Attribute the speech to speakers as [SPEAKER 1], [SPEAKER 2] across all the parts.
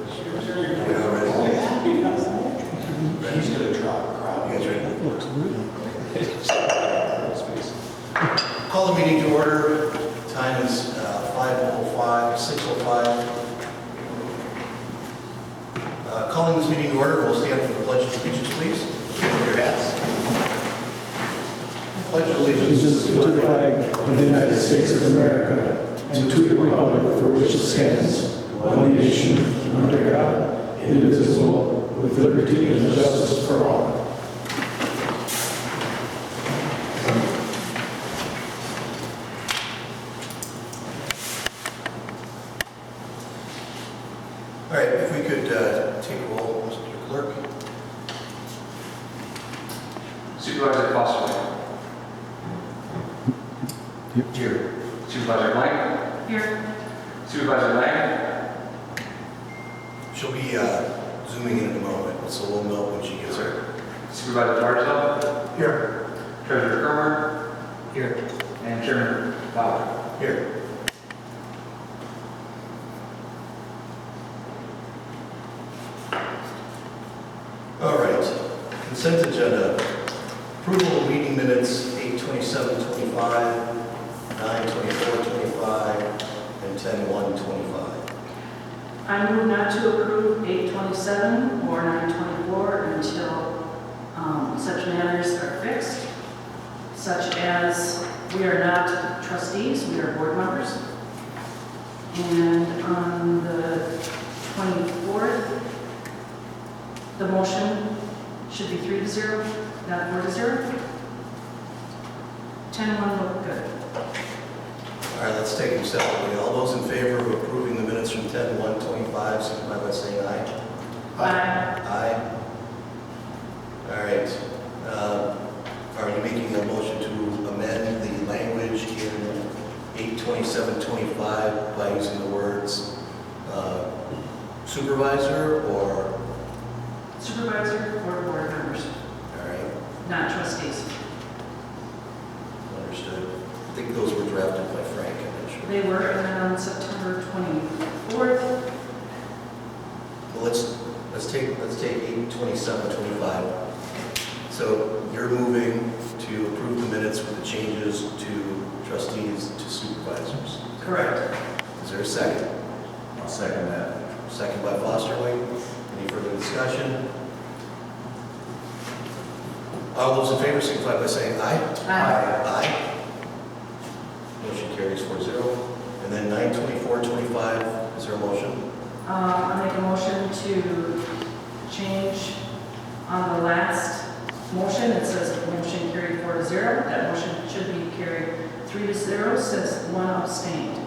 [SPEAKER 1] He's going to draw a crowd.
[SPEAKER 2] You guys ready?
[SPEAKER 3] Looks good.
[SPEAKER 2] Call the meeting to order. Time is 6:05. Calling this meeting to order, we'll stand for the pledge of allegiance, please. With your hats. Pledge of allegiance
[SPEAKER 3] Allegiance to the flag of the United States of America and to the republic for which it stands, one nation, under God, indivisible, with liberty and justice for all.
[SPEAKER 2] All right, if we could take a roll, Mr. Clerk.
[SPEAKER 4] Supervisor Foster.
[SPEAKER 2] Here.
[SPEAKER 4] Supervisor Blank.
[SPEAKER 5] Here.
[SPEAKER 4] Supervisor Lang.
[SPEAKER 2] She'll be zooming in a moment, so we'll know when she gets here.
[SPEAKER 4] Supervisor Bartel.
[SPEAKER 2] Here.
[SPEAKER 4] Treasurer Kermer.
[SPEAKER 2] Here.
[SPEAKER 4] And Chairman Bauer.
[SPEAKER 2] Here. All right, consent agenda. Approval of meeting minutes, 8/27/25, 9/24/25, and 10/1/25.
[SPEAKER 5] I move not to approve 8/27 or 9/24 until such matters are fixed, such as we are not trustees, we are board members. And on the 24th, the motion should be 3-0, not 4-0. 10-1 look good.
[SPEAKER 2] All right, let's take them separately. All those in favor of approving the minutes from 10/1/25, signify by saying aye.
[SPEAKER 5] Aye.
[SPEAKER 2] Aye. All right. Are you making a motion to amend the language in 8/27/25 by using the words supervisor or,
[SPEAKER 5] Supervisor or board members,
[SPEAKER 2] all right,
[SPEAKER 5] not trustees.
[SPEAKER 2] understood. I think those were drafted by Frank, I'm not sure.
[SPEAKER 5] They were, and then on September 24th,
[SPEAKER 2] Well, let's take 8/27/25. So you're moving to approve the minutes with the changes to trustees to supervisors.
[SPEAKER 5] correct.
[SPEAKER 2] Is there a second?
[SPEAKER 1] I'll second that.
[SPEAKER 2] Second by Fosterling. Any further discussion? All those in favor signify by saying aye. Aye. Motion carries 4-0. And then 9/24/25, is there a motion?
[SPEAKER 5] I make a motion to change on the last motion. It says motion carried 4-0. That motion should be carried 3-0, says one abstained.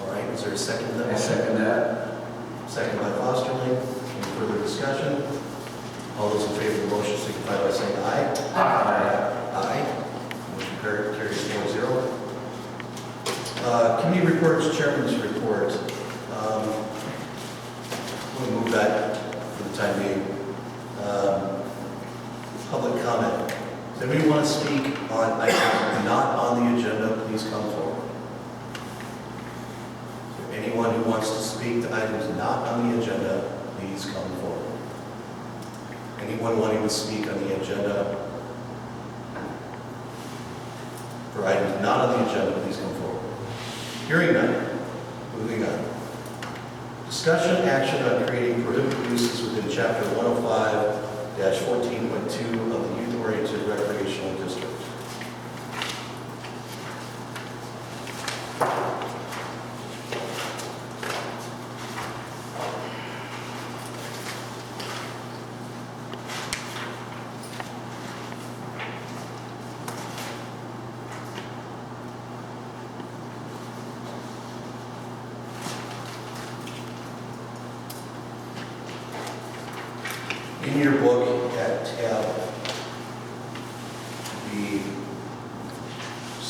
[SPEAKER 2] All right, is there a second to that?
[SPEAKER 1] I second that.
[SPEAKER 2] Second by Fosterling. Any further discussion? All those in favor of the motion signify by saying aye. Aye. Motion carries 4-0. Committee reports, chairman's report. We'll move that for the time being. Public comment. Does anybody want to speak on items not on the agenda? Please come forward. Anyone who wants to speak to items not on the agenda, please come forward. Anyone wanting to speak on the agenda for items not on the agenda, please come forward. Hearing none, moving on. Discussion action on creating prohibited uses within Chapter 105-14.2 of the Youth-Oriented Recreational District. In your book at tab B6,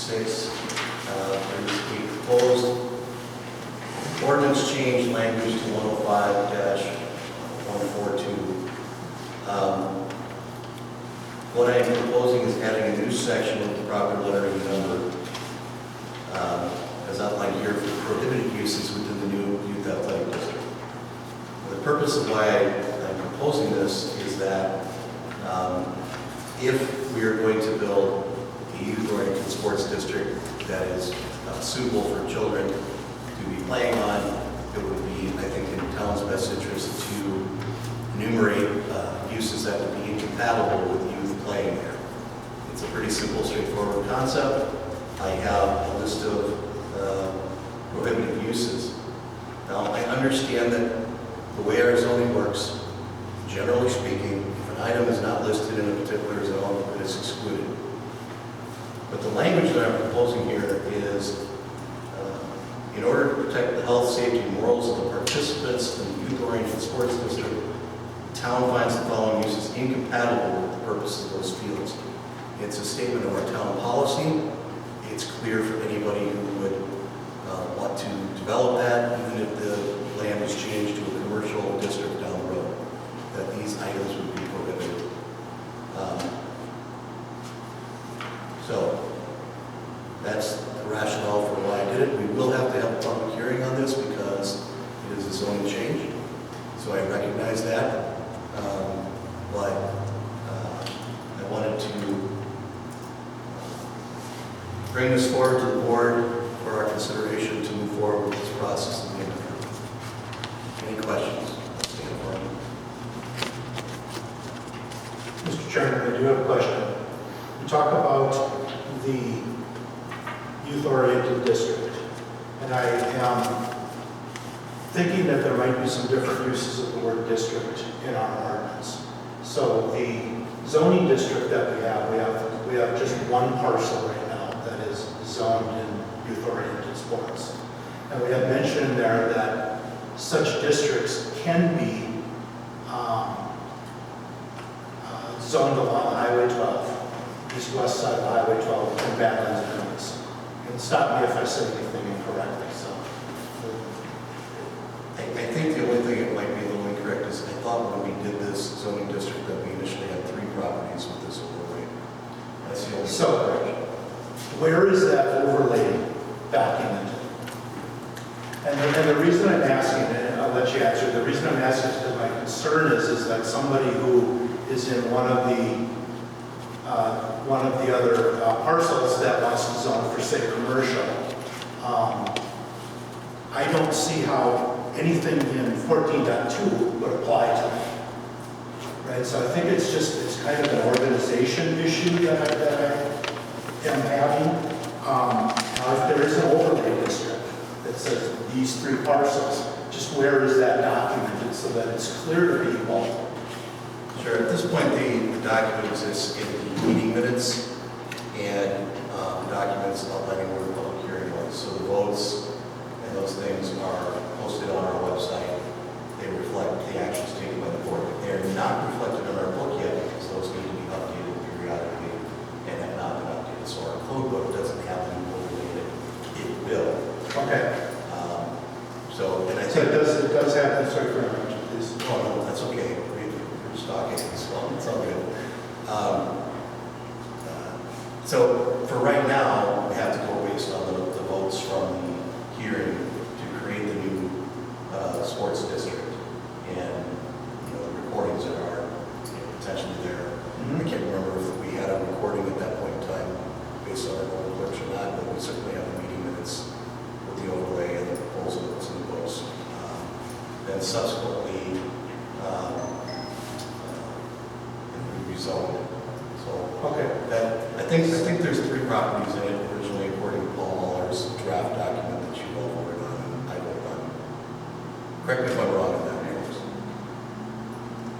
[SPEAKER 2] there's a proposed ordinance change language to 105-142. What I am proposing is adding a new section with the proper lettering and number, as outlined here for prohibited uses within the new youth athletic district. purpose of why I'm proposing this is that if we are going to build a youth-oriented sports district that is suitable for children to be playing on, it would be, I think, in the town's best interest to enumerate uses that would be incompatible with youth playing there. It's a pretty simple, straightforward concept. I have a list of prohibited uses. Now, I understand that the way our zoning works, generally speaking, if an item is not listed in a particular zone, it is excluded. But the language that I'm proposing here is, in order to protect the health, safety, and morals of the participants in the youth-oriented sports district, the town finds the following uses incompatible with the purpose of those fields. It's a statement of our town policy. It's clear for anybody who would want to develop that, even if the land is changed to a commercial district down the road, that these items would be prohibited. So that's the rationale for why I did it. We will have to have a public hearing on this because it is a zoning change. So I recognize that. But I wanted to bring this forward to the board for our consideration to move forward with this process. Any questions? Stand for it.
[SPEAKER 6] Mr. Chairman, I do have a question. You talk about the youth-oriented district, and I am thinking that there might be some different uses of the word district in our ordinance. So the zoning district that we have just one parcel right now that is zoned in youth-oriented sports. And we have mentioned there that such districts can be zoned along Highway 12, east-west side of Highway 12, and Badlands and Hills. And stop me if I say anything incorrectly. So,
[SPEAKER 2] I think the only thing that might be a little incorrect is I thought when we did this zoning district that we initially had 3 properties with this overlay. That's the only correction.
[SPEAKER 6] Where is that overlay documented? And the reason I'm asking, and I'll let you answer, the reason I'm asking is because my concern is that somebody who is in one of the other parcels that wants to zone for, say, commercial, I don't see how anything in 14.2 would apply to that. Right, so I think it's kind of an organization issue that I am having. Now, if there is an overlay district that says these 3 parcels, just where is that documented so that it's clear to people?
[SPEAKER 2] Sure. At this point, the document exists in the meeting minutes and documents outlining where the public hearing was. So the votes and those things are posted on our website. They reflect the actions taken by the board. They are not reflected in our book yet because those need to be updated periodically and have not been updated. So our code book doesn't have them overlaid. It will.
[SPEAKER 6] Okay.
[SPEAKER 2] And I
[SPEAKER 6] So
[SPEAKER 2] think
[SPEAKER 6] it does have, I'm sorry for interrupting, please.
[SPEAKER 2] Oh, no, that's okay. We're just talking, so it's all good. So for right now, we have to go based on the votes from the hearing to create the new sports district. And, the recordings that are potentially there. I can't remember if we had a recording at that point in time based on our own clips or not, but we certainly have the meeting minutes with the overlay and the proposal that was in the books. Then subsequently, we rezoned it. So
[SPEAKER 6] Okay.
[SPEAKER 2] I think there's 3 properties in it originally, according to Paul Mahler's draft document that you all voted on and I voted on. Correct me if I'm wrong on that, Alex.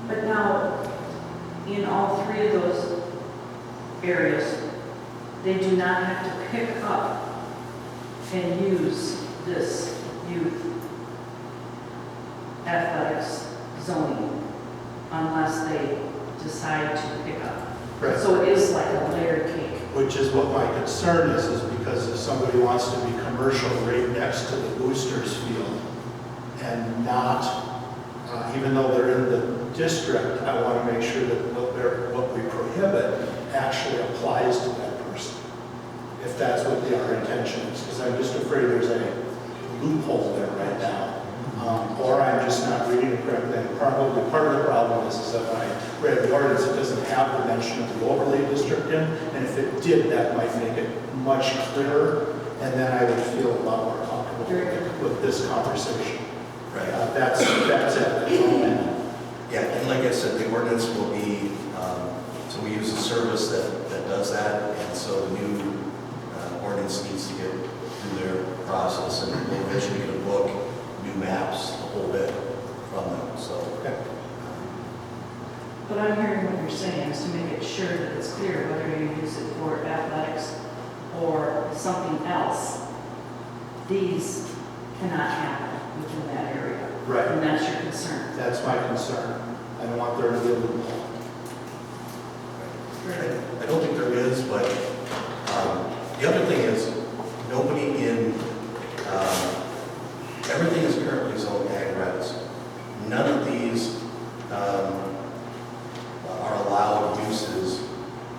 [SPEAKER 5] But now, in all 3 of those areas, they do not have to pick up and use this youth athletics zoning unless they decide to pick up.
[SPEAKER 6] Right.
[SPEAKER 5] So it is like a layered cake.
[SPEAKER 6] Which is what my concern is because if somebody wants to be commercial right next to the boosters field and not, even though they're in the district, I want to make sure that what we prohibit actually applies to that person, if that's what our intention is, because I'm just afraid there's a loophole there right now, or I'm just not reading it correctly, and probably part of the problem is that when I read the ordinance, it doesn't have the mention of the overlay district in, and if it did, that might make it much clearer, and then I would feel a lot more comfortable with this conversation.
[SPEAKER 2] Right.
[SPEAKER 6] That's it. That's all.
[SPEAKER 2] Yeah, and like I said, the ordinance will be, so we use a service that does that, and so the new ordinance needs to get through their process, and we'll eventually get a book, new maps, the whole bit from them, so.
[SPEAKER 6] Okay.
[SPEAKER 5] But I'm hearing what you're saying is to make it sure that it's clear whether you use it for athletics or something else. These cannot happen within that area.
[SPEAKER 6] Right.
[SPEAKER 5] And that's your concern.
[SPEAKER 6] That's my concern. I don't want there to be a loophole.
[SPEAKER 2] I don't think there is, but the other thing is, nobody in, everything is currently zoned ag res. None of these are allowed uses.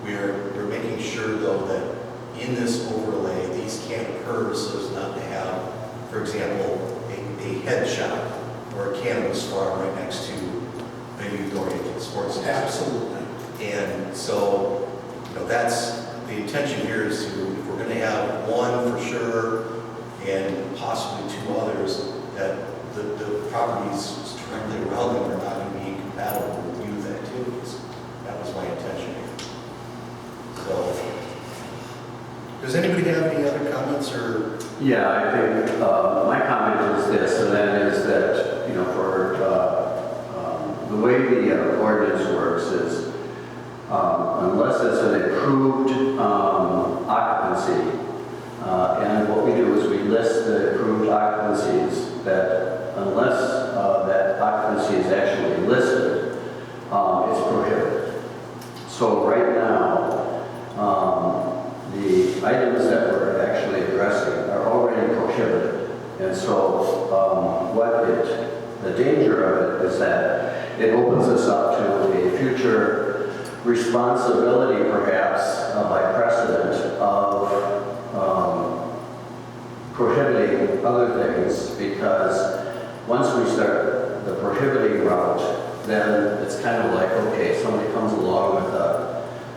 [SPEAKER 2] We're making sure though that in this overlay, these can't occur so as not to have, for example, a head shop or a cannabis farm right next to a youth-oriented sports district.
[SPEAKER 6] Absolutely.
[SPEAKER 2] And so, that's, the intention here is to, if we're gonna have one for sure, and possibly two others, that the properties directly around them are not gonna be incompatible with youth activities. That was my intention here. So, does anybody have any other comments or?
[SPEAKER 7] Yeah, I think my comment is this, and that is that, for the way the ordinance works is unless it's an approved occupancy, and what we do is we list the approved occupancies that unless that occupancy is actually listed, it's prohibited. So right now, the items that we're actually addressing are already prohibited. And so the danger of it is that it opens us up to a future responsibility, perhaps by precedent, of prohibiting other things, because once we start the prohibiting route, then it's kind of like, okay, somebody comes along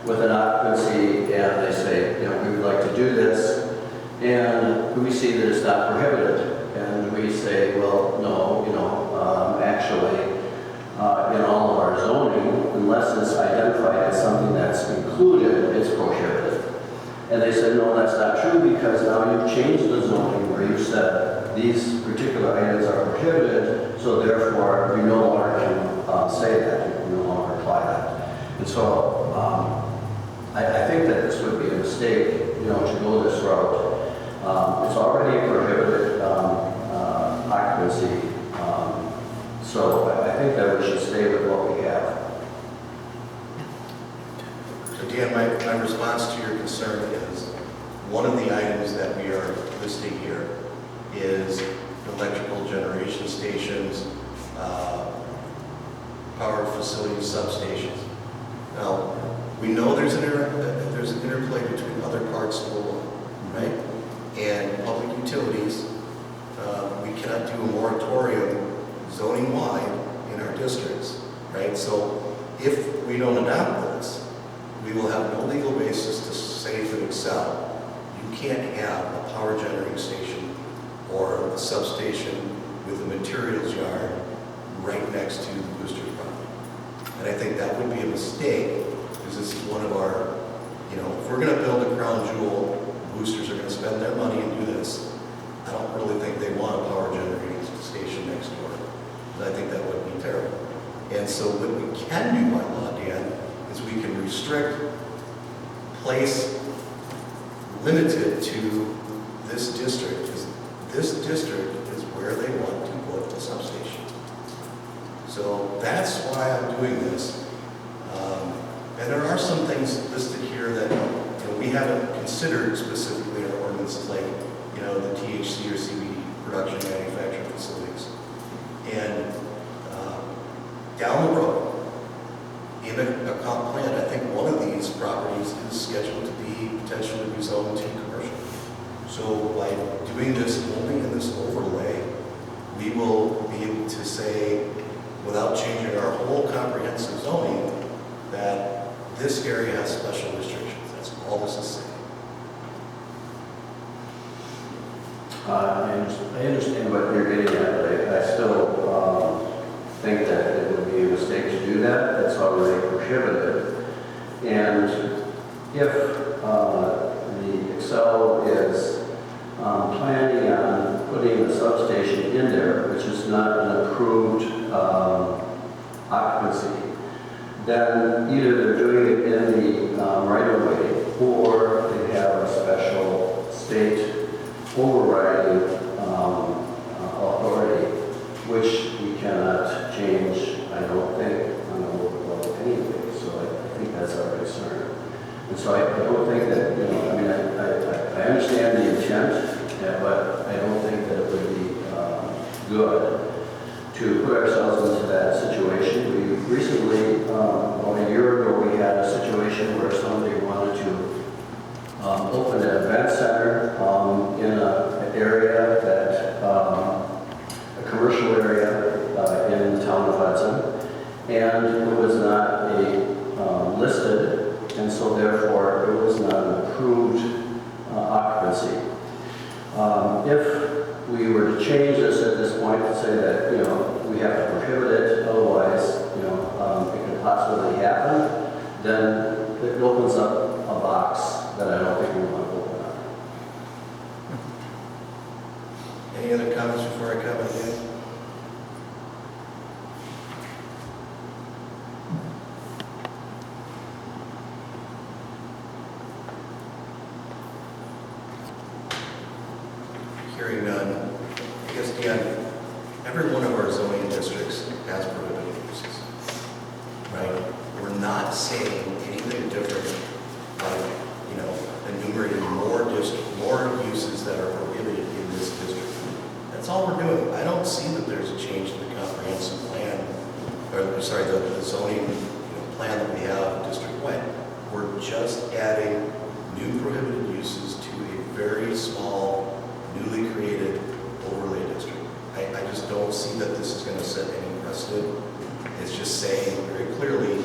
[SPEAKER 7] with an occupancy and they say, we would like to do this, and we see that it's not prohibited. And we say, well, no, actually, in all of our zoning, unless it's identified as something that's included, it's prohibited. And they said, no, that's not true, because now you've changed the zoning where you said these particular items are prohibited, so therefore you no longer can say that, you can no longer apply that. And so I think that this would be a mistake, to go this route. It's already a prohibited occupancy, so I think that we should stay with what we have.
[SPEAKER 2] So Dan, my response to your concern is, one of the items that we are listing here is electrical generation stations, power facilities, substations. Now, we know there's an interplay between other parts of the law, right? And public utilities, we cannot do a moratorium zoning-wide in our districts, right? So if we don't adopt this, we will have no legal basis to say to Excel, you can't have a power generating station or a substation with a materials yard right next to the booster's property. And I think that would be a mistake, because this is one of our, if we're going to build a crown jewel, boosters are going to spend their money and do this. I don't really think they want a power generating station next door. I think that would be terrible. And so what we can do by law, Dan, is we can restrict, place limited to this district, because this district is where they want to put the substation. So that's why I'm doing this. And there are some things listed here that we haven't considered specifically in our ordinances, like the THC or CBD production manufacturing facilities. And down the road, in a comp plan, I think one of these properties is scheduled to be potentially rezoned to commercial. So by doing this only in this overlay, we will be able to say, this area has special restrictions. That's all this is saying.
[SPEAKER 7] I understand what you're getting at, but I still think that it would be a mistake to do that. That's already prohibited. And if the Excel is planning on putting a substation in there, which is not an approved occupancy, then either they're doing it in the right-of-way or they have a special state overriding authority, which we cannot change, I don't think, on the local level anyway. So I think that's our concern. And so I don't think that, you know, I mean, I understand the intent, but I don't think that it would be good to put ourselves into that situation. We recently, about a year ago, we had a situation where somebody wanted to open an event center in an area that, a commercial area in the town of Hudson, and it was not listed, and so therefore it was not an approved occupancy. If we were to change this at this point to say that, you know, we have to prohibit it, otherwise, you know, it could possibly happen, then it opens up a box that I don't think we want to open up.
[SPEAKER 2] Any other comments before I comment again? Hearing none, I guess, Dan, every one of our zoning districts has prohibited uses, right? We're not saying anything different, like, you know, enumerating more uses that are prohibited in this district. That's all we're doing. I don't see that there's a change in the comprehensive plan, or sorry, the zoning plan that we have district-wide. We're just adding new prohibited uses to a very small, newly created overlay district. I just don't see that this is going to set any precedent. It's just saying very clearly,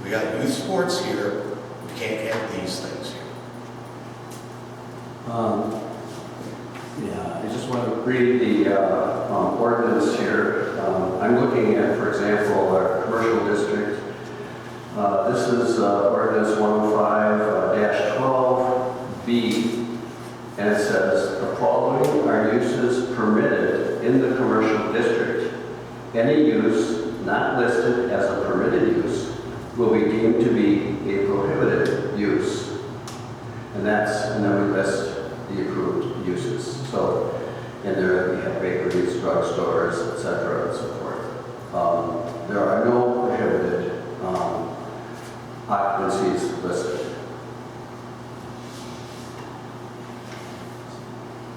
[SPEAKER 2] we got youth sports here, we can't have these things here.
[SPEAKER 7] Yeah, I just want to read the ordinance here. I'm looking at, for example, our commercial district. This is ordinance 105-12B, and it says, the following are uses permitted in the commercial district. Any use not listed as a permitted use will be deemed to be a prohibited use. And then we list the approved uses. So in there we have bakeries, drugstores, etc., and so forth. There are no prohibited occupancies listed.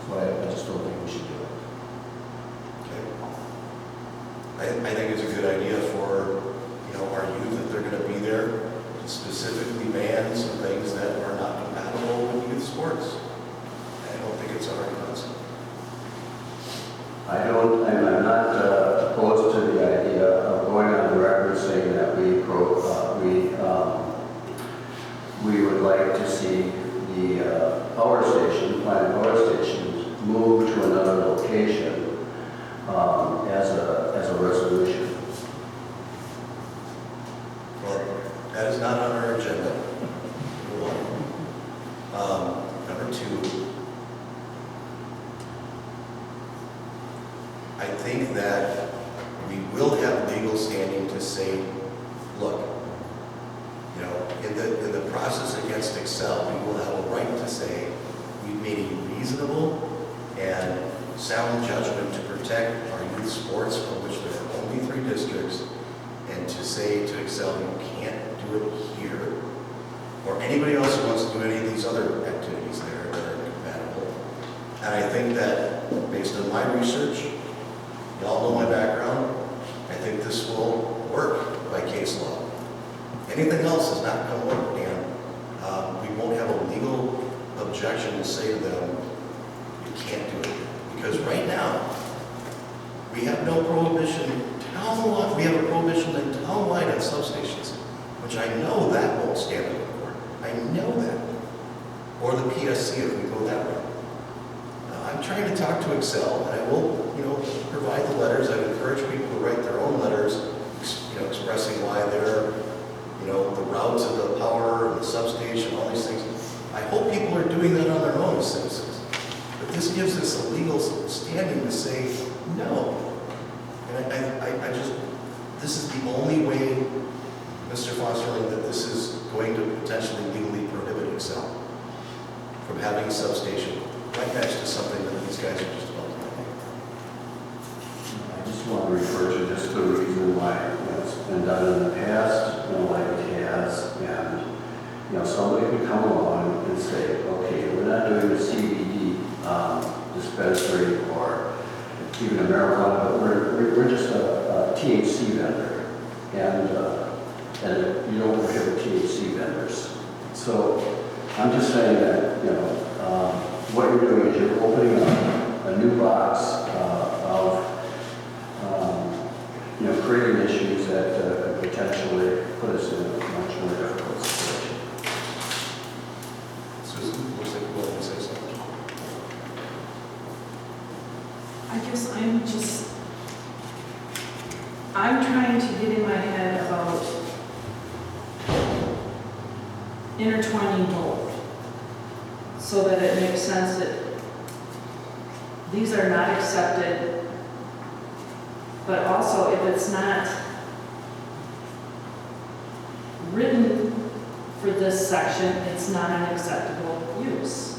[SPEAKER 7] So I just don't think we should do it.
[SPEAKER 2] Okay. I think it's a good idea for, you know, our youth, if they're going to be there, to specifically ban some things that are not compatible with youth sports. I don't think it's our concept.
[SPEAKER 7] I'm not opposed to the idea of going on the record saying that we would like to see the power station, planned power station, move to another location as a resolution.
[SPEAKER 2] Well, that is not on our agenda. Number one. Number two, I think that we will have legal standing to say, look, you know, in the process against Excel, we will have a right to say we made a reasonable and sound judgment to protect our youth sports, of which there are only 3 districts, and to say to Excel, you can't do it here, or anybody else who wants to do any of these other activities there that are incompatible. And I think that, based on my research, you all know my background, I think this will work by case law. Anything else is not going to work, Dan. We won't have a legal objection to say to them, you can't do it. Because right now, we have no prohibition townwide. We have a prohibition in townwide on substations. which I know that won't stand in court. I know that. Or the PSC if we go that route. I'm trying to talk to Excel, and I will, provide the letters. I encourage people to write their own letters, expressing why they're, the routes of the power and the substation, all these things. I hope people are doing that on their own as citizens. But this gives us a legal standing to say no. And I just, this is the only way, Mr. Fosterling, that this is going to potentially legally prohibit Excel from having a substation right next to something that these guys are just about to make.
[SPEAKER 7] I just want to refer to just the reason why it's been done in the past, like it has, and somebody could come along and say, okay, we're not doing a CBD dispensary or even a marijuana, but we're just a THC vendor, and you don't prohibit THC vendors. So I'm just saying that what you're doing is you're opening up a new box of creating issues that could potentially put us in a much more difficult situation.
[SPEAKER 2] Susan, looks like you want to say something.
[SPEAKER 5] I guess I'm trying to get in my head about intertwining both so that it makes sense that these are not accepted, but also if it's not written for this section, it's not an acceptable use.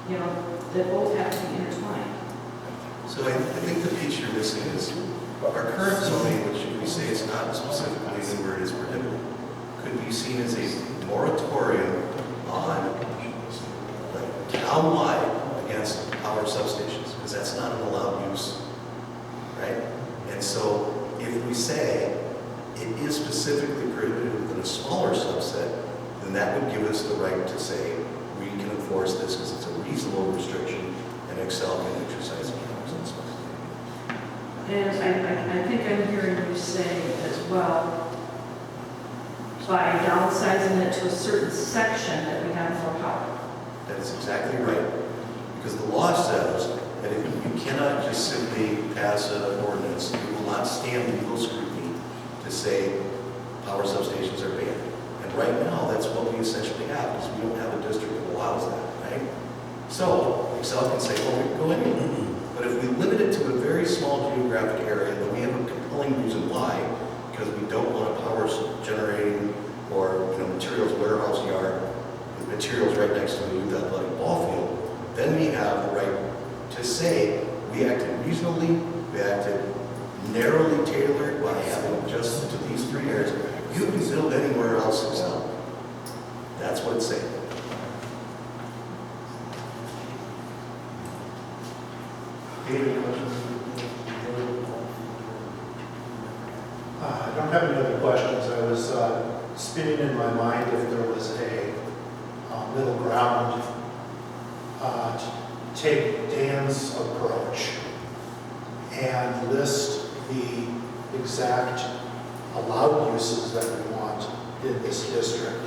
[SPEAKER 5] They both have to be intertwined.
[SPEAKER 2] So I think the piece you're missing is our current zoning, which we say is not specifically in where it is prohibited, could be seen as a moratorium on town-wide against power substations, because that's not an allowed use, right? And so if we say it is specifically prohibited within a smaller subset, then that would give us the right to say we can enforce this because it's a reasonable restriction and Excel can exercise its powers and stuff.
[SPEAKER 5] And I think I'm hearing you say as well, by downsizing it to a certain section that we have more power.
[SPEAKER 2] That is exactly right. Because the law says that if you cannot just simply pass an ordinance, you will not stand legal scrutiny to say power substations are banned. And right now, that's what we essentially have, is we don't have a district that allows that, right? So Excel can say, well, we can go anywhere. But if we limit it to a very small geographic area, then we have a compelling reason why, because we don't want a power generating or materials warehouse yard with materials right next to a youth athletic ball field, then we have the right to say we acted reasonably, we acted narrowly tailored by having adjusted to these three areas. You can build anywhere else Excel. That's what it's saying.
[SPEAKER 6] David, questions? I don't have any other questions. I was spinning in my mind if there was a middle ground to take Dan's approach and list the exact allowed uses that we want in this district,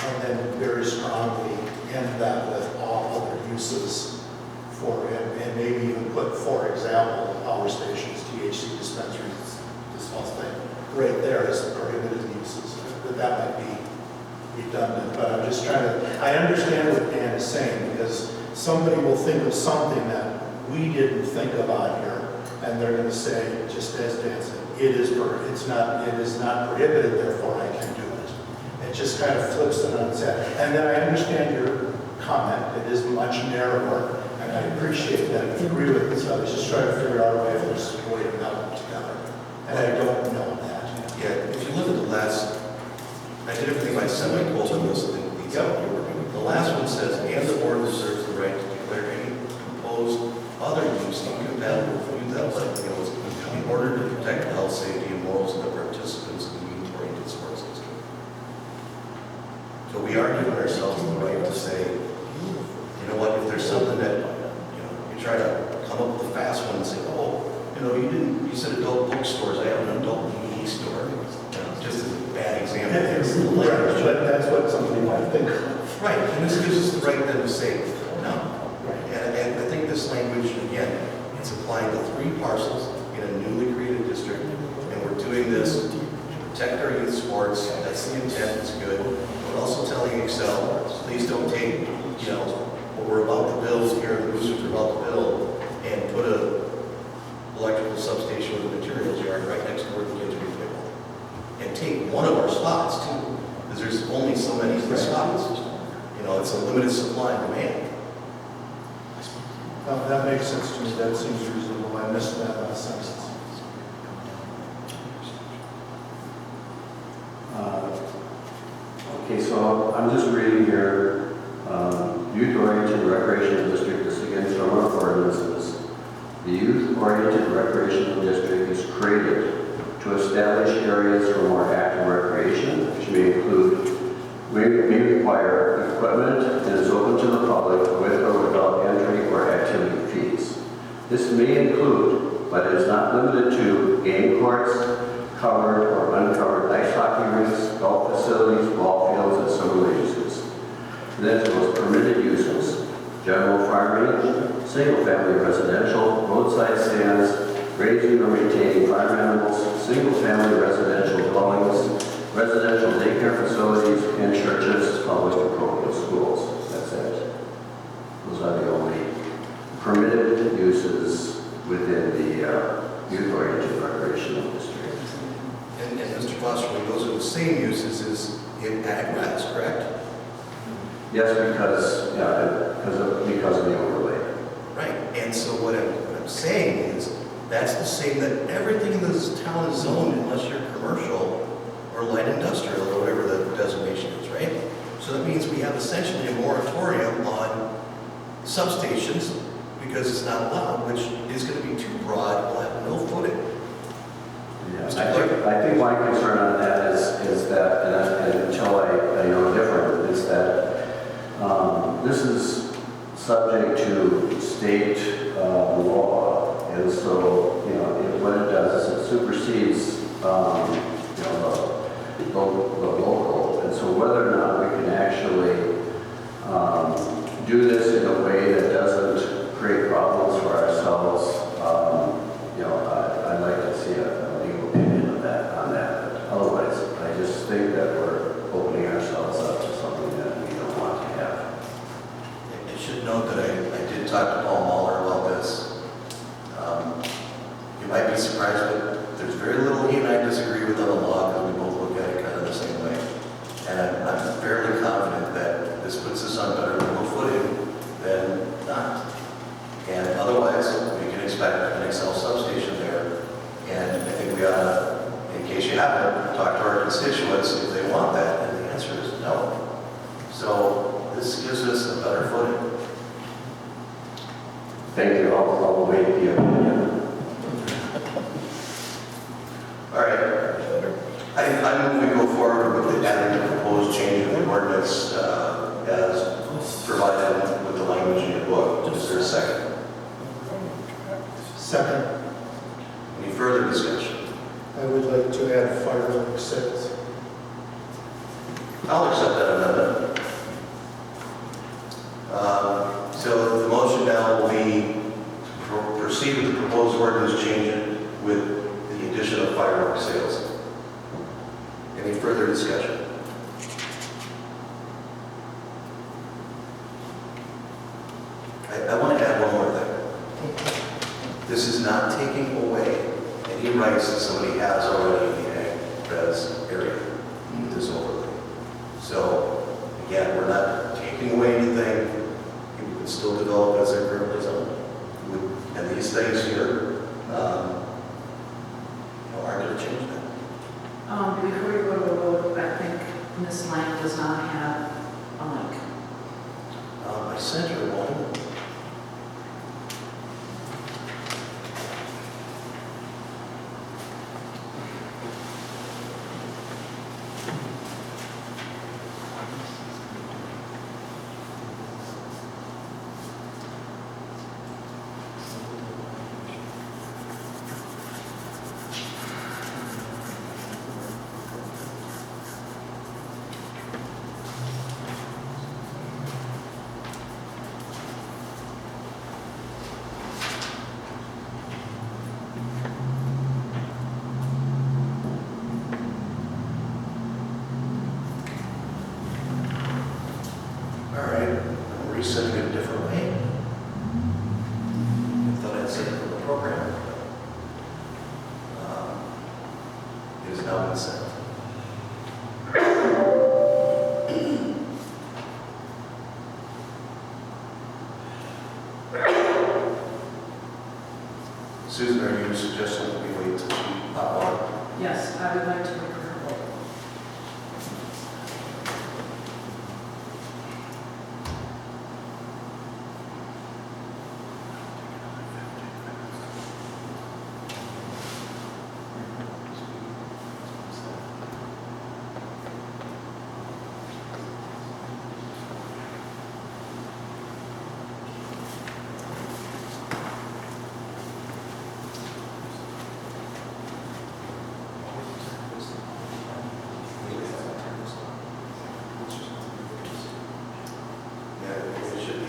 [SPEAKER 6] and then very strongly end that with all other uses for it, and maybe even put, for example, power stations, THC dispensaries, this whole thing, right there as prohibited uses. That might be redundant, but I'm just trying to, I understand what Dan is saying, because somebody will think of something that we didn't think about here, and they're going to say, just as Dan said, it is not prohibited, therefore I can do it. It just kind of flips it on its head. And then I understand your comment, it is much narrower, and I appreciate that. I agree with this. I was just trying to figure out a way for this to wave them together. And I don't know that.
[SPEAKER 2] Yeah, if you look at the last, I did everything by semicolon list in detail. The last one says, and the board reserves the right to declare any proposed other use incompatible with youth athletic fields in order to protect the health, safety, and morals of the participants in the youth-oriented sports system. So we are giving ourselves the right to say, you know what, if there's something that, you try to come up with a fast one and say, oh, you said adult bookstores, I have an adult DVD store. Just as a bad example.
[SPEAKER 6] Right,
[SPEAKER 2] language.
[SPEAKER 6] but that's what somebody might think of.
[SPEAKER 2] Right, and this gives us the right then to say, no.
[SPEAKER 6] Right.
[SPEAKER 2] And I think this language, again, it's applying to 3 parcels in a newly created district, and we're doing this to protect our youth sports. That's the intent, it's good. But also telling Excel, please don't take, what we're about to build here, the boosters are about to build, and put a electrical substation with a materials yard right next to where the kids are going to play ball. And take one of our spots too, because there's only so many spots. It's a limited supply and demand.
[SPEAKER 6] That makes sense to me, that seems reasonable, I missed that last sentence.
[SPEAKER 7] Okay, so I'm just reading here, youth-oriented recreational district is against our ordinances. The youth-oriented recreational district is created to establish areas for more active recreation, which may require equipment and is open to the public with or without entry or activity fees. This may include, but is not limited to, game courts, covered or uncovered ice hockey rinks, golf facilities, ball fields, and similar uses. Then those permitted uses: general farming, single-family residential, roadside stands, raising or maintaining farm animals, single-family residential dwellings, residential daycare facilities, and churches, public and parochial schools. That's it. Those are the only permitted uses within the youth-oriented recreational district.
[SPEAKER 2] And Mr. Foster, those are the same uses as in ag-res, correct?
[SPEAKER 7] Yes, because of the overlay.
[SPEAKER 2] Right. And so what I'm saying is, that's the same that everything in this town is zoned unless you're commercial or light industrial or whatever the designation is, right? So that means we have essentially a moratorium on substations because it's not allowed, which is going to be too broad, will have no footing.
[SPEAKER 7] Yeah, I think my concern on that is that, and until I know different, is that this is subject to state law, and so what it does is it supersedes the local, and so whether or not we can actually do this in a way that doesn't create problems for ourselves, I'd like to see a legal opinion on that. But otherwise, I just think that we're opening ourselves up to something that we don't want to have.
[SPEAKER 2] I should note that I did talk to Paul Mahler about this. You might be surprised, but there's very little he and I disagree with on the law because we both look at it kind of the same way. And I'm fairly confident that this puts us on better legal footing than not. And otherwise, we can expect an Excel substation there. And I think we ought to, in case you haven't, talk to our constituents if they want that. And the answer is no. So this gives us a better footing.
[SPEAKER 7] Thank you. I'll await the opinion.
[SPEAKER 2] All right. I move we go forward with adding the proposed change of the ordinance as provided with the language in your book. Is there a second?
[SPEAKER 6] Second,
[SPEAKER 2] Any further discussion?
[SPEAKER 6] I would like to add fireworks sales.
[SPEAKER 2] I'll accept that amendment. So the motion now will be to proceed with the proposed ordinance change it with the addition of fireworks sales. Any further discussion? I want to add one more thing. This is not taking away any rights that somebody has already in the ag-res area with this overlay. So, again, we're not taking away anything. People can still develop as they're currently zoned. And these things here aren't going to change that.
[SPEAKER 5] Before you go to a vote, I think Ms. Lang does not have a link.
[SPEAKER 2] I sent her one. has now been sent. Susan, are you suggesting that we wait till she pop on?
[SPEAKER 5] Yes, I would like to wait for her vote.
[SPEAKER 2] Yeah, it should be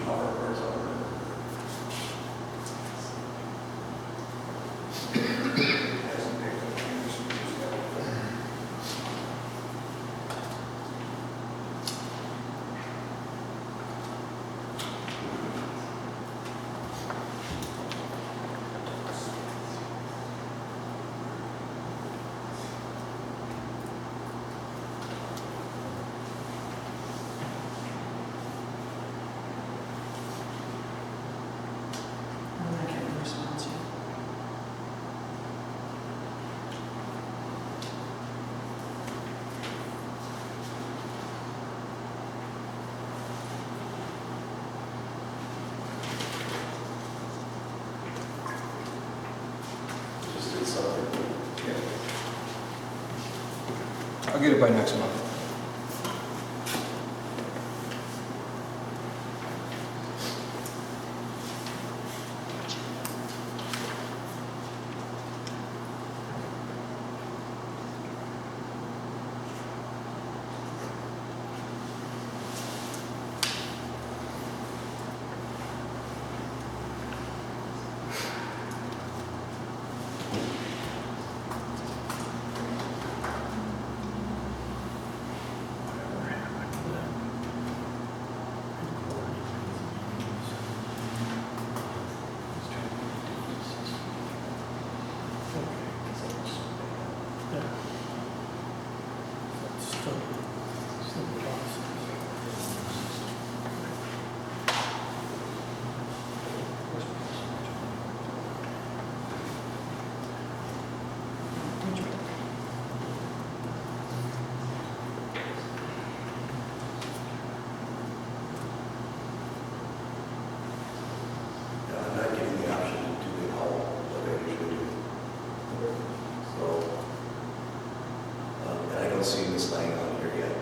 [SPEAKER 2] power words on it.
[SPEAKER 5] I'm not getting a response yet.
[SPEAKER 2] Just did something.
[SPEAKER 1] I'll get it by next month.
[SPEAKER 2] Yeah, I'm not giving the option to do it all, like I usually do. So, and I don't see Miss Lang on here yet.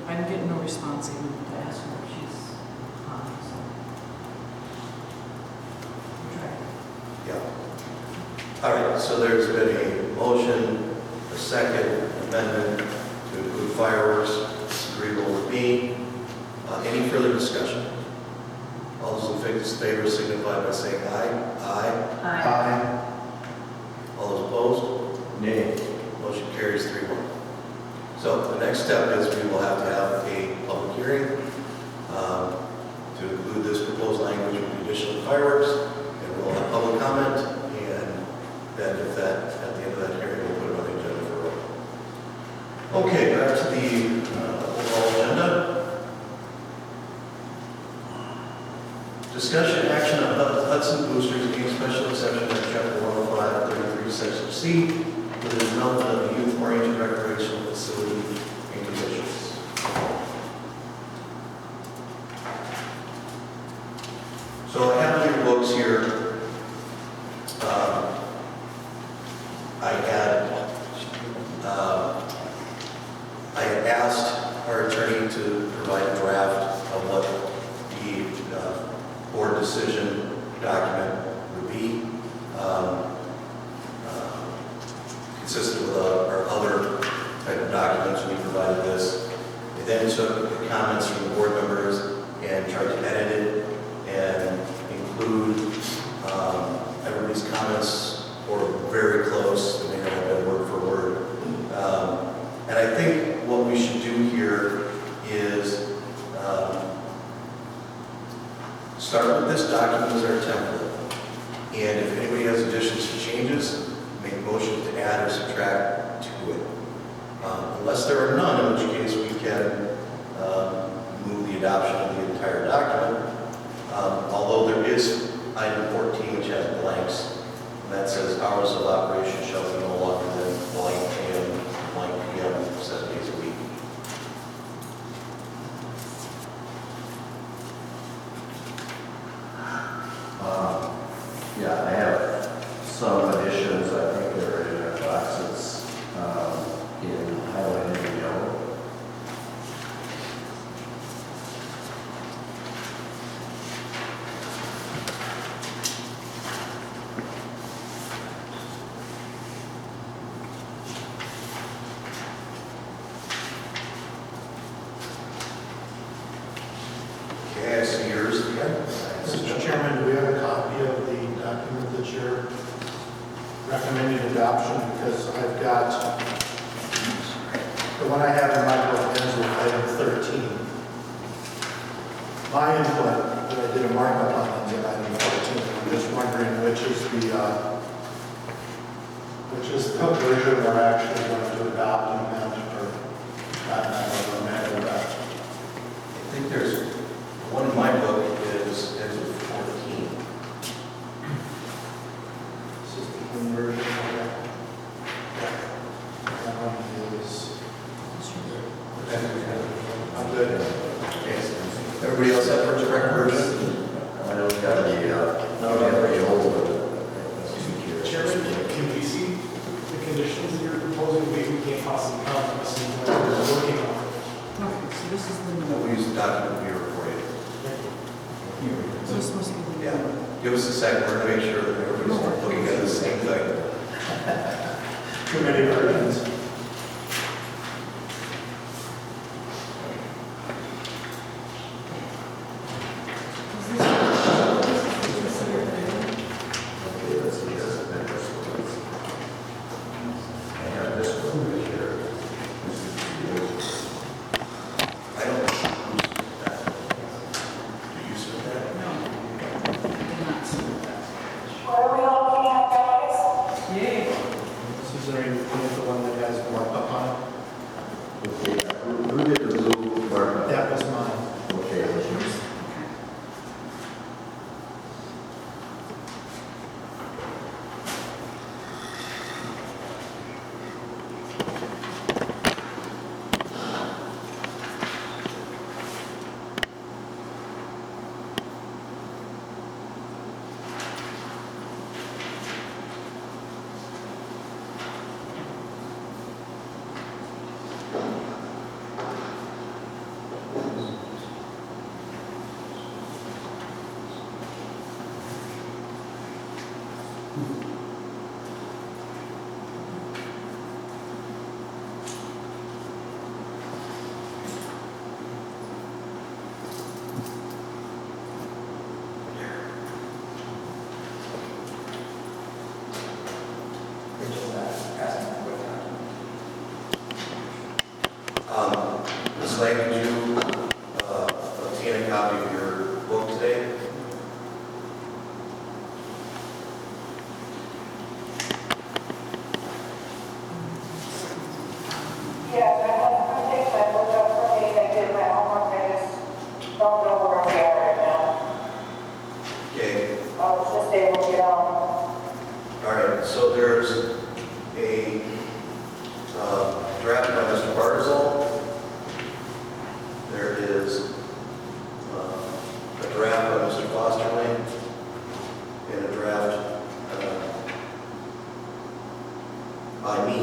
[SPEAKER 5] I didn't get no response even to ask her if she's on, so. We'll try.
[SPEAKER 2] Yeah. All right, so there's been a motion, a second amendment to include fireworks, agreeable with me. Any further discussion? All those in favor signify by saying aye. Aye.
[SPEAKER 5] Aye.
[SPEAKER 2] All those opposed?
[SPEAKER 7] Nay.
[SPEAKER 2] Motion carries 3-1. So the next step is we will have to have a public hearing to include this proposed language with the addition of fireworks, and we'll have public comment, and then if that, at the end of that hearing, we'll put it on the agenda for a vote. Okay, back to the overall agenda. Discussion action on Hudson boosters being special exception in chapter 105, 33, section C, with the development of a youth-oriented recreational facility and conditions. So I have in your books here, I had asked our attorney to provide a draft of what the board decision document would be, consistent with our other type of documents. We provided this. It then took the comments from the board members and tried to edit it and include everybody's comments, or very close. They may not have been word for word. And I think what we should do here is start with this document as our template. And if anybody has additions or changes, make a motion add or subtract to it. Unless there are none, in which case we can move the adoption of the entire document. Although there is item 14, which has blanks, and that says hours of operation shall be no longer than blank AM, blank PM, 7 days a week.
[SPEAKER 7] Yeah, I have some additions, I think they're in our boxes, in highlighted in yellow.
[SPEAKER 2] Okay, I see yours again.
[SPEAKER 6] Mr. Chairman, do we have a copy of the document that you're recommending adoption? Because I've got, the one I have in my book ends with item 13. My input, that I did a markup on ends at item 14. I'm just wondering which is the version we're actually going to adopt and amend, or not amend, or
[SPEAKER 2] I think there's one in my book is ends with 14.
[SPEAKER 6] this is the clean version of that. That one is, I'm good.
[SPEAKER 2] Okay. Everybody else have first correct version?
[SPEAKER 7] I know we've got the old one.
[SPEAKER 8] Chairman, can we see the conditions that you're proposing? We can't possibly come unless we're working on it.
[SPEAKER 5] Okay, so this is the
[SPEAKER 2] No,
[SPEAKER 5] new.
[SPEAKER 2] we use the document we recorded.
[SPEAKER 5] So this must be the new.
[SPEAKER 2] Yeah. Give us a second, we're gonna make sure that everybody's looking at the same thing.
[SPEAKER 6] Too many versions.
[SPEAKER 5] Is this here today?
[SPEAKER 7] Okay, let's see, that's the next one. I have this one right here. This is the old.
[SPEAKER 2] I don't know that. Do you see that?
[SPEAKER 5] No. I did not see that.
[SPEAKER 9] What are we looking at, guys?
[SPEAKER 5] Yay.
[SPEAKER 6] This is the one that has markup on
[SPEAKER 7] Okay, who did the blue
[SPEAKER 6] it.
[SPEAKER 7] markup?
[SPEAKER 6] That was mine.
[SPEAKER 7] Okay,
[SPEAKER 2] Ms. Lang, did you obtain a copy of your book today?
[SPEAKER 9] Yes, I have some things I looked up for me, I did my homework, I just don't know where we are right now.
[SPEAKER 2] Okay.
[SPEAKER 9] I was just able to get on.
[SPEAKER 2] All right, so there's a draft by Mr. Barzal. There is a draft by Mr. Fosterling and a draft by me.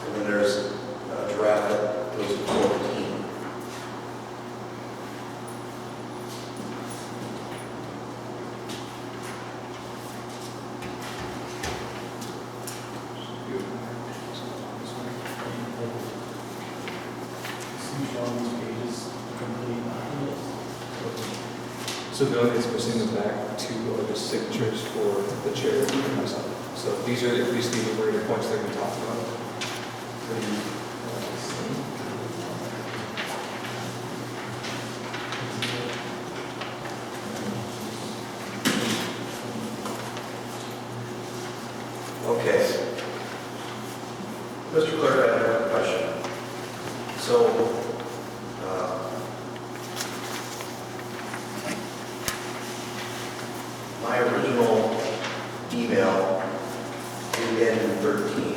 [SPEAKER 2] And then there's a draft that goes to 14.
[SPEAKER 1] So the only thing that's missing in the back two are the signatures for the chair and myself. So these are at least the enumerated points that we talked about.
[SPEAKER 2] So, my original email did end in 13.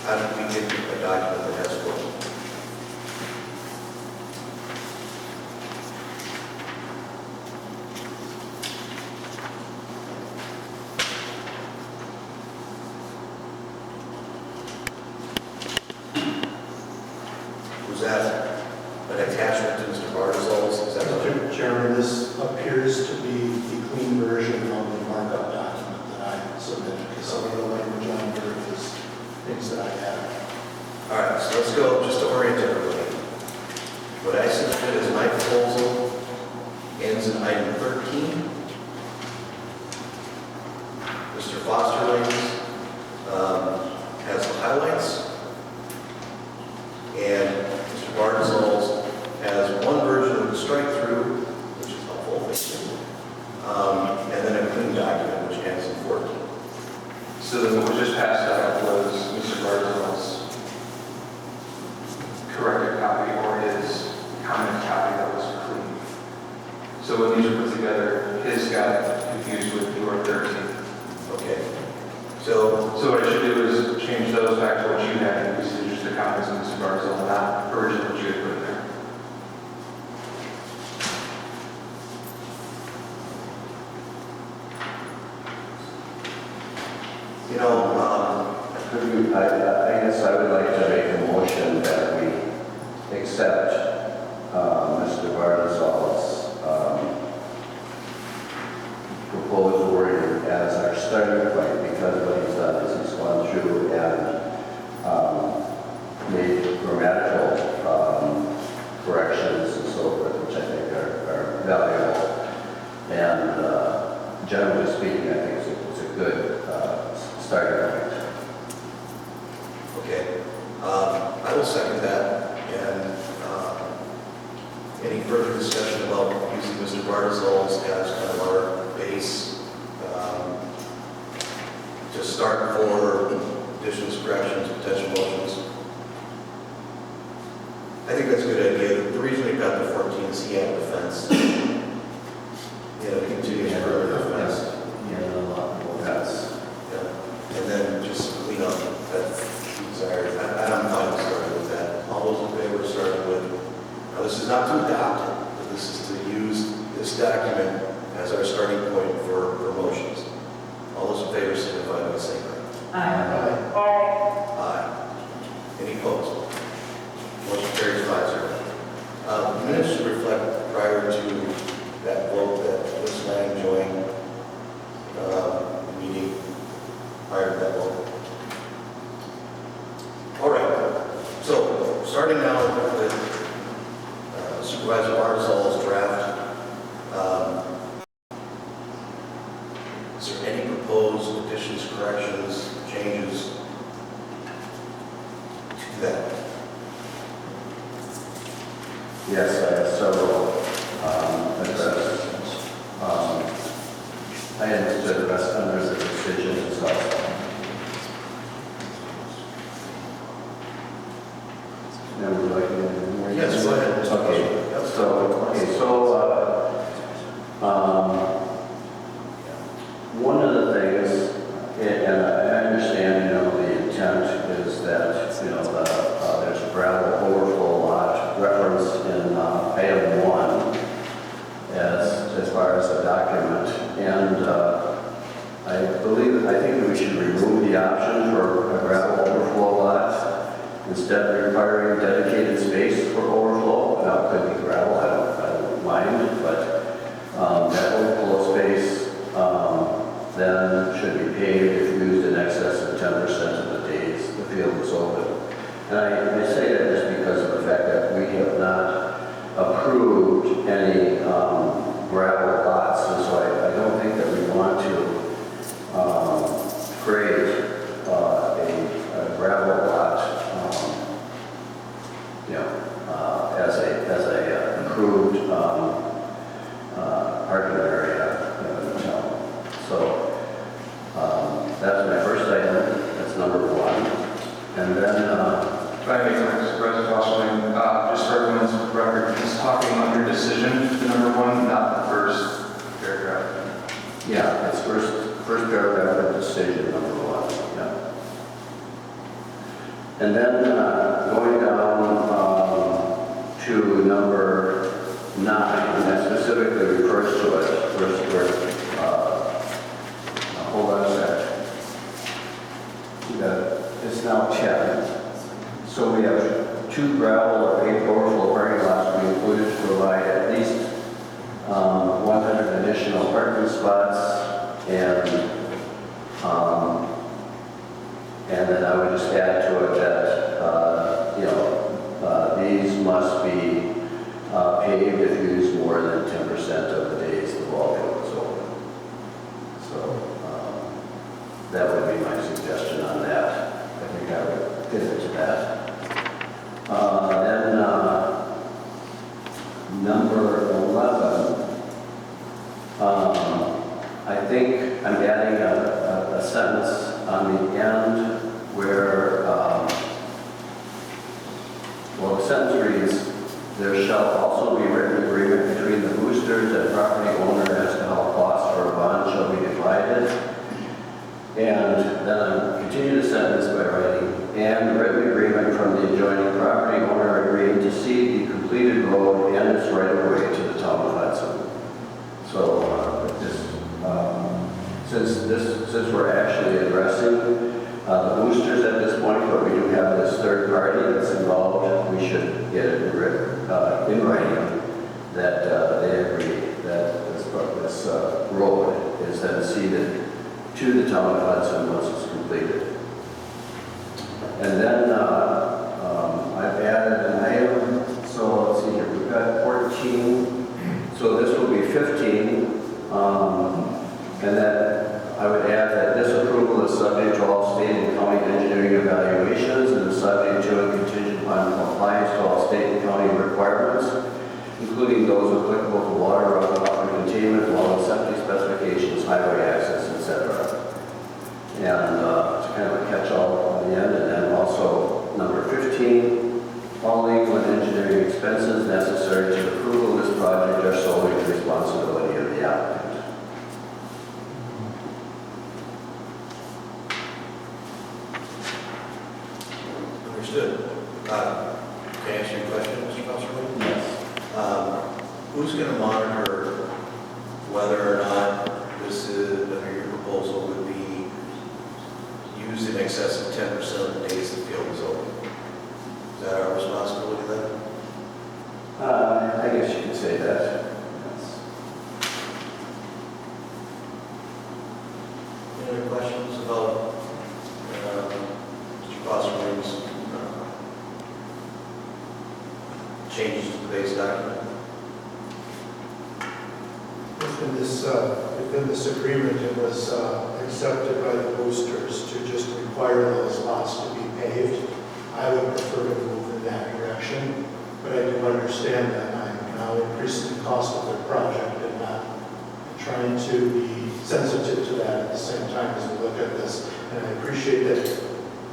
[SPEAKER 2] How did we get a document that has 14? Was that an attachment to Mr. Bartzel's? Is that what
[SPEAKER 6] Mr. Chairman, this appears to be the clean version of the markup document that I submitted, because some of the language on there is things that I have.
[SPEAKER 2] All right, so let's go, just to orient everybody. What I submitted as my proposal ends in item 13. Mr. Fosterling's has the highlights. And Mr. Bartzel's has one version of the strike-through, which is helpful, and then a clean document, which ends in 14.
[SPEAKER 4] So then what was just passed out was Mr. Barzil's corrected copy or his comment copy that was clean. So when these were put together, his got confused with your 13.
[SPEAKER 2] Okay. So
[SPEAKER 4] So what I should do is change those back to what you had, and this is just the comments of Mr. Barzil, not originally what you had put in there.
[SPEAKER 2] you know,
[SPEAKER 7] I guess I would like to make a motion that we accept Mr. Barzil's proposed wording as our starting point, because what he's done is he's gone through and made grammatical corrections and so forth, which I think are valuable. And generally speaking, I think it's a good starting point.
[SPEAKER 2] okay. I will second that. And any further discussion about using Mr. Barzil's as kind of our base to start for additions, corrections, potential motions? I think that's a good idea. The reason we got the 14 is he had defense. Continuous further defense.
[SPEAKER 7] That's
[SPEAKER 2] Yeah. And then just clean up that desire. And I'm fine with starting with that. All those in favor starting with, now this is not to adopt it, but this is to use this document as our starting point for motions. All those in favor signify by saying aye.
[SPEAKER 5] Aye.
[SPEAKER 9] Aye.
[SPEAKER 2] Aye. Any opposed? Motion carries 5-0. Minutes should reflect prior to that vote that Ms. Lang joined the meeting prior to that vote. All right. So starting now with Supervisor Barzil's draft. Is there any proposed additions, corrections, changes to that?
[SPEAKER 7] Yes, I have several addressed. Items to address under the decision itself. Now, would you like to?
[SPEAKER 2] Yes, go ahead.
[SPEAKER 7] One of the things, and I understand, the intent is that, there's a gravel overflow lot referenced in item 1 as far as the document. And I think we should remove the option for a gravel overflow lot, instead requiring dedicated space for overflow. Now, it could be gravel, I don't mind, but that overflow space then should be paved if used in excess of 10% of the days the field is open. And I say that just because of the fact that we have not approved any gravel lots, and so I don't think that we want to create a gravel lot, as a approved parking area in the town. So that's my first item. That's number 1. And then
[SPEAKER 4] If I may, Mr. President, also, decision, the number one, not the first paragraph.
[SPEAKER 7] Yeah, it's first paragraph of decision, number one, yeah. And then going down to number 9, that specifically refers to it, hold on a sec. It's now 10. So we have 2 gravel or paved overflow parking lots to be included to provide at least 100 additional parking spots, and then I would just add to it that these must be paved if used more than 10% of the days the ball field is open. So that would be my suggestion on that. I think I would get into that. Then number 11, I think I'm adding a sentence on the end where, well, the sentence reads, there shall also be written agreement between the boosters and property owner as to how costs for a bond shall be divided. And then I continue the sentence by writing, and written agreement from the adjoining property owner agreeing to cede the completed road and its right of way to the town of Hudson. So since we're actually addressing the boosters at this point, but we do have this third party that's involved, we should get it in writing that they agree that this road is then ceded to the town of Hudson once it's completed. And then I've added an item, so let's see here, we've got 14, so this will be 15, and that I would add that this approval is subject to all state and county engineering evaluations and is subject to and contingent upon compliance to all state and county requirements, including those applicable to water, runoff, and containment, wall and septic specifications, highway access, etc. And it's kind of a catch-all at the end. And then also number 15, all legal and engineering expenses necessary to the approval of this project are solely the responsibility of the applicant.
[SPEAKER 2] Understood. Can I answer your question, Mr. Councilman?
[SPEAKER 7] Yes.
[SPEAKER 2] Who's going to monitor whether or not this is, under your proposal, would be used in excess of 10% of the days the field is open? Is that our responsibility then?
[SPEAKER 7] I guess you could say that. Yes.
[SPEAKER 2] Any other questions about Mr. Fosterman's changes to the base document?
[SPEAKER 6] Within this agreement, it was accepted by the boosters to just require those lots to be paved. I would prefer to move in that direction, but I do understand that I'm now increasing the cost of the project and not trying to be sensitive to that at the same time as we look at this. And I appreciate that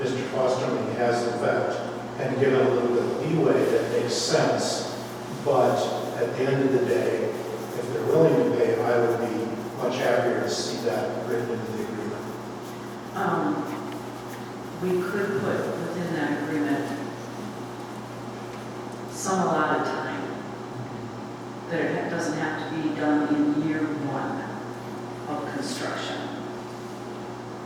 [SPEAKER 6] Mr. Fosterman has, in fact, and given a little bit of leeway that makes sense, but at the end of the day, if they're willing to pay, I would be much happier to see that written into the agreement.
[SPEAKER 5] We could put within that agreement some allotted time, that it doesn't have to be done in year 1 of construction.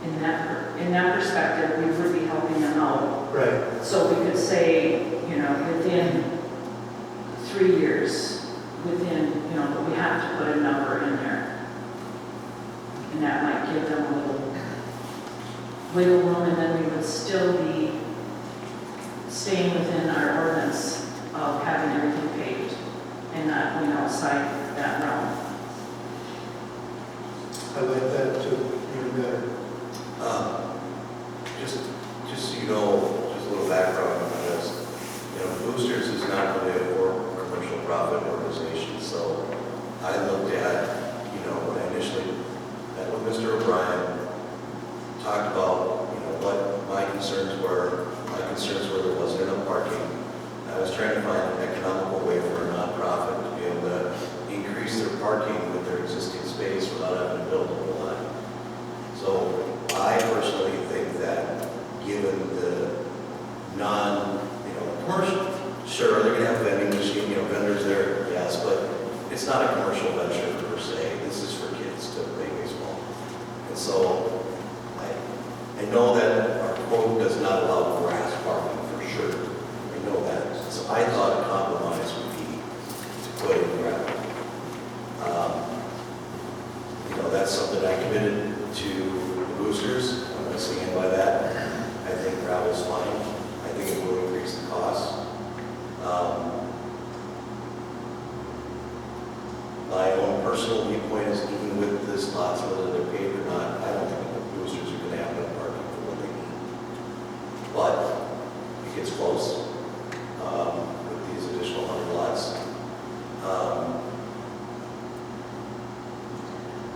[SPEAKER 5] In that perspective, we would be helping them out.
[SPEAKER 6] Right.
[SPEAKER 5] So we could say, within 3 years, but we have to put a number in there. And that might give them a little wiggle room, and then we would still be staying within our ordinance of having everything paved and not going outside that realm.
[SPEAKER 6] I like that too, even better.
[SPEAKER 2] Just so you know, just a little background on this. Boosters is not really a commercial profit organization, so I looked at, when I initially met with Mr. O'Brien, talked about, what my concerns were it's not a commercial venture per se. This is for kids to play baseball. And so I know that our code does not allow grass parking for sure. We know that. So I thought a compromise would be to put in gravel. That's something I committed to the boosters. I'm going to stand by that. I think gravel's fine. I think it will increase the cost. My own personal viewpoint is even with this lots, whether they're paid or not, I don't think the boosters are going to have enough parking for what they need. But it gets close with these additional 100 lots.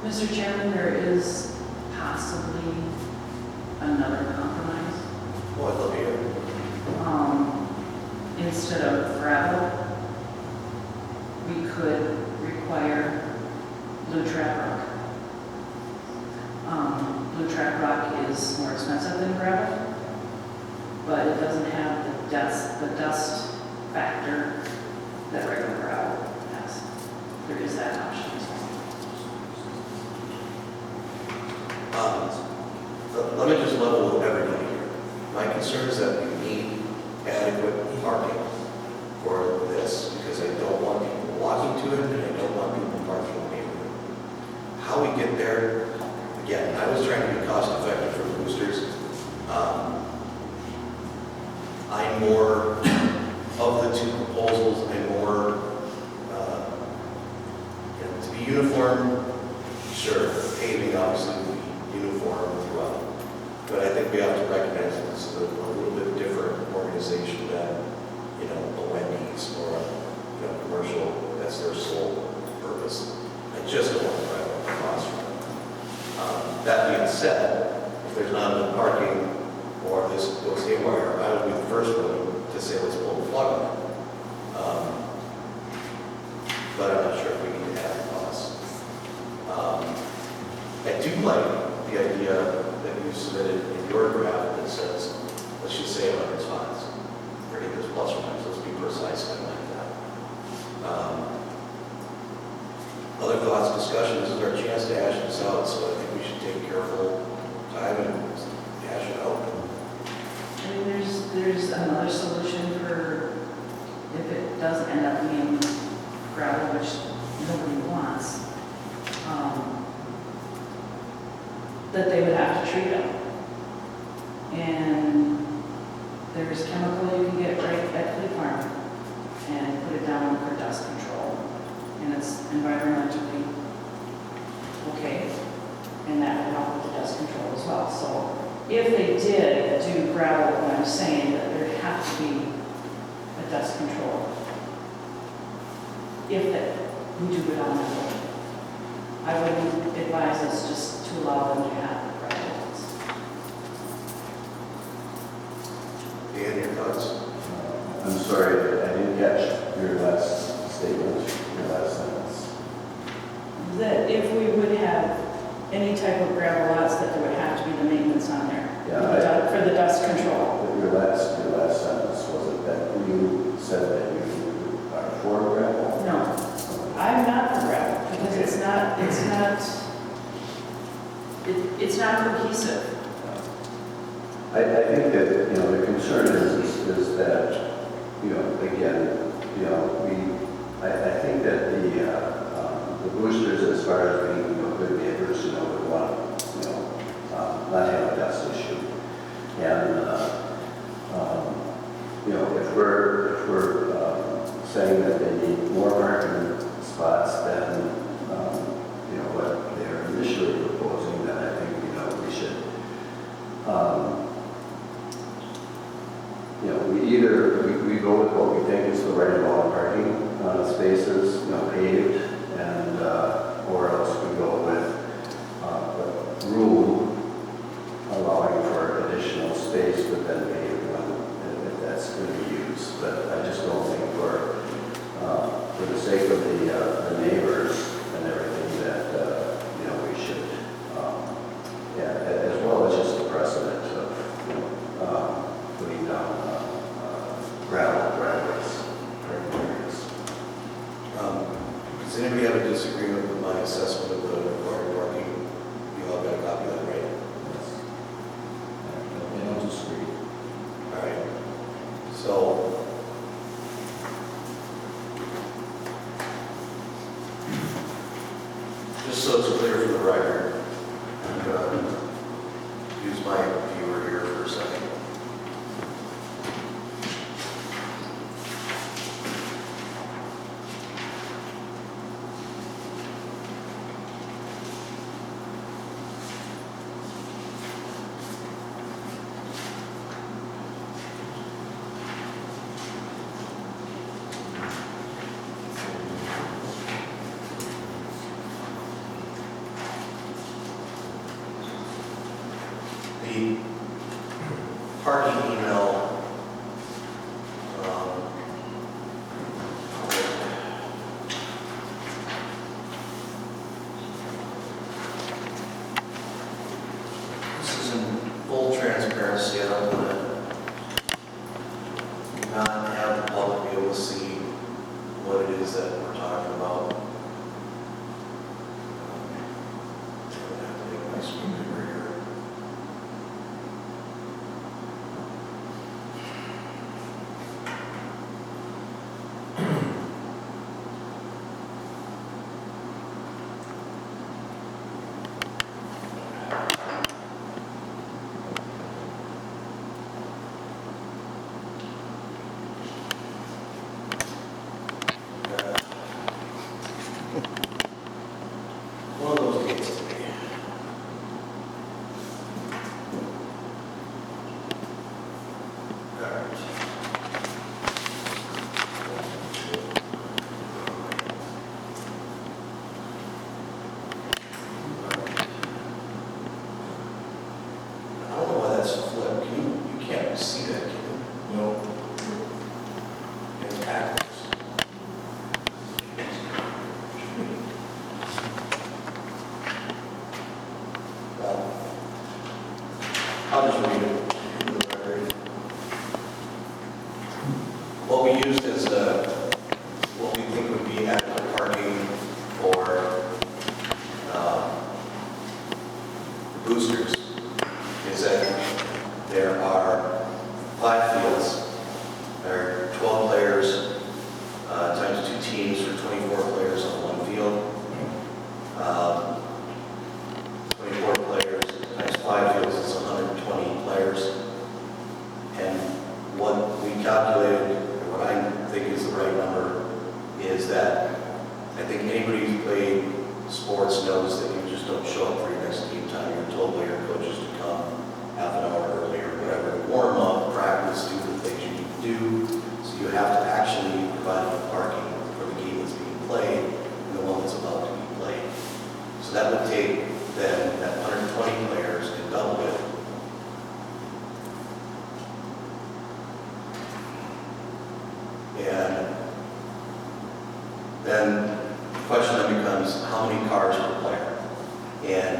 [SPEAKER 5] Mr. Chairman, there is possibly another compromise.
[SPEAKER 2] Oh, I'd love to hear it.
[SPEAKER 5] Instead of gravel, we could require blue trap rock. Blue trap rock is more expensive than gravel, but it doesn't have the dust factor that regular gravel has. There is that option as well.
[SPEAKER 2] Let me just level with everybody here. My concern is that we need adequate parking for this because I don't want people walking to it and I don't want people parking in the neighborhood. How we get there, again, I was trying to be cost effective for boosters. I'm more of the two proposals and more to be uniform. Sure, paving obviously will be uniform throughout, but I think we have to recognize that this is a little bit different organization than, a Wendy's or a commercial, that's their sole purpose. I just don't want to drive up the cost for them. That being said, if there's not enough parking or this goes haywire, I would be the first one to say let's pull the plug on it. But I'm not sure if we need to have costs. I do like the idea that you submitted in your draft that says, let's just say 100 spots. Forget this plus or minus, let's be precise, I like that. Other thoughts, discussion, this is our chance to hash this out, so I think we should take careful time and hash it out.
[SPEAKER 5] I mean, there's another solution for if it does end up being gravel, which nobody wants. That they would have to treat them. And there's chemical you can get right at Flea Farm and put it down for dust control. And it's environmentally okay. And that would help with the dust control as well. So if they did do gravel, what I'm saying that there'd have to be a dust control. If that, we do it on that way. I would advise us just to allow them to have gravel lots.
[SPEAKER 2] Dan, your thoughts?
[SPEAKER 7] I'm sorry, I didn't catch your last statement, your last sentence.
[SPEAKER 5] That if we would have any type of gravel lots, that there would have to be the maintenance on there.
[SPEAKER 7] Yeah,
[SPEAKER 5] For the dust control.
[SPEAKER 7] Your last sentence, was it that you said that you are for gravel?
[SPEAKER 5] No, I'm not for gravel, because it's not cohesive.
[SPEAKER 7] I think that, the concern is that, again, I think that the boosters, as far as being, good neighbors, would want, not have a dust issue. And, if we're saying that they need more parking spots than, what they're initially proposing, then I think, we should, we go with what we think is the right amount of parking spaces, paved, and, or else we go with a rule allowing for additional space, but then paved if that's going to be used. But I just don't think for the sake of the neighbors and everything that, we should, as well as just the precedent of, putting down gravel driveways.
[SPEAKER 2] Does anybody have a disagreement with my assessment of the required parking? You all got a copy of that, right?
[SPEAKER 7] I don't disagree.
[SPEAKER 2] All right. So, just so it's clear for the record, I'm going to use my viewer here for a second. The parking email, this is in full transparency. I don't want to not have the public be able to see what it is that we're talking about. I'm going to have to make my screen bigger here. One of those dates to me. All right. I don't know why that's flipped. You can't see that, can you? No. It's backwards. Well, I'll just read it for the record. What we used as what we think would be adequate parking for boosters is that there are 5 fields. There are 12 players times 2 teams for 24 players on 1 field. 24 players times 5 fields is 120 players. And what we calculated, or what I think is the right number, is that I think anybody who's played sports knows that you just don't show up for your next game time. You're told by your coaches to come half an hour early or whatever, to warm up, practice, do the things you need to do. So you have to actually provide parking for the game that's being played and the one that's about to be played. So that would take then that 120 players and double it. And then the question then becomes, how many cars per player? And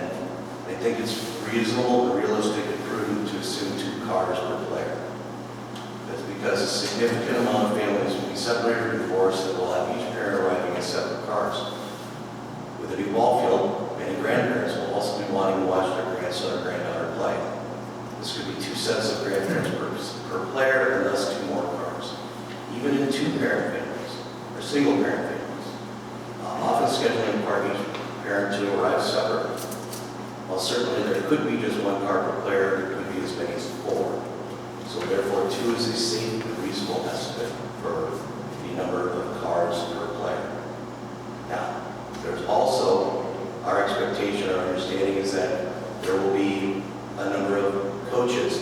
[SPEAKER 2] I think it's reasonable and realistic and prudent to assume 2 cars per player. That's because a significant amount of families will be separated or divorced that will have each parent arriving in separate cars. With a new ball field, many grandparents will also be wanting to watch their grandson or granddaughter play. This could be 2 sets of grandparents per player and thus 2 more cars. Even in 2-parent families or single-parent families, often scheduling parking parent to arrive separately. While certainly there could be just 1 car per player, there could be as many as 4. So therefore, 2 is a safe and reasonable estimate for the number of cars per player. Now, there's also our expectation, our understanding is that there will be a number of coaches,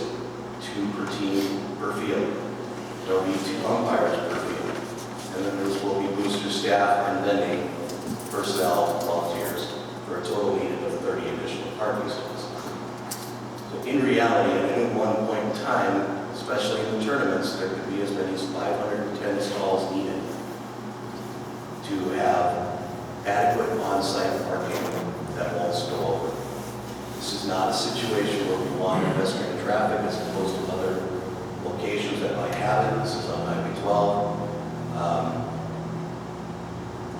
[SPEAKER 2] 2 per team per field. There will be 2 umpires per field. And then there will be booster staff and vending personnel, volunteers, for a total needed of 30 additional parking stalls. So in reality, at any one point in time, especially in the tournaments, there could be as many as 510 stalls needed to have adequate on-site parking that won't spill over. This is not a situation where we want pedestrian traffic as opposed to other locations that might have it. This is on Highway 12.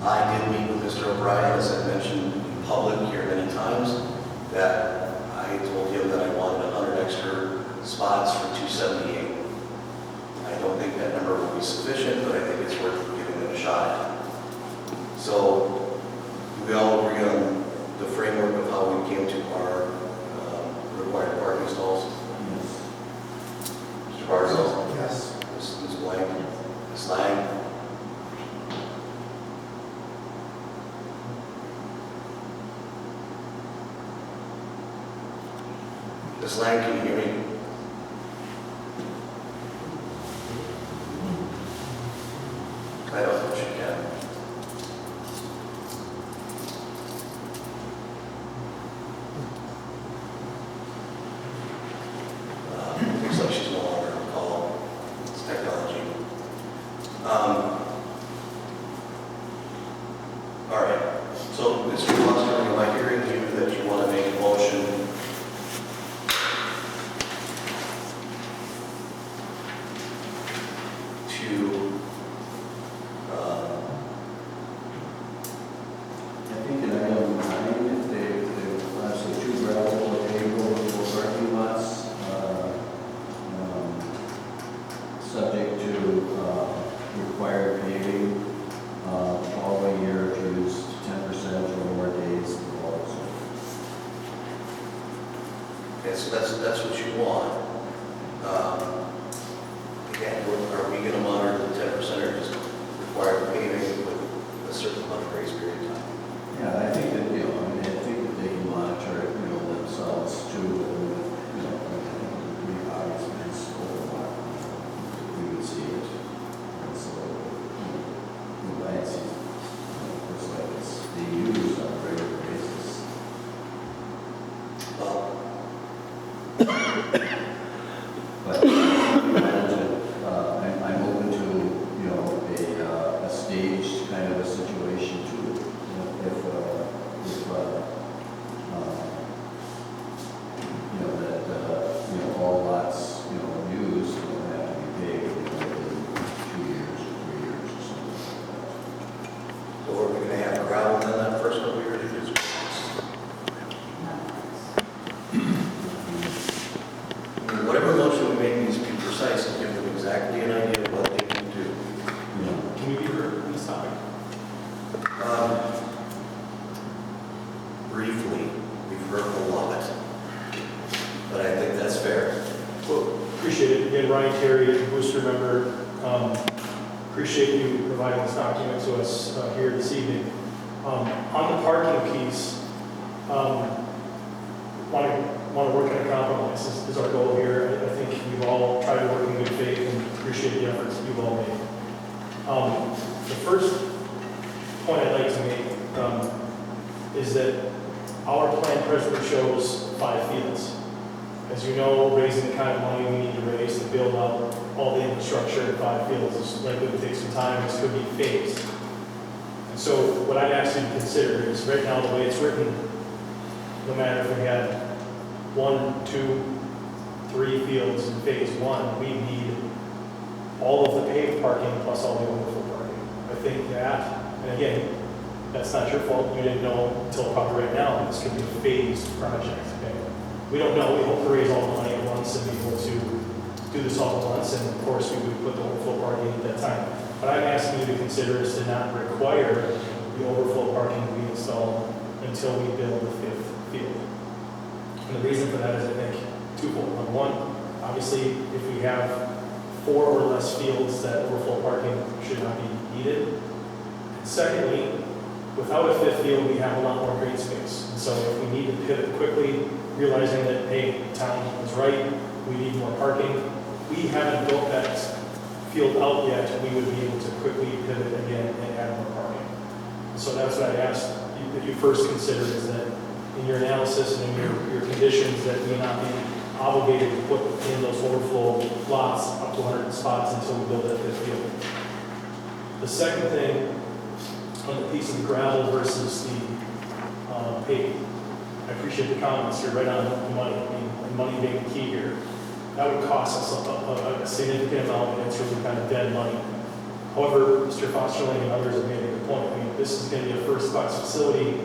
[SPEAKER 2] I did meet with Mr. O'Brien, as I mentioned in public here many times, that I told him that I wanted 100 extra spots for 278. I don't think that number will be sufficient, but I think it's worth giving it a shot. So we all agree on the framework of how we came to our required parking stalls. Mr. Barzell?
[SPEAKER 6] Yes.
[SPEAKER 2] Ms. Blank? Ms. Lang? Ms. Lang, can you hear me? I don't know if she can. Looks like she's no longer on call. It's technology. All right. So, Mr. Foster, am I hearing you that you want to make a motion to
[SPEAKER 7] I think in item 9, they actually 2 gravel or paved over parking lots, subject to required paving all the year if used 10% or more days of the water source.
[SPEAKER 2] okay, so that's what you want. Again, are we going to monitor the 10% or just require paving with a certain amount of grace period of time?
[SPEAKER 7] Yeah, I think that, I mean, I think that they can monitor it, themselves too, pretty obvious when it's over a while. We would see it. And so, I see, it's like it's being used on a regular basis.
[SPEAKER 2] Well,
[SPEAKER 7] But I'm open to, a staged kind of a situation too. If that, all lots, used, don't have to be paid within 2 years or 3 years or something like
[SPEAKER 2] so are we going to have gravel in that first couple of years? I mean, whatever motion we make needs to be precise and give them exactly an idea of what they can do.
[SPEAKER 7] that.
[SPEAKER 8] Can we be heard on this topic?
[SPEAKER 2] Briefly, we've heard a lot, but I think that's fair.
[SPEAKER 8] Well, appreciate it. Again, Ryan Terry, Booster member, appreciate you providing this document to us here this evening. On the parking piece, want to work on a compromise is our goal here. I think you've all tried to work in good faith and appreciate the efforts that you've all made. The first point I'd like to make is that our plan presently shows 5 fields. As you know, raising the kind of money we need to raise to build out all the infrastructure in 5 fields is likely to take some time. This could be phased. And so what I'd ask you to consider is right now the way it's written, no matter if we had 1, 2, 3 fields in phase 1, we need all of the paved parking plus all the overflow parking. I think that, and again, that's not your fault. You didn't know until probably right now this could be a phased project. Okay? We don't know. We hope to raise all the money at once and be able to do this all at once. And of course, we would put the overflow parking at that time. But I'm asking you to consider is to not require the overflow parking to be installed until we build the 5th field. And the reason for that is, I think, twofold. Number one, obviously, if we have 4 or less fields, that overflow parking should not be needed. And secondly, without a 5th field, we have a lot more green space. And so if we need to pivot quickly, realizing that, hey, town is right, we need more parking, we haven't built that field out yet, we would be able to quickly pivot again and add more parking. So that's what I asked you, that you first consider is that in your analysis and in your conditions that we not be obligated to put in those overflow lots up to 100 spots until we build that 5th field. The second thing, on the piece of the gravel versus the paving. I appreciate the comments. You're right on the money. I mean, the money being key here. That would cost us a significant amount, and it's really kind of dead money. However, Mr. Fosterling and others have made a good point. I mean, this is going to be a first class facility.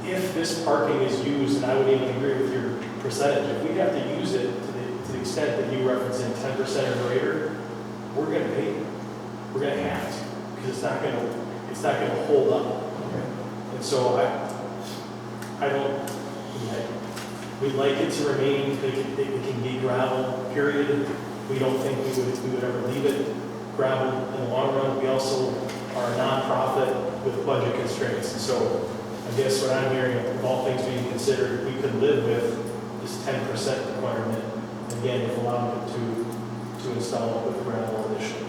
[SPEAKER 8] If this parking is used, and I would even agree with your percentage, if we have to use it to the extent that you reference in 10% or greater, we're going to pay. We're going to have to, because it's not going to hold up. And so I don't. We'd like it to remain. It can be gravel. Period. We don't think we would ever leave it gravel in the long run. We also are a nonprofit with budget constraints, and so I guess what I'm hearing, of all things being considered, we could live with this 10% requirement. Again, if allowed to install it with gravel initially.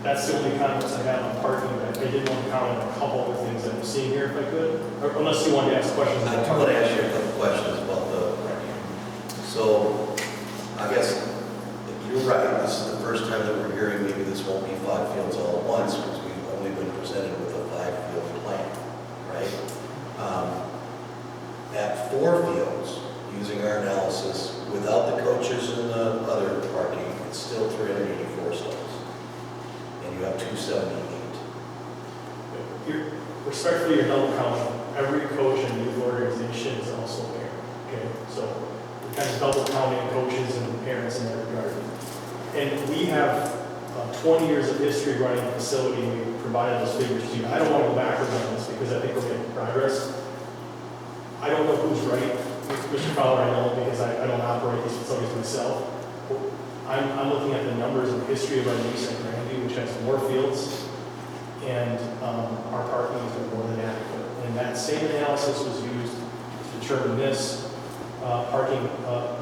[SPEAKER 8] That's the only comments I have on parking. I did want to comment on a couple other things that I'm seeing here, if I could, or unless you wanted to ask questions.
[SPEAKER 2] I do want to ask you a couple questions about the parking. So, I guess you're right. This is the first time that we're hearing maybe this won't be 5 fields all at once, because we've only been presented with a 5-field plan, right? At 4 fields, using our analysis, without the coaches and the other parking, it's still 384 stalls. And you have 278.
[SPEAKER 8] Respectfully, you're double counting. Every coach and youth organization is also a parent. Okay, so we're kind of double counting coaches and parents in that regard. And we have 20 years of history running the facility, and we provided those figures to you. I don't want to go backwards on this because I think we're making progress. I don't know who's right. Mr. Fowler, I know because I don't operate these facilities myself. I'm looking at the numbers and the history of our lease at Grandview, which has more fields, and our parking is more than adequate. And that same analysis was used to determine this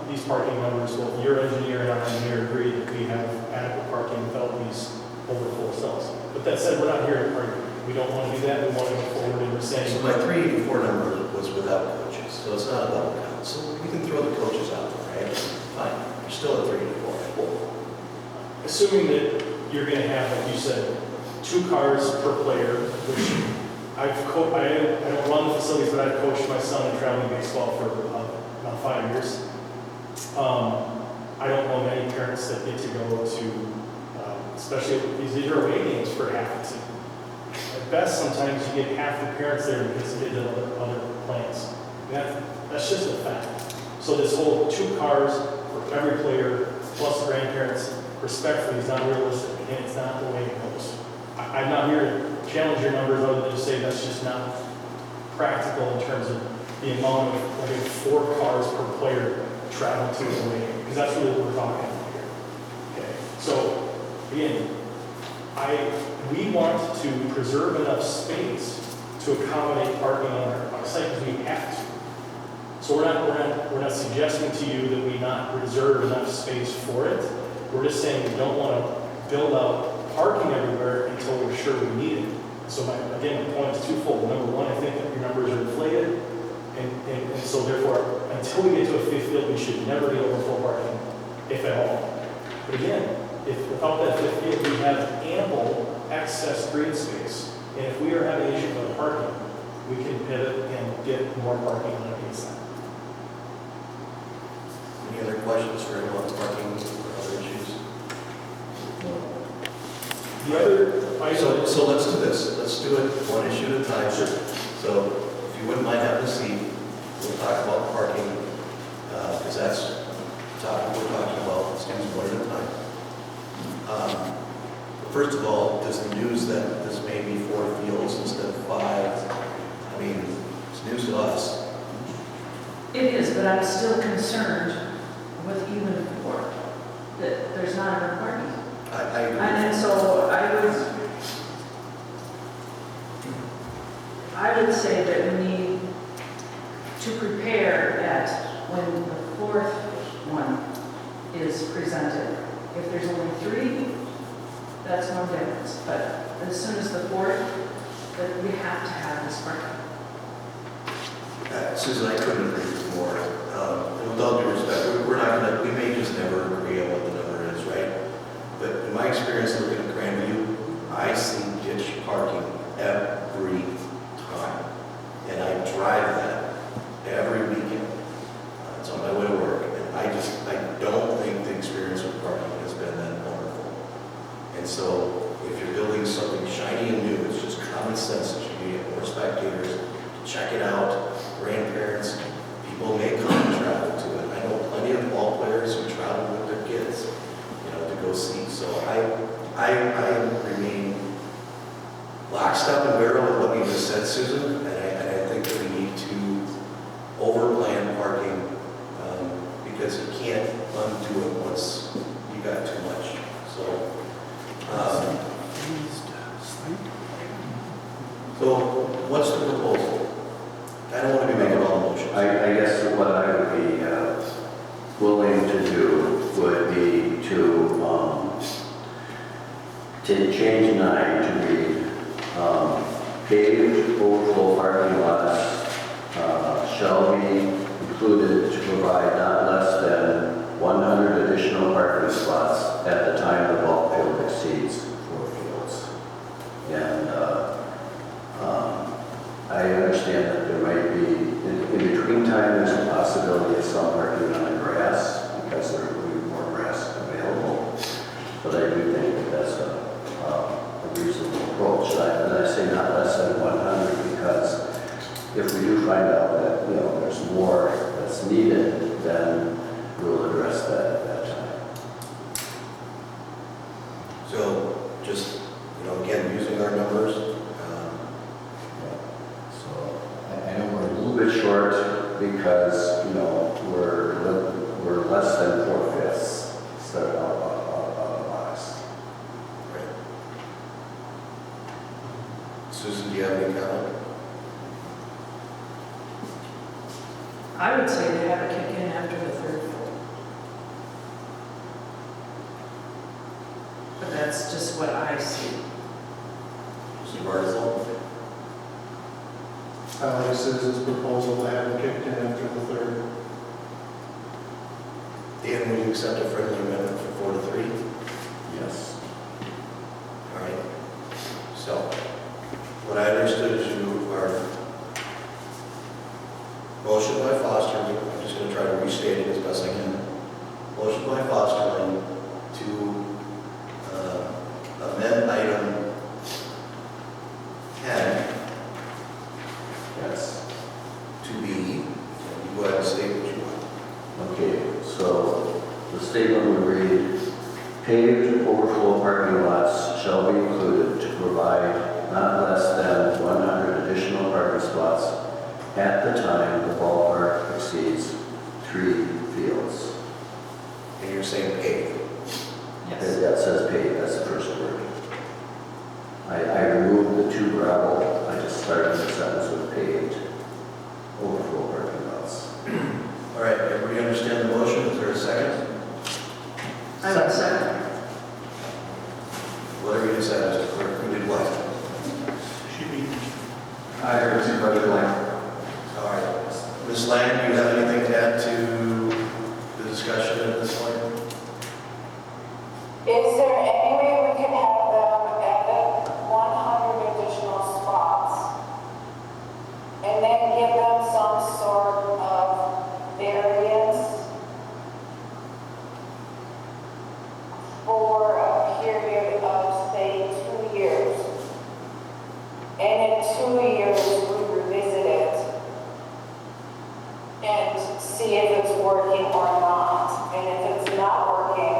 [SPEAKER 8] these parking numbers. Both your engineer and our engineer agreed that we have adequate parking without these overfull cells. But that said, we're not here to argue. We don't want to do that. We want to go forward, and we're saying.
[SPEAKER 2] So my 384 number was without coaches, so it's not a double count. So we can throw the coaches out there, right? Fine. You're still at 384.
[SPEAKER 8] Assuming that you're going to have, like you said, 2 cars per player, which I don't run the facilities, but I've coached my son in traveling baseball for about 5 years. I don't know many parents that get to go to, especially these are away games for half the season. At best, sometimes you get half the parents there because they did other plans. That's just a fact. So this whole 2 cars for every player plus grandparents, respectfully, is not realistic, and it's not the way it goes. I'm not here to challenge your numbers other than to say that's just not practical in terms of the amount of, like, 4 cars per player travel to the away game, because that's really what we're talking about here. Okay, so again, we want to preserve enough space to accommodate parking on our site because we have to. So we're not suggesting to you that we not reserve enough space for it. We're just saying we don't want to build out parking everywhere until we're sure we need it. So my point is twofold. Number one, I think that your numbers are inflated, and so therefore, until we get to a 5th field, we should never get overflow parking, if at all. But again, if without that 5th field, we have ample excess green space, and if we are having issues with parking, we can pivot and get more parking on the inside.
[SPEAKER 2] Any other questions for anyone on parking or other issues?
[SPEAKER 8] The other item.
[SPEAKER 2] So let's do this. Let's do it one issue at a time.
[SPEAKER 8] Sure.
[SPEAKER 2] So if you wouldn't mind having a seat, we'll talk about parking, because that's the topic we're talking about. Let's do one at a time. First of all, does the news that this may be 4 fields instead of 5, I mean, it's news to us.
[SPEAKER 5] It is, but I'm still concerned with even 4, that there's not enough parking.
[SPEAKER 2] I agree.
[SPEAKER 5] And so I would say that we need to prepare that when the 4th one is presented. If there's only 3, that's no difference. But as soon as the 4th, that we have to have this parking.
[SPEAKER 2] Susan, I couldn't agree with you more. With all due respect, we're not going to, we may just never agree on what the number is, right? But in my experience looking at Grandview, I see ditch parking every time. And I drive that every weekend. It's on my way to work. And I don't think the experience with parking has been that wonderful. And so if you're building something shiny and new, it's lockstep and barrel with what you just said, Susan, and I think that we need to overplan parking, because you can't undo it once you got too much. So, so what's the proposal? I don't want to be making all the motions.
[SPEAKER 7] I guess what I would be willing to do would be to change 9 to read paved overflow parking lots shall be included to provide not less than 100 additional parking spots at the time the ball field exceeds 4 fields. And I understand that there might be, in between time, there's a possibility of some parking on the grass because there will be more grass available. But I do think that that's a reasonable approach. And I say not less than 100 because if we do find out that, there's more that's needed, then we'll address that at that time.
[SPEAKER 2] So just, again, using our numbers,
[SPEAKER 7] So I know we're a little bit short because, we're less than 4/5 set out of the box.
[SPEAKER 2] right. Susan, do you have any comment?
[SPEAKER 5] I would say they have a kick in after the 3rd floor. But that's just what I see.
[SPEAKER 2] Mr. Bartel?
[SPEAKER 6] I like Susan's proposal to have it kicked in after the 3rd.
[SPEAKER 2] Dan, will you accept a friendly amendment for 4 to 3?
[SPEAKER 7] Yes.
[SPEAKER 2] All right. So, what I understood is you are motion by Fosterling, I'm just going to try to restate it as best I can. Motion by Fosterling to amend item 10
[SPEAKER 7] Yes.
[SPEAKER 2] to be, you go ahead and state what you want.
[SPEAKER 7] Okay, so the statement would read, paved overflow parking lots shall be included to provide not less than 100 additional parking spots at the time the ballpark exceeds 3 fields.
[SPEAKER 2] And you're saying pave.
[SPEAKER 5] Yes.
[SPEAKER 7] That says paved, that's the first word. I removed the 2 gravel, I just started the sentence with paved overflow parking lots.
[SPEAKER 2] All right, everybody understand the motion? Is there a second?
[SPEAKER 5] I would second.
[SPEAKER 2] Whatever you said, Mr. Clerk, who did what?
[SPEAKER 4] I heard Supervisor Blank.
[SPEAKER 2] All right. Ms. Land, do you have anything to add to the discussion at this point?
[SPEAKER 9] Is there any way we could have them at 100 additional spots and then give them some sort of variance for a period of, say, 2 years? And in 2 years, we revisit it and see if it's working or not. And if it's not working,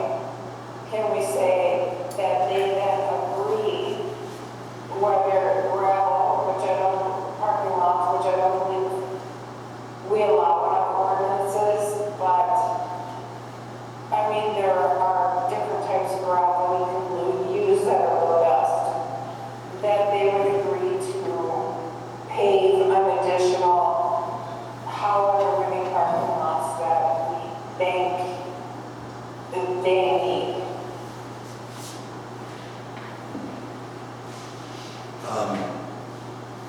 [SPEAKER 9] can we say that they then agree whether gravel, which I don't, parking lots, which I don't believe we allow in our ordinances, but I mean, there are different types of gravel we can use that are the best, that they would agree to pave an additional however many parking lots that we think that they need.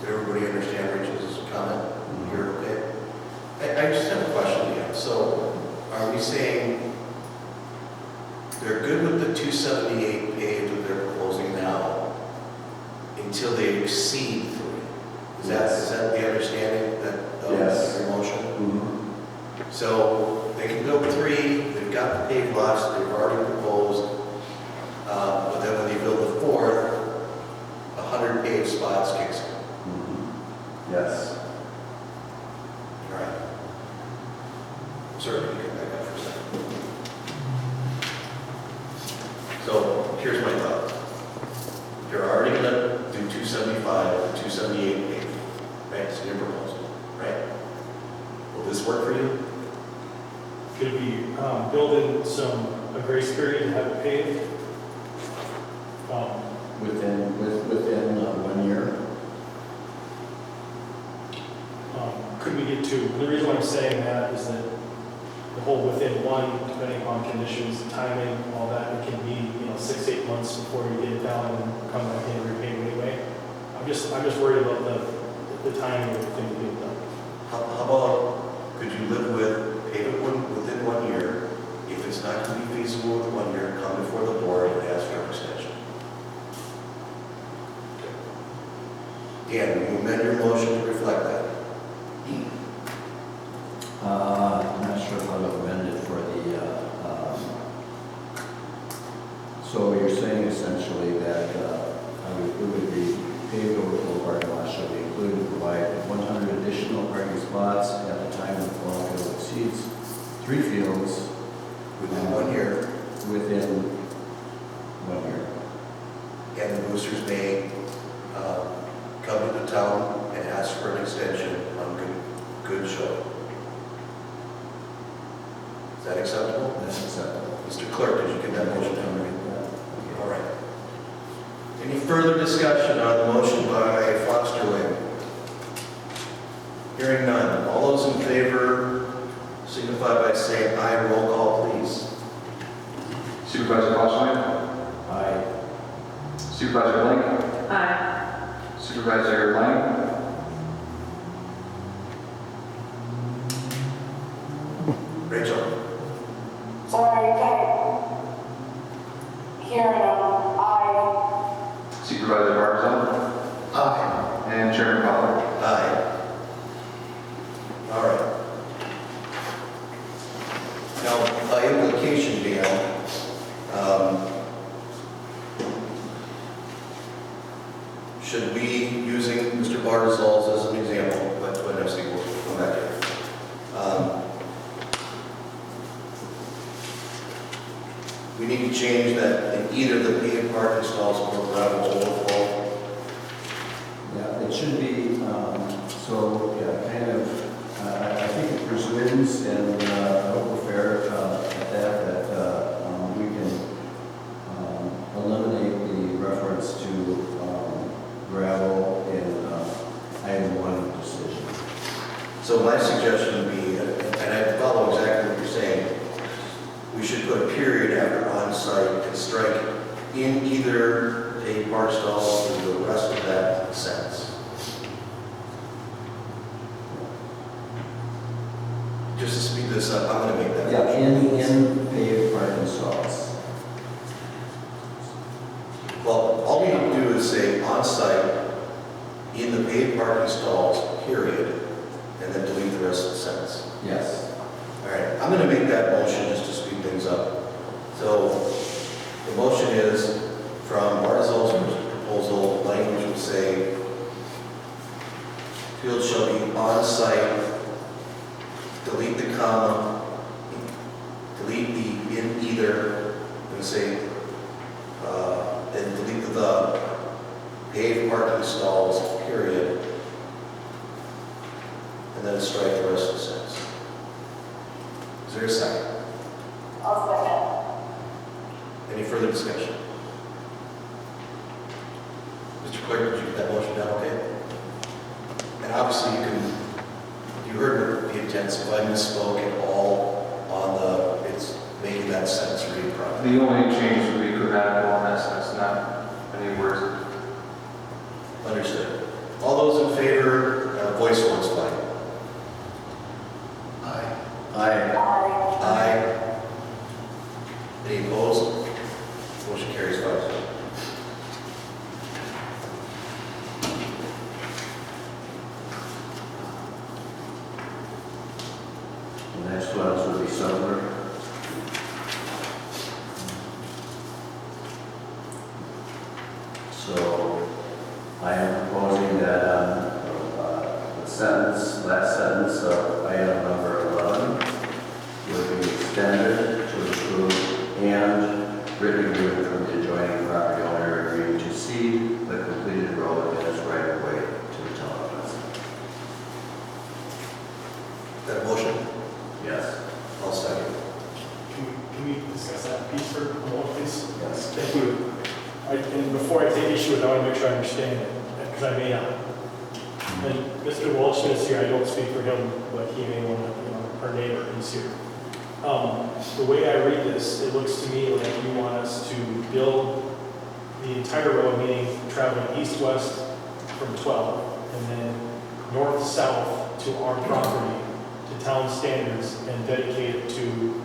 [SPEAKER 2] Did everybody understand Rachel's comment? You're okay? I just have a question again. So, are we saying they're good with the 278 paved that they're proposing now until they exceed 3? Is that the understanding that of
[SPEAKER 7] Yes.
[SPEAKER 2] your motion?
[SPEAKER 7] Mm-hmm.
[SPEAKER 2] So they can build 3, they've got the paved lots that they've already proposed, but then when they build the 4th, 100 paved spots kicks in.
[SPEAKER 7] Yes.
[SPEAKER 2] All right. Sir, can you come back up for a second? So here's my thought. You're already going to do 275 275 to 278 paved, right? So your proposal, right? Will this work for you?
[SPEAKER 8] Could we build in a grace period and have it paved?
[SPEAKER 7] Within 1 year?
[SPEAKER 8] Could we get two? And the reason why I'm saying that is that the whole within one, depending upon conditions, timing, all that, it can be, 6 to 8 months before you get it down and come back in and repave anyway. I'm just worried about the timing of the thing being done.
[SPEAKER 2] How about, could you live with pavement within 1 year? If it's not going to be feasible within 1 year, come before the board and ask for an extension. Dan, will you amend your motion to reflect that?
[SPEAKER 7] I'm not sure if I'll amend it for the, so you're saying essentially that it would be paved overflow parking lot shall be included to provide 100 additional parking spots at the time the ball field exceeds 3 fields
[SPEAKER 2] Within 1 year,
[SPEAKER 7] within 1 year.
[SPEAKER 2] and the boosters may come to the town and ask for an extension on good show. Is that acceptable?
[SPEAKER 7] That's acceptable.
[SPEAKER 2] Mr. Clerk, did you get that motion down?
[SPEAKER 7] Okay.
[SPEAKER 2] All right. Any further discussion on the motion by Fosterwing? Hearing none. All those in favor signify by saying aye. Roll call, please.
[SPEAKER 4] Supervisor Fosterman?
[SPEAKER 7] Aye.
[SPEAKER 4] Supervisor Blank?
[SPEAKER 5] Aye.
[SPEAKER 4] Supervisor Lang?
[SPEAKER 2] Rachel?
[SPEAKER 9] Sorry, Karen, aye.
[SPEAKER 4] Supervisor Barzell?
[SPEAKER 2] Aye.
[SPEAKER 4] And Chairman Pollard?
[SPEAKER 2] Aye. All right. Now, by implication, Dan, should we, using Mr. Barzal's as an example, but next week we'll come back here. We need to change that in either the paved parking stalls or gravel overflow.
[SPEAKER 7] Yeah, it should be, so, yeah, kind of, I think it presumes, and I hope we're fair at that we can eliminate the reference to gravel in item 1 decision.
[SPEAKER 2] So my suggestion would be, and I follow exactly what you're saying, we should put a period after on-site and strike in either paved park stalls or the rest of that sentence. Just to speed this up, I'm going to make that.
[SPEAKER 7] Yeah,
[SPEAKER 2] motion.
[SPEAKER 7] in paved parking stalls.
[SPEAKER 2] Well, all we need to do is say on-site in the paved parking stalls, period, and then delete the rest of the sentence.
[SPEAKER 7] Yes.
[SPEAKER 2] All right, I'm going to make that motion just to speed things up. So the motion is from Barzal's proposal, language would say, field shall be on-site, delete the comma, delete the in either, and say, and delete the paved parking stalls, period, and then strike the rest of the sentence. Is there a second?
[SPEAKER 9] I'll second.
[SPEAKER 2] Any further discussion? Mr. Clerk, did you get that motion down okay? And obviously you heard the intent, so if I misspoke at all on it's making that sentence read properly.
[SPEAKER 4] The only changes would be grammatical in that sense, not any words.
[SPEAKER 2] Understood. All those in favor, voice vote is fine. Aye.
[SPEAKER 7] Aye.
[SPEAKER 9] Aye.
[SPEAKER 2] Aye. Any opposed? Motion carries 5-0.
[SPEAKER 7] The next ones will be similar. So I am proposing that the sentence, last sentence of item number 11 will be extended to include and written agreement from the adjoining property owner agreeing to cede the completed road as right
[SPEAKER 8] issue with it, I want to make sure I understand it, because I may not. And Mr. Waldschmidt is here, I don't speak for him, but he may want to, our neighbor, he's here. The way I read this, it looks to me like you want us to build the entire road, meaning traveling east-west from 12, and then north-south to our property, to town standards, and dedicate it to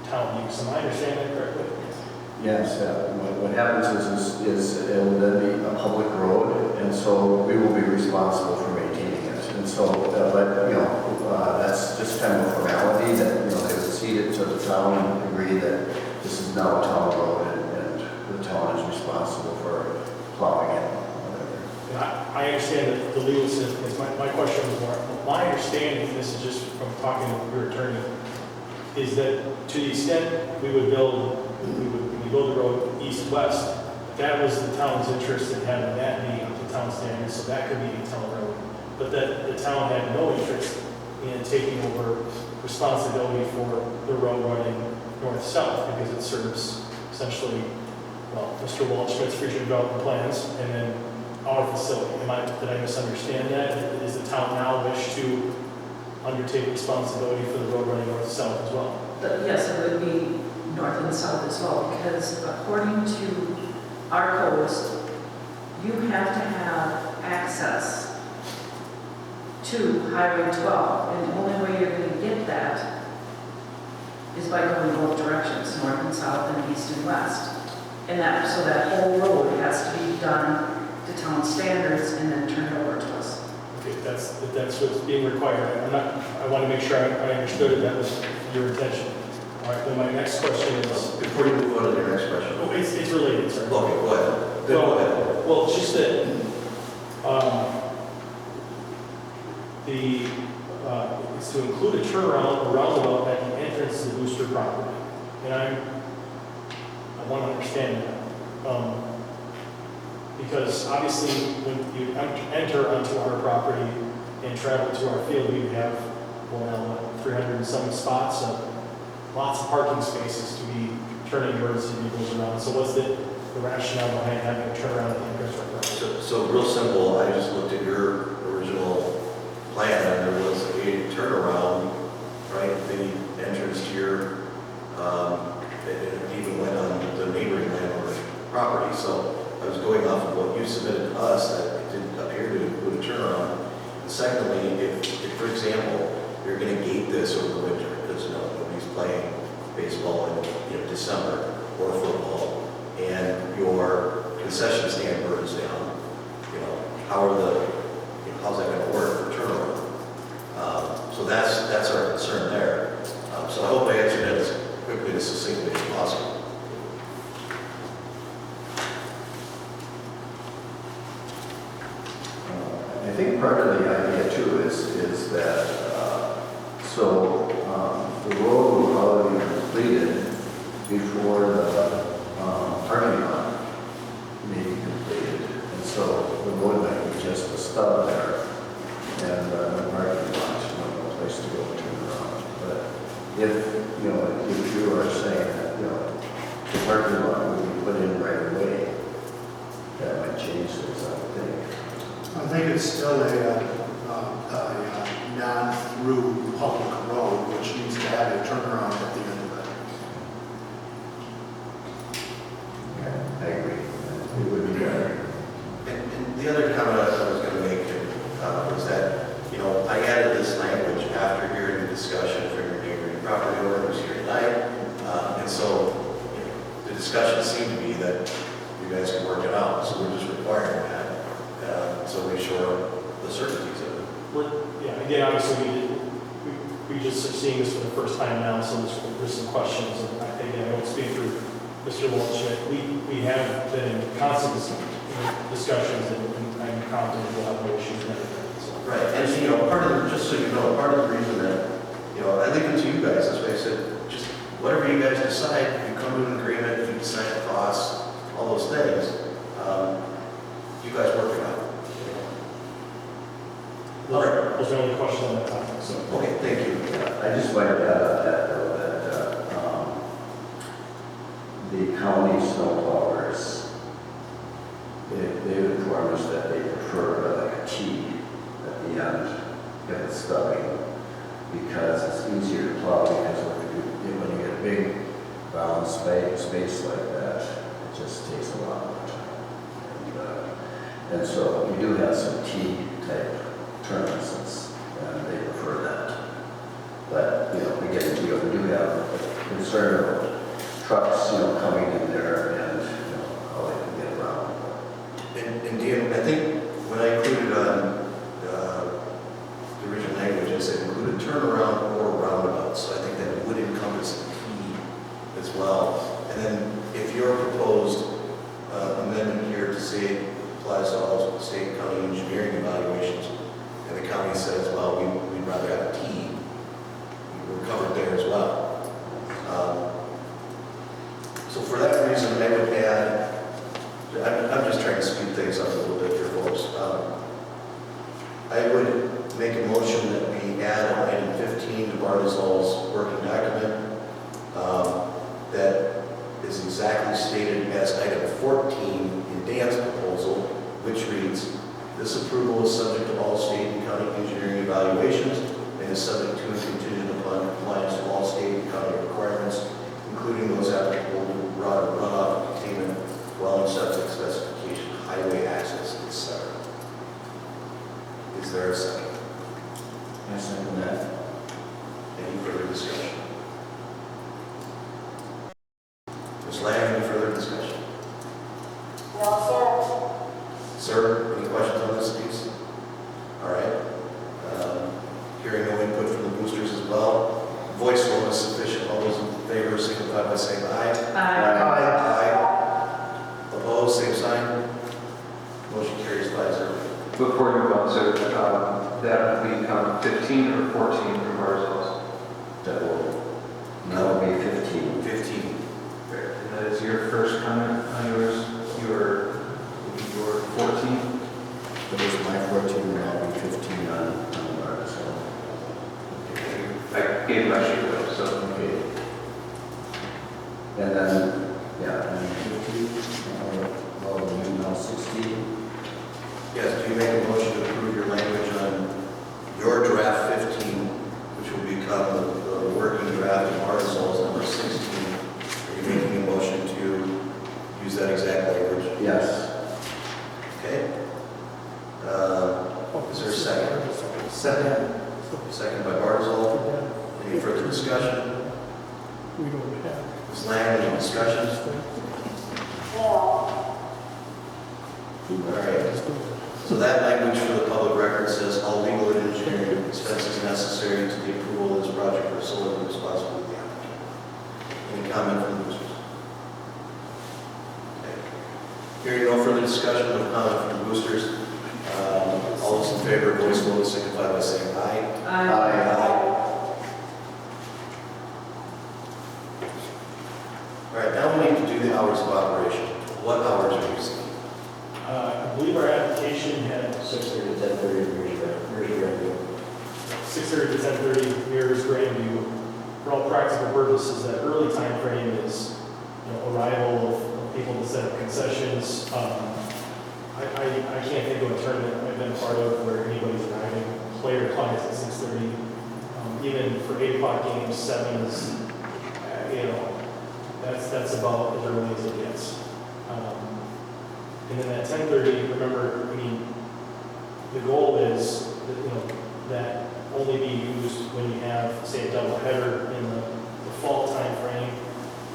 [SPEAKER 8] town use. Am I understanding that correctly?
[SPEAKER 7] Yes, what happens is it will then be a public road, and so we will be responsible for maintaining it. And so, that's just kind of a formality that, they would cede it to the town and agree that this is now a town road, and the town is responsible for plowing it, whatever.
[SPEAKER 8] And I understand that the legal significance. My question was more, my understanding, and this is just from talking to your attorney, is that to the extent we would build the road east-west, that was the town's interest in having that be up to town standards, so that could be a town road. But that the town had no interest in taking over responsibility for the road running north-south, because it serves essentially, Mr. Waldschmidt's regional development plans, and then our facility. Did I misunderstand that? Is the town now wish to undertake responsibility for the road running north-south as well?
[SPEAKER 5] Yes, it would be north and south as well, because according to our codes, you have to have access to Highway 12, and the only way you're going to get that is by going both directions, north and south and east and west. And so that whole road has to be done to town standards and then turned over to us.
[SPEAKER 8] Okay, that's what's being required. I want to make sure I understood it, that was your intention. All right, then my next question is...
[SPEAKER 2] Before you move on to your next question.
[SPEAKER 8] Oh, it's related, sir.
[SPEAKER 2] Okay, go ahead. Go ahead.
[SPEAKER 8] Well, it's just that it's to include a turnaround or roundabout at the entrance to the booster property. And I want to understand that. Because obviously when you enter onto our property and travel to our field, we have, 300 and some spots, lots of parking spaces to be turning emergency vehicles around. So what's the rationale behind having a turnaround at the entrance right now?
[SPEAKER 2] So real simple, I just looked at your original plan, and there was a turnaround, right, the entrance to your, it even went on the neighboring landowner's property. So I was going off of what you submitted to us, that it didn't appear to include a turnaround. And secondly, if for example, you're going to gate this over the winter, because nobody's playing baseball in December or football, and your concession stand burns down, how's that going to work for turnaround? So that's our concern there. So I hope I answered that as quickly and succinctly as possible.
[SPEAKER 7] I think part of the idea too is that, the road will probably be completed before the parking lot may be completed. And so the road might be just a stub there, and the parking lot, no place to go turn around. But if you are saying that, the parking lot will be put in right away, that might change things, I would think.
[SPEAKER 6] I think it's still a non-through public road, which needs to have a turnaround at the end of it.
[SPEAKER 7] I agree. It would be better.
[SPEAKER 2] And the other comment I was going to make was that, I added this language after hearing the discussion from your neighboring property owner who's here tonight. And so the discussion seemed to be that you guys can work it out. So we're just requiring that. So we shore the certainties of it.
[SPEAKER 8] Again, obviously we just are seeing this for the first time now, so there's some questions. And I won't speak for Mr. Waldschmidt. We have been in constant discussions, and I'm confident we'll have no issues and everything. So.
[SPEAKER 2] Right, and just so you know, part of the reason that, I leave it to you guys, that's why I said, just whatever you guys decide, you come to an agreement, you decide the costs, all those things, you guys work it out.
[SPEAKER 8] Was there any questions on that topic? So.
[SPEAKER 2] Okay, thank you.
[SPEAKER 7] I just wanted to add that, though, that the county snow plowers, they if it's stubbing, because it's easier to plow, because when you get a big round space like that, it just takes a lot more time. And so we do have some T-type tournaments, and they prefer that. But, again, we do have a concern about trucks, coming in there and, how they can get around.
[SPEAKER 2] And Dan, I think when I included on the original language, I said include a turnaround or roundabout, so I think that would encompass the T as well. And then if your proposed amendment here to say it applies to all state and county engineering evaluations, and the county says, well, we'd rather have a T, we're covered there as well. So for that reason, I would add, I'm just trying to speed things up a little bit here, folks. I would make a motion that we add item 15 to Bartlesall's working document that is exactly stated as item 14 in Dan's proposal, which reads, this approval is subject to all state and county engineering evaluations and is subject to and contingent upon compliance with all state and county requirements, including those applicable to runoff, containment, dwelling septic specification, highway access, etc. Is there a second?
[SPEAKER 7] I second that.
[SPEAKER 2] Any further discussion? Ms. Lamb, any further discussion?
[SPEAKER 9] No,
[SPEAKER 2] Sir, any questions on this piece? All right. Hearing no input from the boosters as well. Voice vote is sufficient. All those in favor signify by saying aye. Aye. Opposed, same sign. Motion carries 5-0.
[SPEAKER 4] Before you move on, sir, that would become 15 or 14 from ours.
[SPEAKER 7] That will be 15.
[SPEAKER 2] 15.
[SPEAKER 4] And that is your first comment on yours. Your 14.
[SPEAKER 7] It was my 14, now will be 15 on the mark, so.
[SPEAKER 4] I gave my sheet though, so.
[SPEAKER 7] Okay. And then, yeah, and 15, you now 16.
[SPEAKER 2] Yes, do you make a motion to approve your language on your draft 15, which will become the working draft of Bartlesall's number 16? Are you making a motion to use that exact language?
[SPEAKER 7] Yes.
[SPEAKER 2] Okay. Is there a second? Second by Bartlesall. Any further discussion?
[SPEAKER 3] We don't have.
[SPEAKER 2] Ms. Lang, any discussion?
[SPEAKER 9] no.
[SPEAKER 2] All right. So that language for the public record says all legal and engineering expenses necessary to the approval of this project are solely the responsibility of the applicant. Any comment from the boosters? Okay. Hearing no further discussion, no comment from the boosters. All those in favor, voice vote signify by saying aye. Aye. All right, now we need to do the hours of operation. What hours are you seeing?
[SPEAKER 8] I believe our application had
[SPEAKER 7] 6:30 to 10:30, here's your review.
[SPEAKER 8] 6:30 to 10:30 mirrors Grandview. For all practical purposes, that early time frame is, arrival of people to set up concessions. I can't think of a tournament I've been a part of where anybody's arriving, player clients at 6:30. Even for 8 o'clock games, 7 is, that's about as early as it gets. And then at 10:30, remember, the goal is that only be used when you have, say, a double header in the fall time frame,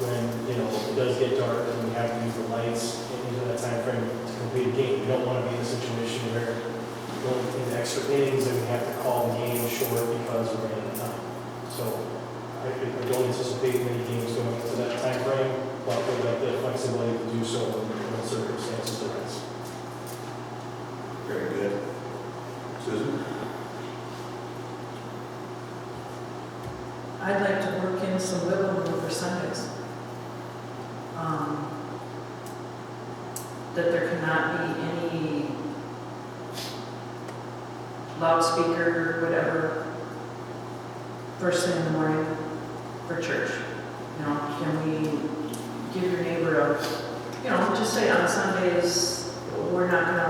[SPEAKER 8] when it does get dark and we have to use the lights into that time frame to complete a game. We don't want to be in a situation where we're going into extra innings and we have to call the game short because we're running out of time. So I don't anticipate many games going into that time frame, but we've got the flexibility to do so when circumstances arise.
[SPEAKER 2] Very good. Susan?
[SPEAKER 5] I'd like to work in some wiggle room for Sundays. That there cannot be any loudspeaker, whatever, first thing in the morning for church. Can we give your neighbor just say on Sundays, we're not going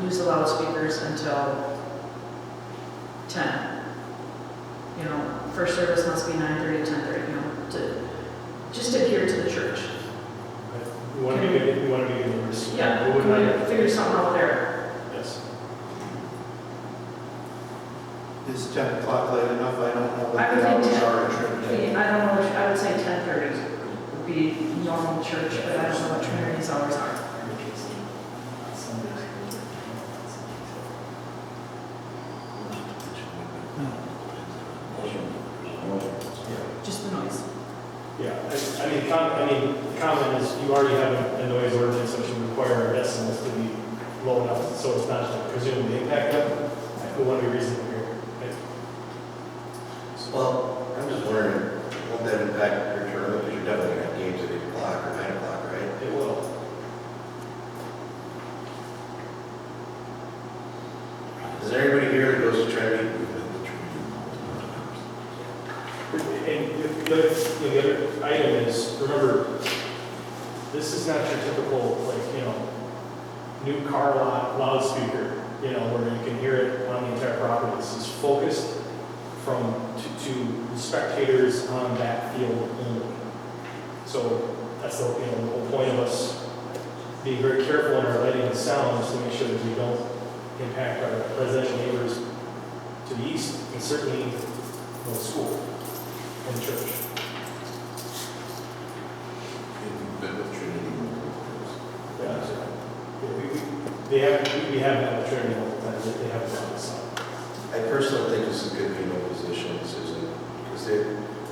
[SPEAKER 5] to use the loudspeakers until 10. You know, first service must be 9:30 to 10:30, you know, to just adhere to the church.
[SPEAKER 8] We want to be good, we want to be good neighbors.
[SPEAKER 5] Yeah,
[SPEAKER 8] We
[SPEAKER 5] we
[SPEAKER 8] wouldn't
[SPEAKER 5] can figure something out there.
[SPEAKER 8] Yes.
[SPEAKER 6] Is 10 o'clock late enough? I don't know what
[SPEAKER 5] I would
[SPEAKER 6] the
[SPEAKER 5] think
[SPEAKER 6] hours
[SPEAKER 5] 10.
[SPEAKER 6] are in Trinidad.
[SPEAKER 5] I don't know, I would say 10:30 would be normal church, but I don't know what Trinity's hours are. Just the noise.
[SPEAKER 8] Yeah, I mean, common is you already have a noise ordinance which would require our decibels to be low enough, so it's not to presumably impact them. We want to be reasonable here. Okay?
[SPEAKER 2] Well, I'm just wondering, won't that impact your tournament? Because you're definitely going to have games at 8 o'clock or 9 o'clock, right?
[SPEAKER 8] It will.
[SPEAKER 2] Is there anybody here that goes to Trinity?
[SPEAKER 8] And the other item is, remember, this is not your typical, like, you know, new car lot loudspeaker, you know, where you can hear it on the entire property. This is focused to spectators on that field only. So that's the, you know, the whole point of us being very careful in our lighting and sound is to make sure that we don't impact our residential neighbors to the east and certainly the school and church. Yeah, we have that with Trinity all the time. They have it on the side.
[SPEAKER 2] I personally think this is a good veto position, Susan, because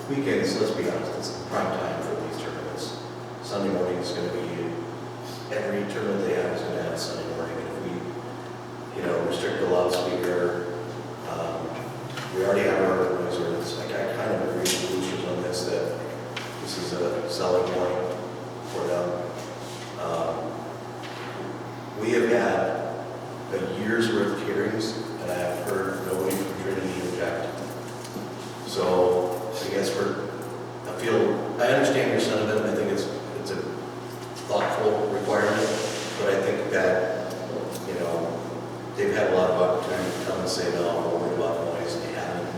[SPEAKER 2] weekends, let's be honest, it's prime time for these tournaments. Sunday morning is going to be, every tournament they have is going to have Sunday morning. And if we, you know, restrict the loudspeaker, we already have our noise ordinance. I kind of agree with the boosters on this, that this is a selling point for them. We have had a year's worth of hearings, and I have heard nobody from Trinity object. So I guess I understand your sentiment. I think it's a thoughtful requirement, but I think that, you know, they've had a lot of opportunity to come and say, no, I'm not worried about noise, and they haven't.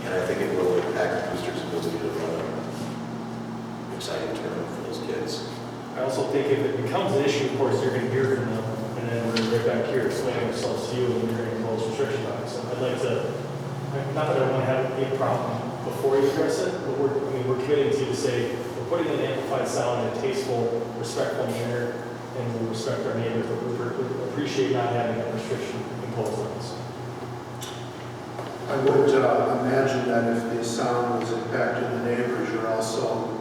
[SPEAKER 2] And I think it will impact the boosters' ability to run an exciting tournament for those kids.
[SPEAKER 8] I also think if it becomes an issue, of course, you're going to hear from them, and then we're right back here explaining ourselves to you, and you're going to impose restrictions on us. So I'd like to, not that I want to have it be a problem before you address it, but we're committing to say, we're putting in amplified sound in a tasteful, respectful manner, and we'll respect our neighbors, but we appreciate not having that restriction imposed on us.
[SPEAKER 6] I would imagine that if the sound was impacting the neighbors, you're also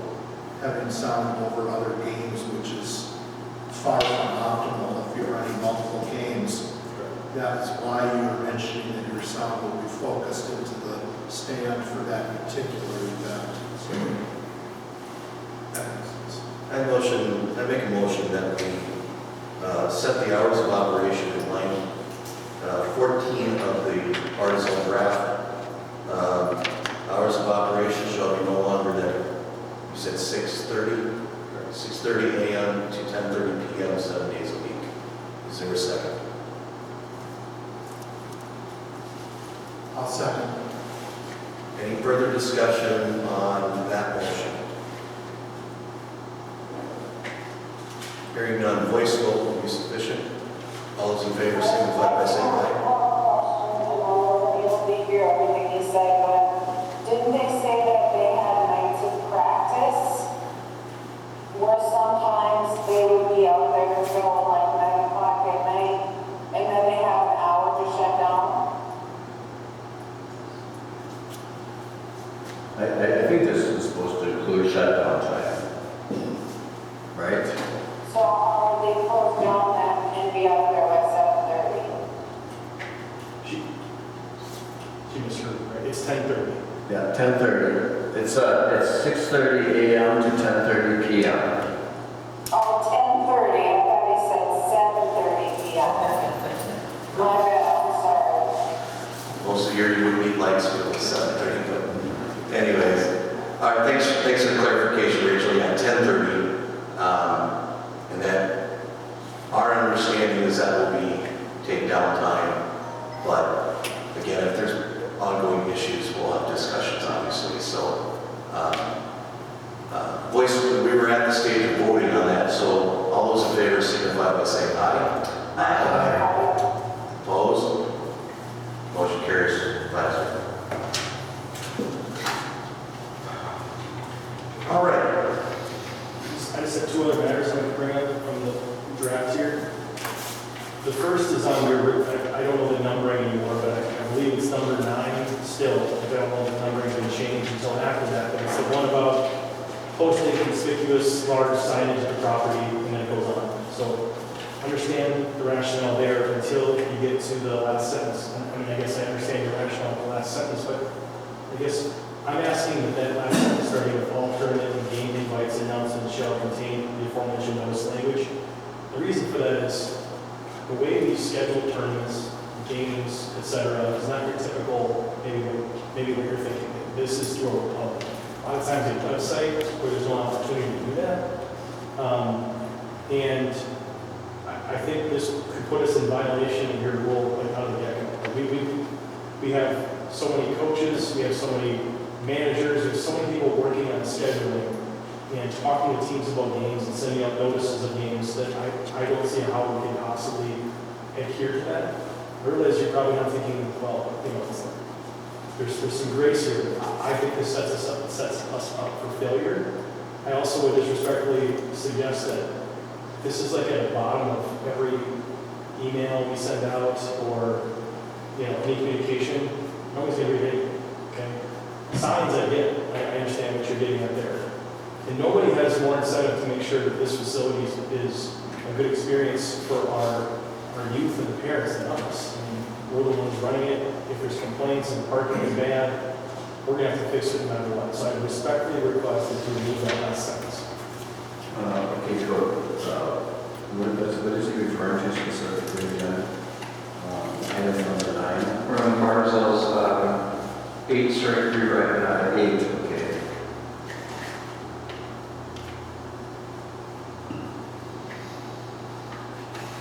[SPEAKER 6] having sound over other games, which is far from optimal if you're running multiple games. That's why you're mentioning that your sound will be focused into the stand for that particular event. So that makes sense.
[SPEAKER 2] I make a motion that we set the hours of operation in line 14 of the artisan draft. Hours of operation shall be no longer than, you said 6:30 a.m. to 10:30 p.m. 7 days a week. Is there a second?
[SPEAKER 6] I'll second.
[SPEAKER 2] Any further discussion on that motion? Hearing none, voice vote will be sufficient. All those in favor signify by saying aye.
[SPEAKER 9] Everything he said, but didn't they say that they had nights of practice where sometimes they would be out there until like 9 o'clock at night and then they have an hour to shut down?
[SPEAKER 7] I think this is supposed to include shutdown time, right?
[SPEAKER 9] So how would they close down then and be out there by 7:30?
[SPEAKER 8] She misheard, right? It's 10:30.
[SPEAKER 7] Yeah, 10:30. It's 6:30 a.m. to 10:30 p.m.
[SPEAKER 9] Oh, 10:30, I thought he said 7:30 p.m. My bad, I'm sorry.
[SPEAKER 2] Most of the year you would meet lights with the 7:30, but anyways. All right, thanks for the clarification, Rachel. Yeah, 10:30. And that our understanding is that will be take down time, but again, if there's ongoing issues, we'll have discussions, obviously. So, we were at the stage of voting on that, so all those in favor signify by saying aye. Aye. Opposed? Motion carries 5-0. All right.
[SPEAKER 8] I just have 2 other matters I would bring up from the draft here. The first is on your, I don't know the numbering anymore, but I believe it's number 9 still. I don't know if the numbering's been changed until after that, but it's the one about posting conspicuous large signage of the property, and then it goes on. So understand the rationale there until you get to the last sentence. I mean, I guess I understand your rationale in the last sentence, but I guess I'm asking that last sentence starting with all tournament and game invites announcements shall contain the aforementioned notice language. The reason for that is the way we schedule tournaments, games, etc., is not your typical, maybe what you're thinking. This is through a lot of times a website where there's no opportunity to do that. And I think this could put us in violation of your rule like out of the get-go. We have so many coaches, we have so many managers, there's so many people working on scheduling and talking to teams about games and sending out notices of games that I don't see how we can possibly adhere to that. I realize you're probably not thinking, well, there's some grace here. I think this sets us up for failure. I also would disrespectfully suggest that this is like at the bottom of every email we send out or any communication. No one's gonna read it. Okay. Signs I get. I understand what you're getting at there. And nobody has more incentive to make sure that this facility is a good experience for our youth and the parents than us. I mean, we're the ones running it. If there's complaints and parking is bad, we're going to have to fix it no matter what. So I respectfully request that you remove that last sentence.
[SPEAKER 7] Okay, sure. What is he referring to specifically again? Item number 9.
[SPEAKER 4] We're on Barzell's 8 strike 3 right now.
[SPEAKER 7] 8, okay.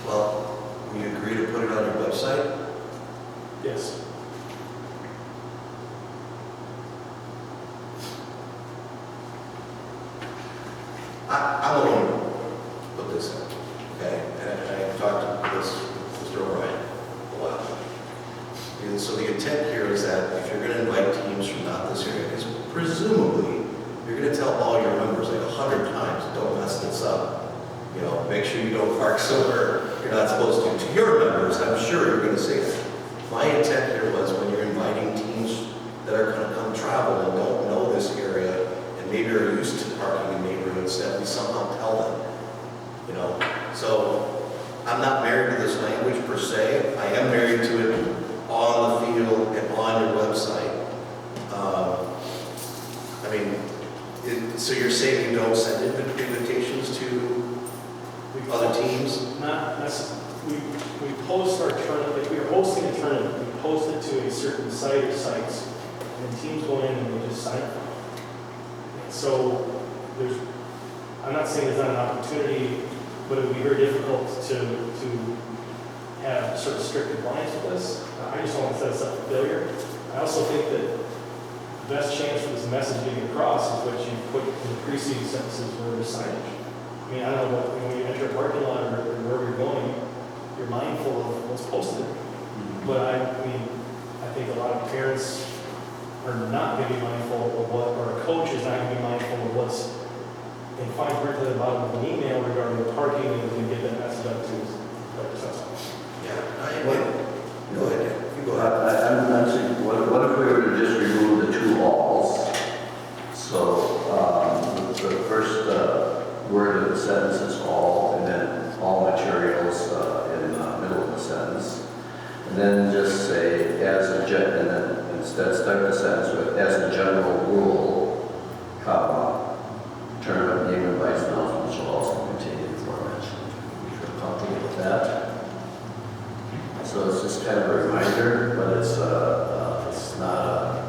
[SPEAKER 2] Well, we agree to put it on your website?
[SPEAKER 8] Yes.
[SPEAKER 2] I'm going to put this in, okay? And I talked to this with Mr. O'Brien a while. And so the intent here is that if you're going to invite teams from not this area, because presumably you're going to tell all your members like 100 times, don't mess this up. Make sure you don't park somewhere you're not supposed to. To your members, I'm sure you're going to say that. My intent here was when you're inviting teams that are going to come travel and don't know this area and maybe are used to parking in neighborhoods, that we somehow tell them. So I'm not married to this language per se. I am married to it on the field and on your website. So you're saying you don't send invitations to other teams?
[SPEAKER 8] Not necessarily. We post our tournament, if we are hosting a tournament, we post it to a certain site or sites, and the teams go in and they just sign up. So I'm not saying there's not an opportunity, but it would be very difficult to have sort of strict compliance with this. I just don't want to set us up for failure. I also think that the best chance for this message getting across is what you put in the preceding sentences where there's signage. I mean, I don't know when you enter a parking lot or wherever you're going, you're mindful of what's posted. But I think a lot of parents are not going to be mindful of what, or a coach is not going to be mindful of what's in fine print at the bottom of an email regarding the parking and can get that message up to his
[SPEAKER 2] Yeah, go ahead. You go ahead.
[SPEAKER 7] I'm saying, what if we were to just remove the 2 alls? So the first word of the sentence is all, and then all materials in the middle of the sentence. And then just say, and then instead start the sentence with, as a general rule, comma, tournament name invites announcements shall also contain the aforementioned. You feel comfortable with that? So it's just kind of a reminder, but it's not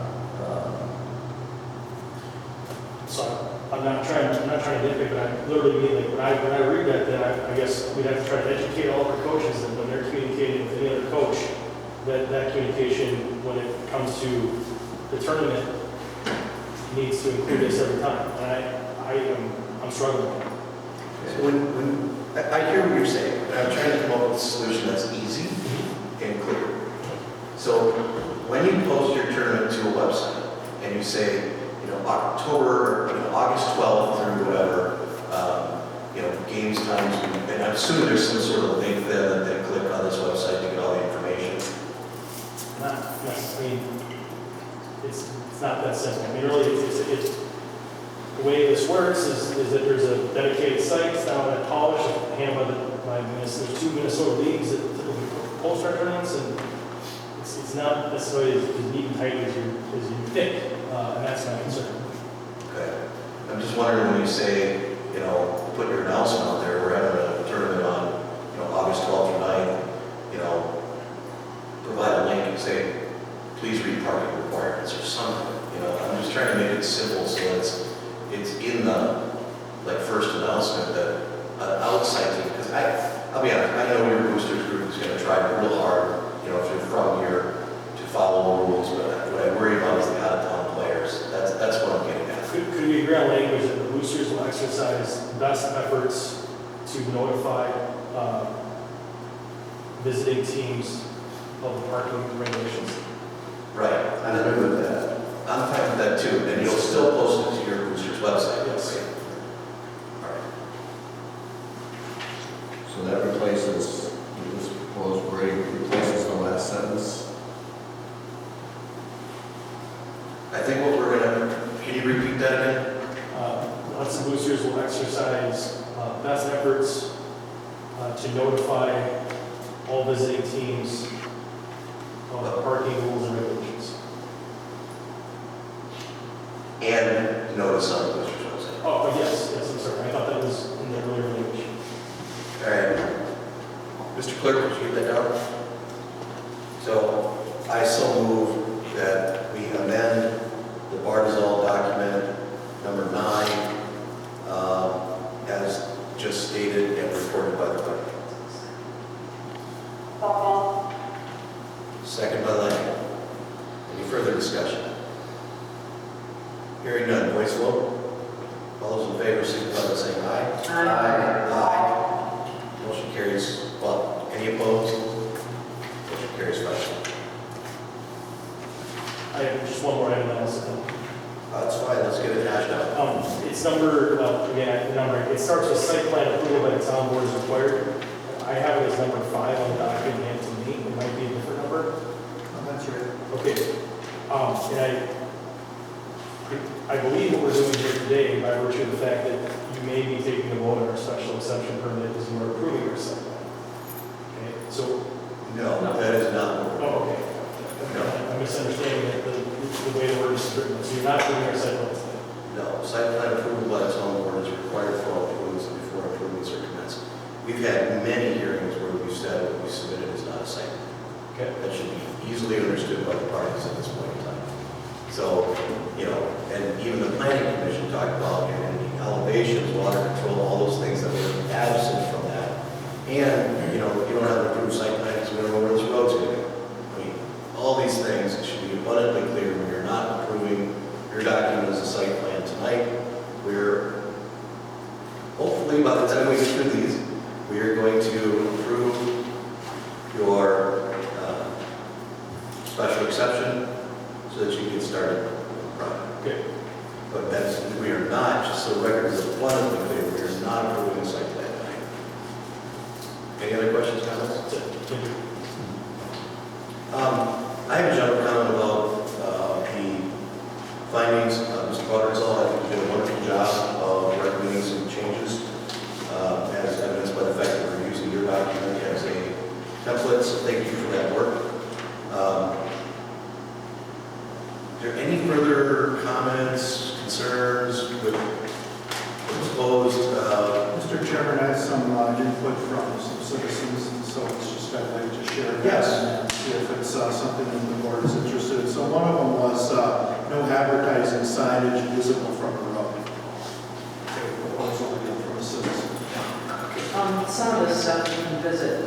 [SPEAKER 8] So I'm not trying to nitpick, but I literally mean, like, when I read that, then I guess we'd have to try to educate all of our coaches that when they're communicating with any other coach, that communication, when it comes to the tournament, needs to include this every time. And I'm struggling with that.
[SPEAKER 2] So I hear what you're saying, but I'm trying to come up with a solution that's easy and clear. So when you post your tournament to a website and you say, October, August 12th through whatever, games times, and I'm assuming there's some sort of link there that they click on this website to get all the information.
[SPEAKER 8] It's not that simple. I mean, really, it's the way this works is that there's a dedicated site, it's now at Polish, handled by there's 2 Minnesota leagues that typically post our tournaments, and it's not necessarily as neat and tight as you think, and that's my concern.
[SPEAKER 2] Okay. I'm just wondering when you say, put your announcement out there, we're having a tournament on, August 12th or 9th, provide a link and say, please read parking requirements or something. I'm just trying to make it simple so it's in the first announcement that outside team, because I'll be honest, I know your boosters group is going to try real hard, if you're from here to follow the rules, but what I worry about is the out-of-town players. That's what I'm getting at.
[SPEAKER 8] Could we agree on language that the boosters will exercise best efforts to notify visiting teams of the parking regulations?
[SPEAKER 2] Right, I'm good with that. I'm fine with that too, and you'll still post it to your boosters website.
[SPEAKER 8] Yes.
[SPEAKER 2] Right? All right.
[SPEAKER 7] So that replaces, this proposed wording replaces the last sentence.
[SPEAKER 2] I think what we're gonna, can you repeat that again?
[SPEAKER 8] Hudson boosters will exercise best efforts to notify all visiting teams of the parking rules and regulations.
[SPEAKER 2] And notice on the boosters website.
[SPEAKER 8] Oh, yes, I'm sorry. I thought that was in the earlier language.
[SPEAKER 2] All right. Mr. Clerk, would you get that down? So I so move that we amend the Bartizal document number 9 as just stated and reported by the clerk. Second by Lang. Any further discussion? Hearing none, voice vote. All those in favor signify by saying aye.
[SPEAKER 5] Aye.
[SPEAKER 2] Aye. Motion carries. Well, any opposed? Motion carries 5.
[SPEAKER 8] I have just one more item that I'll say.
[SPEAKER 2] That's fine, let's get it hashed out.
[SPEAKER 8] It's number, again, the number, it starts with site plan approval by the town board is required. I have it as number 5 on the document handed to me. It might be a different number.
[SPEAKER 6] That's right.
[SPEAKER 8] Okay. And I believe what we're doing here today, by virtue of the fact that you may be taking a vote on our special exception permit, is you are approving our site plan. Okay, so.
[SPEAKER 2] No, that is not what we're.
[SPEAKER 8] Oh, okay. I'm misunderstanding the way the word is written. So you're not approving our site plan today?
[SPEAKER 2] No, site plan approval by the town board is required for all approvals before improvements are commenced. We've had many hearings where we've said what we submitted is not a site plan.
[SPEAKER 8] Okay.
[SPEAKER 2] That should be easily understood by the parties at this point in time. So, and even the planning commission talked about elevations, water control, all those things that were absent from that. And, you don't have an approved site plan because we don't know where this road's going to go. I mean, all these things should be abundantly clear when you're not approving your document as a site plan tonight. We're, hopefully by the time we get through these, we are going to approve your special exception so that you can get started on the project.
[SPEAKER 8] Okay.
[SPEAKER 2] But that's, we are not, just so the record is abundantly clear, we are not approving the site plan tonight. Any other questions, comments?
[SPEAKER 8] That's it. Thank you.
[SPEAKER 2] I have a general comment about the findings. Mr. Buttersall, I think you did a wonderful job of recommending some changes, as evidenced by the fact that we're using your document as a template, so thank you for that work. Are there any further comments, concerns with the proposed?
[SPEAKER 6] Mr. Chairman, I have some input from some citizens, and so it's just I'd like to share that
[SPEAKER 2] Yes.
[SPEAKER 6] and see if it's something that the board is interested in. So one of them was no advertising signage visible from the road. Okay, proposal again from a citizen.
[SPEAKER 5] Some of this stuff you can visit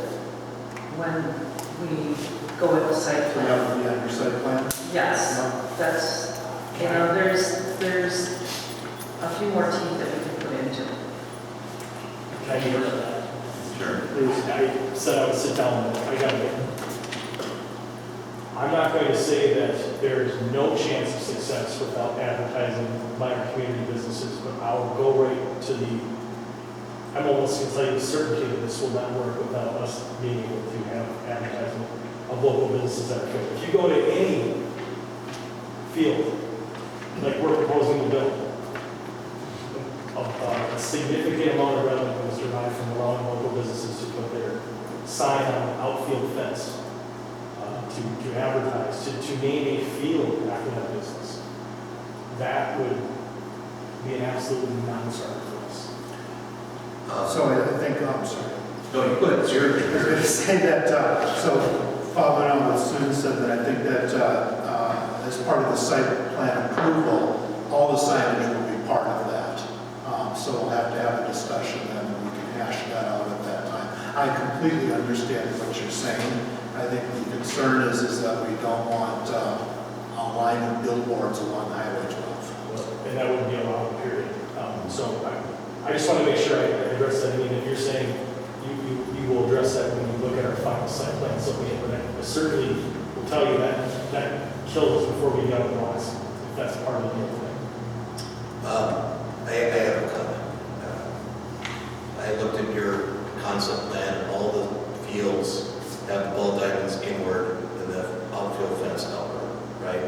[SPEAKER 5] when we go with the site
[SPEAKER 6] So
[SPEAKER 5] plan.
[SPEAKER 6] that would be on your site plan?
[SPEAKER 5] Yes,
[SPEAKER 6] No?
[SPEAKER 5] that's, you know, there's a few more teeth that we can put into it.
[SPEAKER 8] Can I hear that?
[SPEAKER 2] Sure.
[SPEAKER 8] Please, I said I would sit down, and I got it. I'm not going to say that there's no chance of success without advertising minor community businesses, but I'll go right to the, I'm almost going to tell you the certainty that this will not work without us being able to have advertising of local businesses that are good. If you go to any field, like we're proposing to build, a significant amount of revenue is derived from allowing local businesses to put their sign on an outfield fence, to advertise, to name a field after that business. That would be an absolutely non-starter for us.
[SPEAKER 6] So I think, I'm sorry.
[SPEAKER 2] No, you could, it's your,
[SPEAKER 6] I was going to say that, so following on what Susan said, that I think that as part of the site plan approval, all the signage will be part of that. So we'll have to have a discussion then, and we can hash that out at that time. I completely understand what you're saying. I think the concern is that we don't want a line of billboards along Highway 12.
[SPEAKER 8] And that wouldn't be allowed, period. So I just want to make sure I address that. I mean, if you're saying you will address that when you look at our final site plan, so but I certainly will tell you that kills us before we get on the lots, if that's part of the deal thing.
[SPEAKER 2] I have a comment. I looked at your concept plan, all the fields have the ball diamonds inward and the outfield fence outward, right?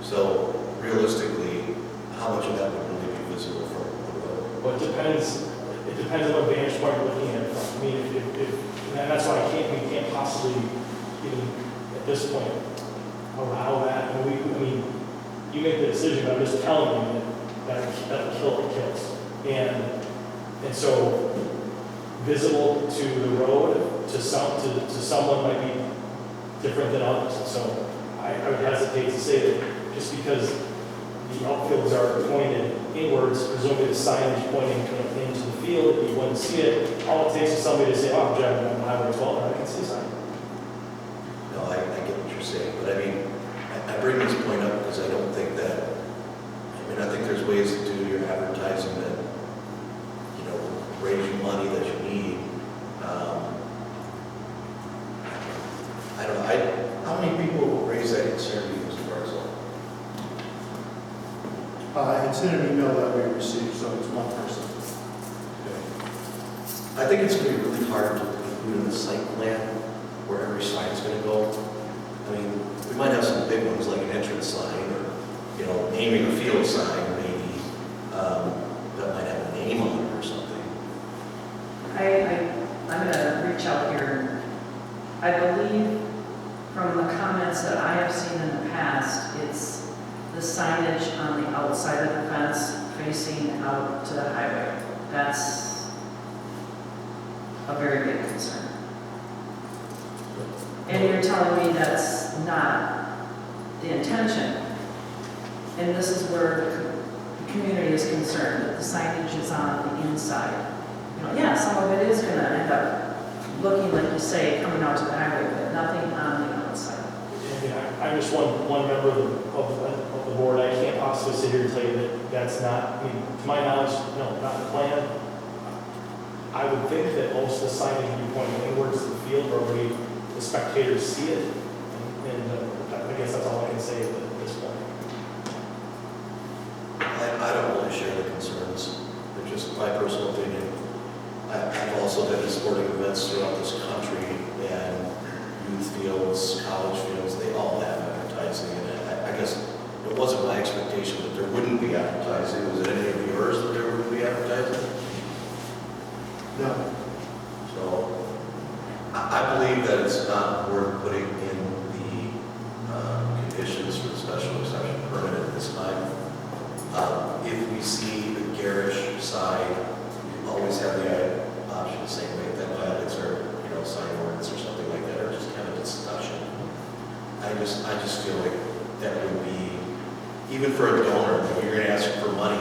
[SPEAKER 2] So realistically, how much of that would really be visible from the road?
[SPEAKER 8] Well, it depends on what vantage point you're looking at it from. I mean, and that's why we can't possibly, even at this point, allow that. I mean, you make the decision, but I'm just telling you that'll kill what kills. And so visible to the road, to someone might be different than others. So I would hesitate to say that just because the outfields are pointed inwards, presumably the signage pointing into the field, if you wouldn't see it, all it takes is somebody to say, oh, I'm driving on Highway 12, and I can see a sign.
[SPEAKER 2] No, I get what you're saying, but I mean, I bring this point up because I don't think that, I think there's ways to do your advertising that, raise you money that you need. I don't know, how many people raise that concern to you, Mr. Barzell?
[SPEAKER 6] It's in an email that we received, so it's one person.
[SPEAKER 2] I think it's going to be really hard to include in the site plan where every sign is going to go. I mean, we might have some big ones like an entrance sign or, naming a field sign maybe that might have a name on it or something.
[SPEAKER 5] I'm going to reach out here. I believe from the comments that I have seen in the past, it's the signage on the outside of the fence facing out to the highway. That's a very big concern. And you're telling me that's not the intention. And this is where the community is concerned, that the signage is on the inside. Yeah, some of it is going to end up looking, like you say, coming out to the highway, but nothing on the outside.
[SPEAKER 8] I'm just one member of the board. I can't possibly sit here and tell you that that's not, to my knowledge, no, not the plan. I would think that most of the signage would be pointing inwards to the field where the spectators see it. And I guess that's all I can say at this point.
[SPEAKER 2] I don't really share the concerns. They're just my personal opinion. I've also been to sporting events throughout this country, and youth fields, college fields, they all have advertising. And I guess it wasn't my expectation that there wouldn't be advertising. Was it any of yours that there would be advertising?
[SPEAKER 6] No.
[SPEAKER 2] So I believe that it's not worth putting in the conditions for the special exception permit at this time. If we see the garish side, we always have the option to say, wait, that violates our, sign ordinance or something like that, or just kind of discussion. I just feel like that would be, even for a donor, if you're going to ask for money,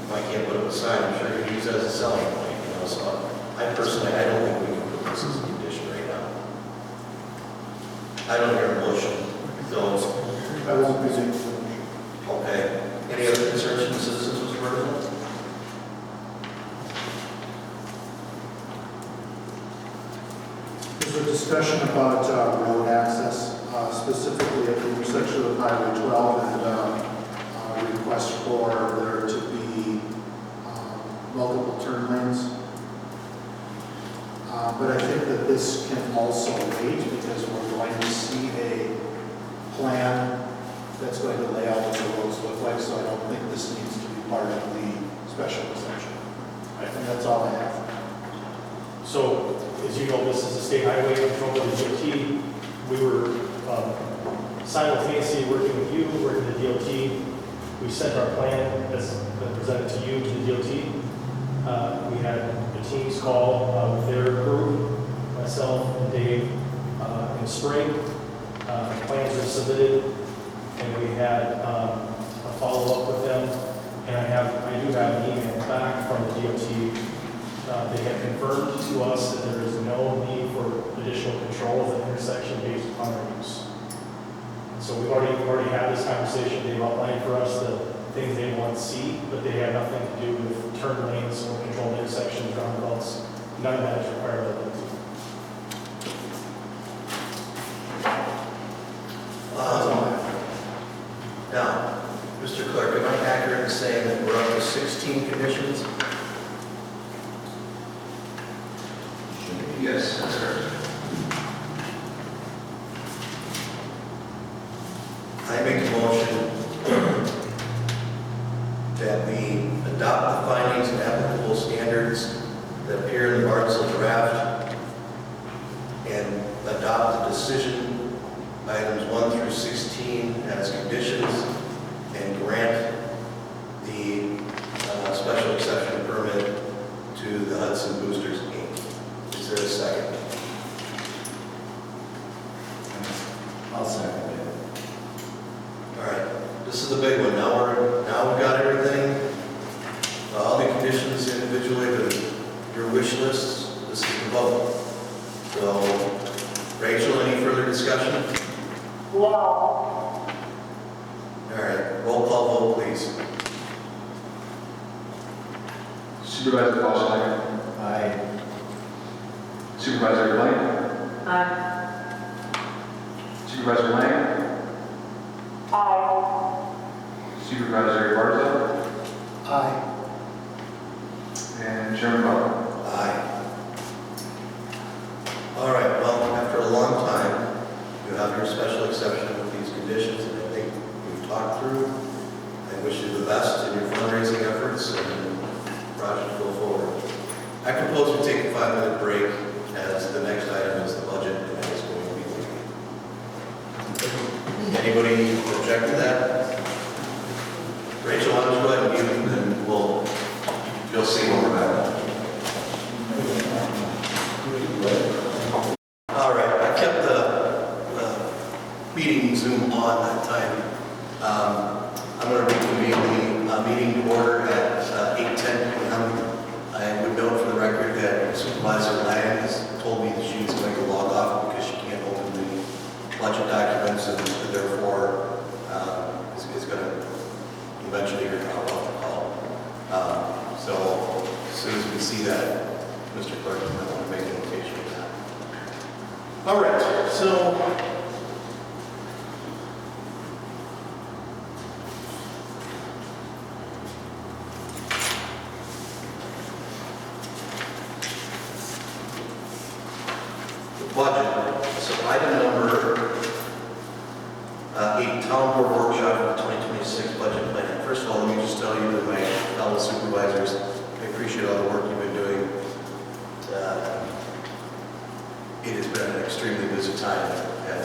[SPEAKER 2] if I can't put up a sign, I'm sure you're going to use that as a selling point, So I personally, I don't think we can put this as a condition right now. I don't hear a motion, so,
[SPEAKER 6] I won't be making the motion.
[SPEAKER 2] okay. Any other concerns from the citizens, Mr. President?
[SPEAKER 6] There's a discussion about road access, specifically at the intersection of Highway 12 and a request for there to be multiple turn lanes. But I think that this can also wait because we're going to see a plan that's going to lay out what the roads look like, so I don't think this needs to be part of the special exception. I think that's all I have.
[SPEAKER 8] So, as you know, this is a state highway controlled by the DOT. We were simultaneously working with you, working with the DOT. We sent our plan that's been presented to you, to the DOT. We had a team's call with their group, myself and Dave, in spring. Plans were submitted, and we had a follow-up with them. And I do have an email back from the DOT. They have confirmed to us that there is no need for additional control of the intersection based upon our use. So we've already had this conversation. They've outlined for us the things they want to see, but they have nothing to do with turn lanes or controlled intersections, roundabouts. None of that is required by the DOT.
[SPEAKER 2] Now, Mr. Clerk, am I accurate in saying that we're up to 16 conditions?
[SPEAKER 4] Yes, that's correct.
[SPEAKER 2] I make a motion that we adopt the findings and applicable standards that appear in the Barnesville draft and adopt the decision items 1 through 16 as conditions and grant the special exception permit to the Hudson Boosters Inc. Is there a second?
[SPEAKER 7] I'll second it.
[SPEAKER 2] All right, this is the big one. Now we've got everything, all the conditions individually, your wish lists. This is the vote. So, Rachel, any further discussion?
[SPEAKER 9] No.
[SPEAKER 2] All right, roll call vote, please.
[SPEAKER 4] Supervisor Paulson.
[SPEAKER 7] Aye.
[SPEAKER 4] Supervisor Lang.
[SPEAKER 5] Aye.
[SPEAKER 4] Supervisor Lang.
[SPEAKER 9] Aye.
[SPEAKER 4] Supervisor Barza.
[SPEAKER 6] Aye.
[SPEAKER 4] And Chairman Butler.
[SPEAKER 2] Aye. All right, well, after a long time, you have your special exception with these conditions, and I think we've talked through. I wish you the best in your fundraising efforts and project go forward. I propose we take a 5-minute break as the next item is the budget, and that is going to be legal. Anybody object to that? Rachel, why don't you go ahead and mute, and then you'll see when we're back. All right, I kept the meeting Zoom on that time. I'm going to reconvene the meeting to order at 8:10 p.m. I would note for the record that Supervisor Lang has told me that she's going to log off because she can't open the budget documents and therefore is going to eventually drop off the call. So as soon as we see that, Mr. Clerk, you might want to make a notation of that. All right, so budget. So item number 8, Town Board Workshop for the 2026 Budget Plan. First of all, let me just tell you that my fellow supervisors, I appreciate all the work you've been doing. It has been an extremely busy time at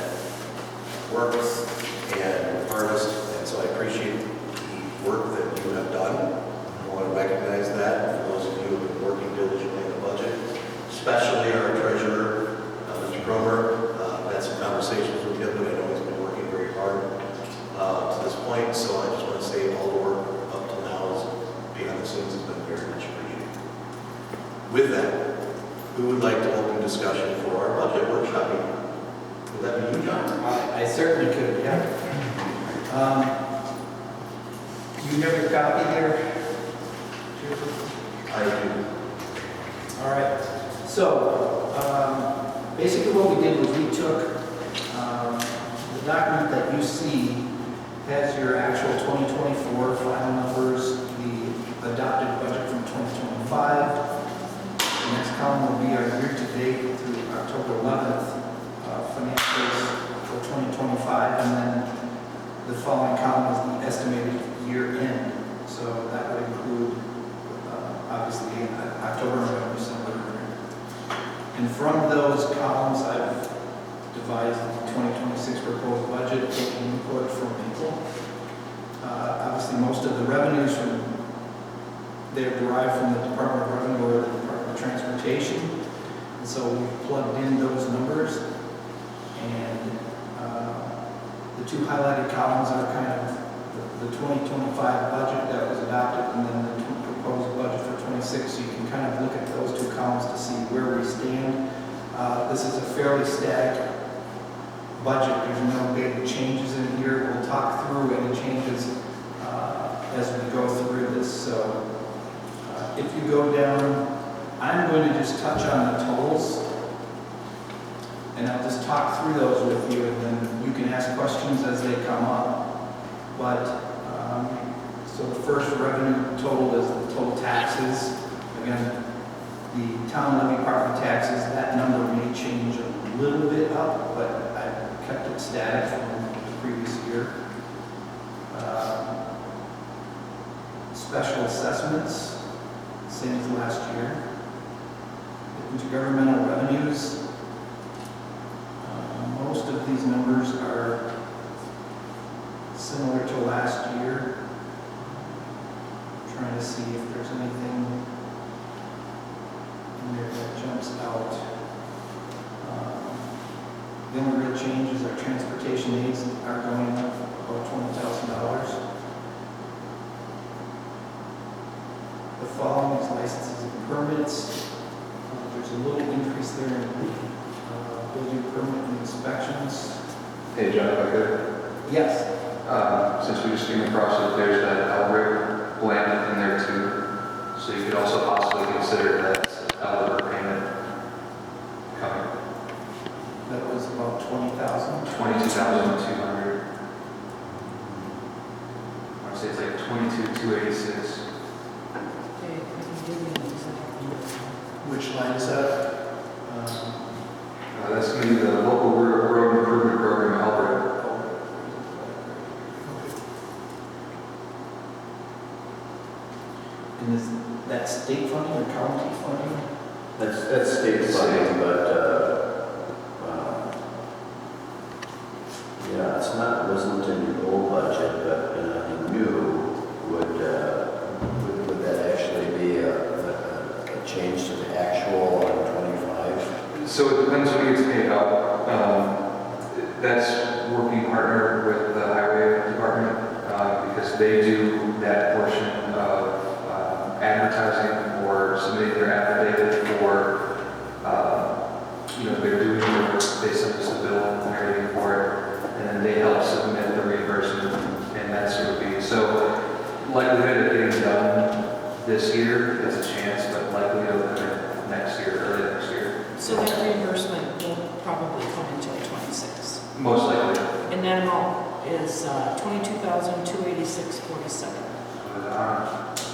[SPEAKER 2] work and harvest, and so I appreciate the work that you have done. I want to recognize that for those of you who have been working diligently on the budget, especially our treasurer, Mr. Cromer. I've had some conversations with him, but I know he's been working very hard to this point, so I just want to say all the work up till now is behind the scenes has been very much appreciated. With that, who would like to open discussion for our budget workshop meeting? Would that be you, John?
[SPEAKER 10] I certainly could, yeah. You have your copy there?
[SPEAKER 2] I do.
[SPEAKER 10] All right. So, basically what we did was we took the document that you see has your actual 2024 final numbers, the adopted budget from 2025. The next column will be our year-to-date through October 11th financials for 2025, and then the following column is the estimated year-end. So that would include, obviously, October, November, December. And from those columns, I've devised the 2026 proposed budget, taking input from people. Obviously, most of the revenues they're derived from the Department of Revenue or the Department of Transportation. And so we plugged in those numbers. And the two highlighted columns are kind of the 2025 budget that was adopted and then the proposed budget for 26. So you can kind of look at those two columns to see where we stand. This is a fairly static budget. There's no big changes in here. We'll talk through any changes as we go through this. So if you go down, I'm going to just touch on the totals. And I'll just talk through those with you, and then you can ask questions as they come up. But, so the first revenue total is the total taxes. Again, the town levy property taxes, that number may change a little bit up, but I kept it static from the previous year. Special assessments, same as last year. Intergovernmental revenues, most of these numbers are similar to last year. I'm trying to see if there's anything in there that jumps out. The only real changes are transportation aids are going up about $20,000. The following is licenses and permits. There's a little increase there in building permit and inspections.
[SPEAKER 4] Hey, John, if I could.
[SPEAKER 10] Yes.
[SPEAKER 4] Since we just came across it, there's that Albert blend in there too. So you could also possibly consider that Albert payment coming.
[SPEAKER 10] That was about 20,000.
[SPEAKER 4] 22,200. I want to say it's like 22,286.
[SPEAKER 6] Which line is that?
[SPEAKER 4] That's going to be the local road improvement program, Albert.
[SPEAKER 10] And is that state funding or county funding?
[SPEAKER 7] That's state funding, but, yeah, it's not, wasn't in your old budget, but in a new, would that actually be a change to the actual on 25?
[SPEAKER 4] So it depends when it gets paid out. That's working partner with the highway department because they do that portion of advertising or submitting their affidavit for, they're doing the work, they send us the bill and everything for it, and then they help submit the reimbursement, and that's what it would be. So likelihood of getting done this year, there's a chance, but likelihood of next year, early next year.
[SPEAKER 5] So that reimbursement will probably come in until 26.
[SPEAKER 4] Most likely.
[SPEAKER 5] And that amount is $22,286.47.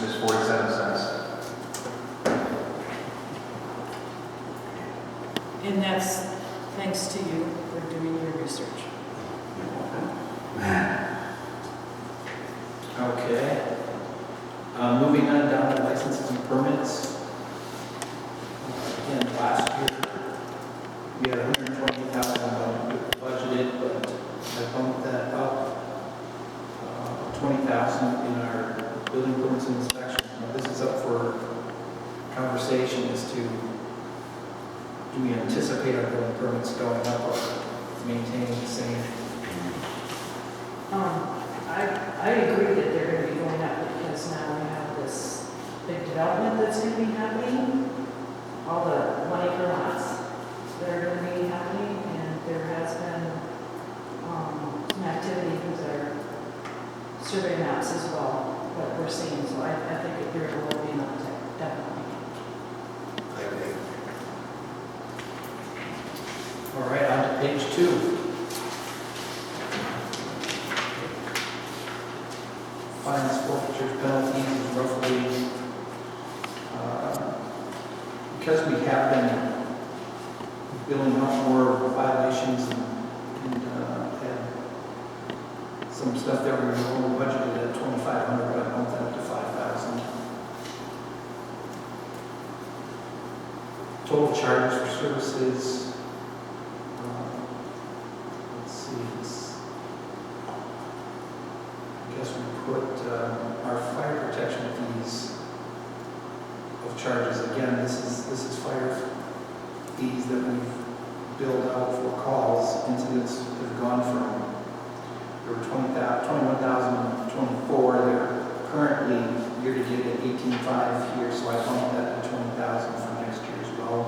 [SPEAKER 4] It's 47 cents.
[SPEAKER 5] And that's thanks to you for doing your research.
[SPEAKER 10] Okay. Moving on down to licenses and permits. Again, last year we had $120,000 budgeted, but I bumped that up $20,000 in our building permits and inspections. Now, this is up for conversation as to do we anticipate our building permits going up or maintaining the same?
[SPEAKER 5] I agree that they're going to be going up because now we have this big development that's going to be happening, all the money for lots that are going to be happening, and there has been survey maps as well, what we're seeing, so I think there will be an uptick, definitely.
[SPEAKER 2] I agree.
[SPEAKER 10] All right, on to page 2. Fines, forfeitures, penalties is roughly, because we have been billing out more violations and had some stuff that we were over budgeted at 2,500, but I bumped that up to 5,000. Total charges for services, let's see, I guess we put our fire protection fees of charges, again, this is fire fees that we've billed out for calls. Incidents have gone from, there were 21,024, they're currently year to date at 18,500 here, so I bumped that to 20,000 for next year as well.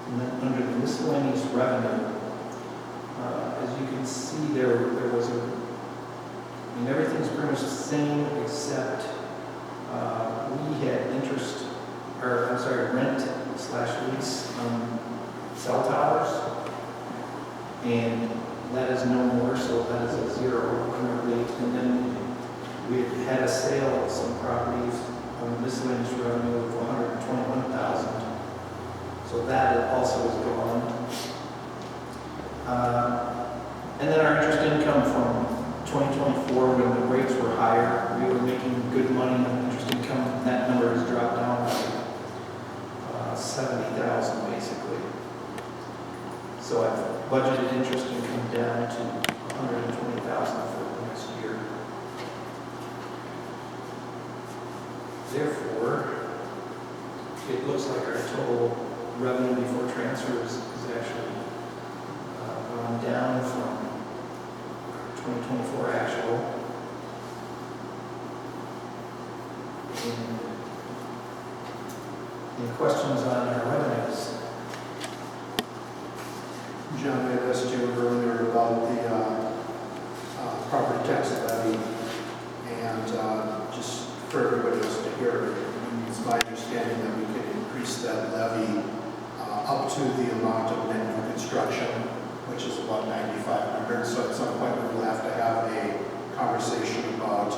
[SPEAKER 10] And then under the miscellaneous revenue, as you can see, there was everything's pretty much the same except we had rent/lease on cell towers, and that is no more, so that is a zero currently. And then we had a sale of some properties on the miscellaneous revenue of 121,000, so that also is gone. And then our interest income from 2024, when the rates were higher, we were making good money on interest income. That number has dropped down by 70,000 basically. So I've budgeted interest income down to 120,000 for the next year. Therefore, it looks like our total revenue before transfers is actually gone down from 2024 actual. Any questions on our revenues?
[SPEAKER 6] John, I asked you earlier about the property tax levy, and just for everybody else to hear, it's my understanding that we can increase that levy up to the amount of net new construction, which is about 9,500. So at some point we will have to have a conversation about,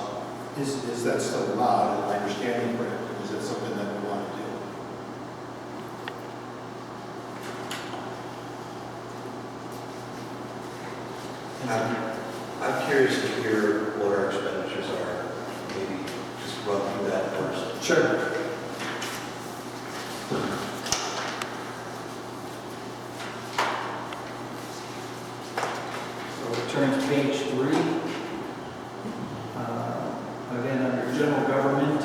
[SPEAKER 6] is that still allowed? Is my understanding correct? Is it something that we want to do?
[SPEAKER 2] I'm curious to hear what our expenditures are. Maybe just run through that first.
[SPEAKER 10] Sure. So turn to page 3. Again, under general government,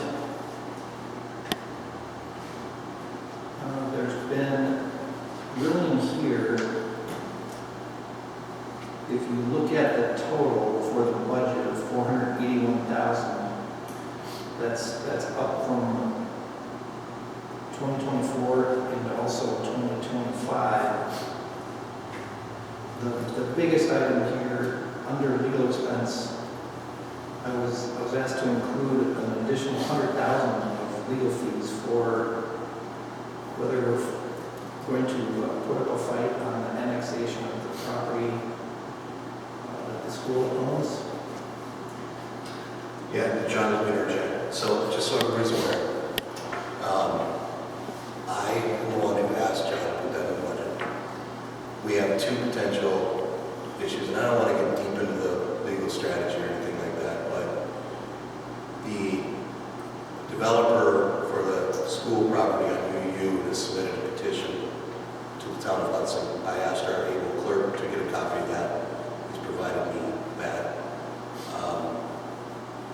[SPEAKER 10] there's been really in here, if you look at the total for the budget of 481,000, that's up from 2024 and also 2025. The biggest item here, under legal expense, I was asked to include an additional 100,000 of legal fees for whether we're going to put up a fight on the annexation of the property that the school owns.
[SPEAKER 2] Yeah, John, let me interject. So just so everybody's aware, I am the one who asked John to put that in the budget. We have two potential issues, and I don't want to get deep into the legal strategy or anything like that, but the developer for the school property on UU has submitted a petition to the town of Hudson. I asked our able clerk to get a copy of that. He's provided me that.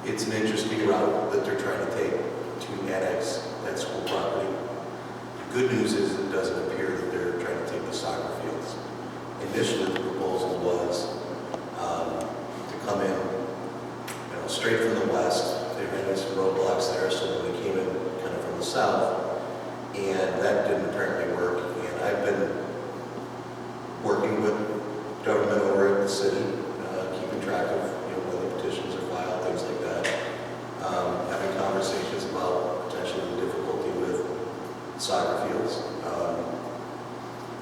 [SPEAKER 2] It's an interesting route that they're trying to take to annex that school property. The good news is it doesn't appear that they're trying to take the soccer fields. Initially, the proposal was to come in, straight from the west. They ran into some roadblocks there, so they came in kind of from the south, and that didn't apparently work. And I've been working with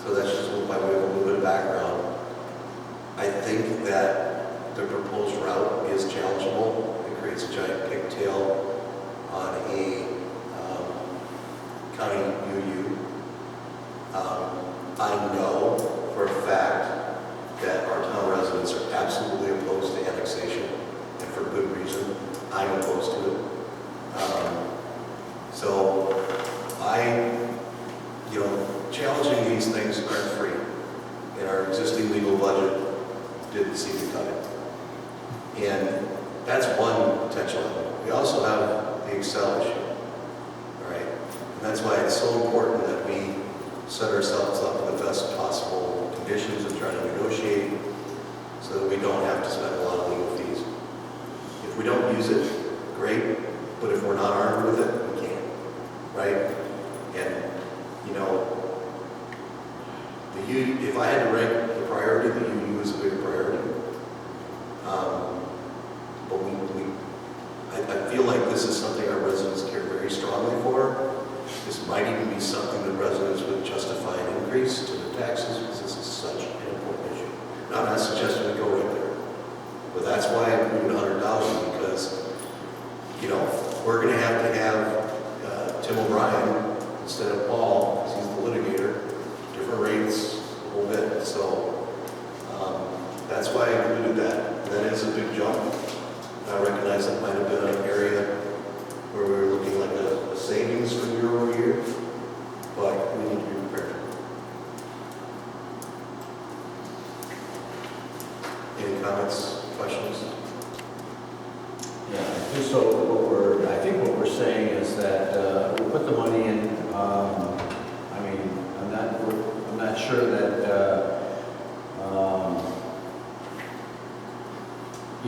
[SPEAKER 2] So that's just by way of a little bit of background. I think that the proposed route is challengeable. It creates a giant pigtail on a county UU. I know for a fact that our town residents are absolutely opposed to annexation, and for good reason. I'm opposed to it. So challenging these things aren't free. And our existing legal budget didn't seem to cut it. And that's one potential element. We also have the Excel issue, all right? And that's why it's so important that we set ourselves up in the best possible conditions and try to negotiate so that we don't have to spend a lot of legal fees. If we don't use it, great, but if we're not armed with it, we can't, right? And, if I had to rank the priority, the UU is a big priority. But I feel like this is something our residents care very strongly for. This might even be something that residents would justify an increase to the taxes because this is such an important issue. Now, I'm not suggesting we go right there, but that's why I included $100,000 because, we're going to have Tim O'Brien instead of Paul because he's the litigator, different rates a little bit. So that's why I included that. That is a big jump. I recognize that might have been an area where we were looking like a savings from year over year, but we need to be prepared. Any comments, questions?
[SPEAKER 7] Yeah, so I think what we're saying is that we put the money in, I'm not sure that,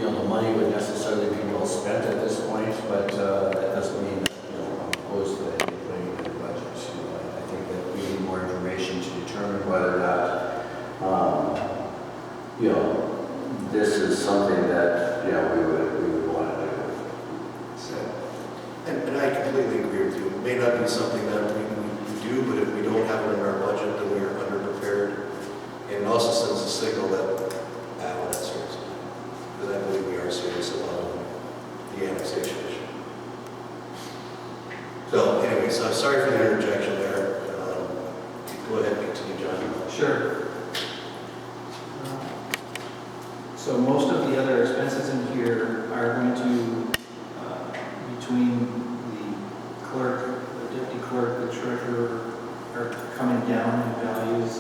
[SPEAKER 7] the money would necessarily be well spent at this point, but that doesn't mean that, I'm opposed to putting it in the budget. I think that we need more information to determine whether or not, this is something that, we would want to do.
[SPEAKER 2] So, and I completely agree with you. It may not be something that we do, but if we don't have it in our budget, then we are underprepared. And it also sends a signal that, we're not serious. Because I believe we are serious about the annexation issue. So anyway, so I'm sorry for the interjection there. Go ahead and continue, John.
[SPEAKER 10] Sure. So most of the other expenses in here are going to, between the clerk, the deputy clerk, the treasurer, are coming down in values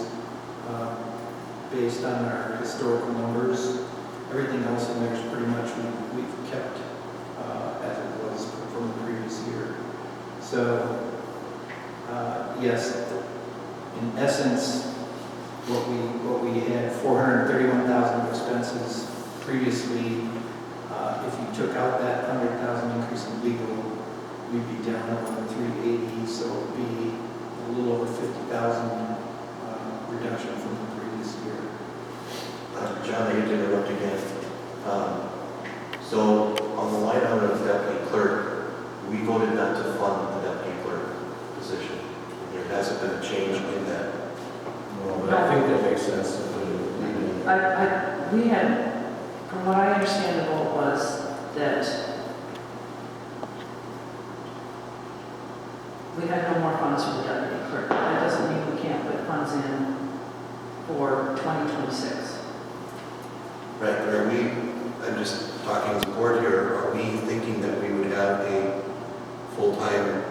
[SPEAKER 10] based on our historical numbers. Everything else in there is pretty much we've kept as it was from the previous year. So yes, in essence, what we had 431,000 of expenses previously. If you took out that 100,000 increase in legal, we'd be down around 380, so it would be a little over 50,000 reduction from the previous year.
[SPEAKER 2] John, I hate to interrupt again. So on the line item of deputy clerk, we voted not to fund the deputy clerk position. There hasn't been a change in that.
[SPEAKER 7] Well, but I think that makes sense.
[SPEAKER 5] We had, from what I understand, the vote was that we had no more funds for the deputy clerk. That doesn't mean we can't put funds in for 2026.
[SPEAKER 2] Right, but are we, I'm just talking as a board here, are we thinking that we would have a full-time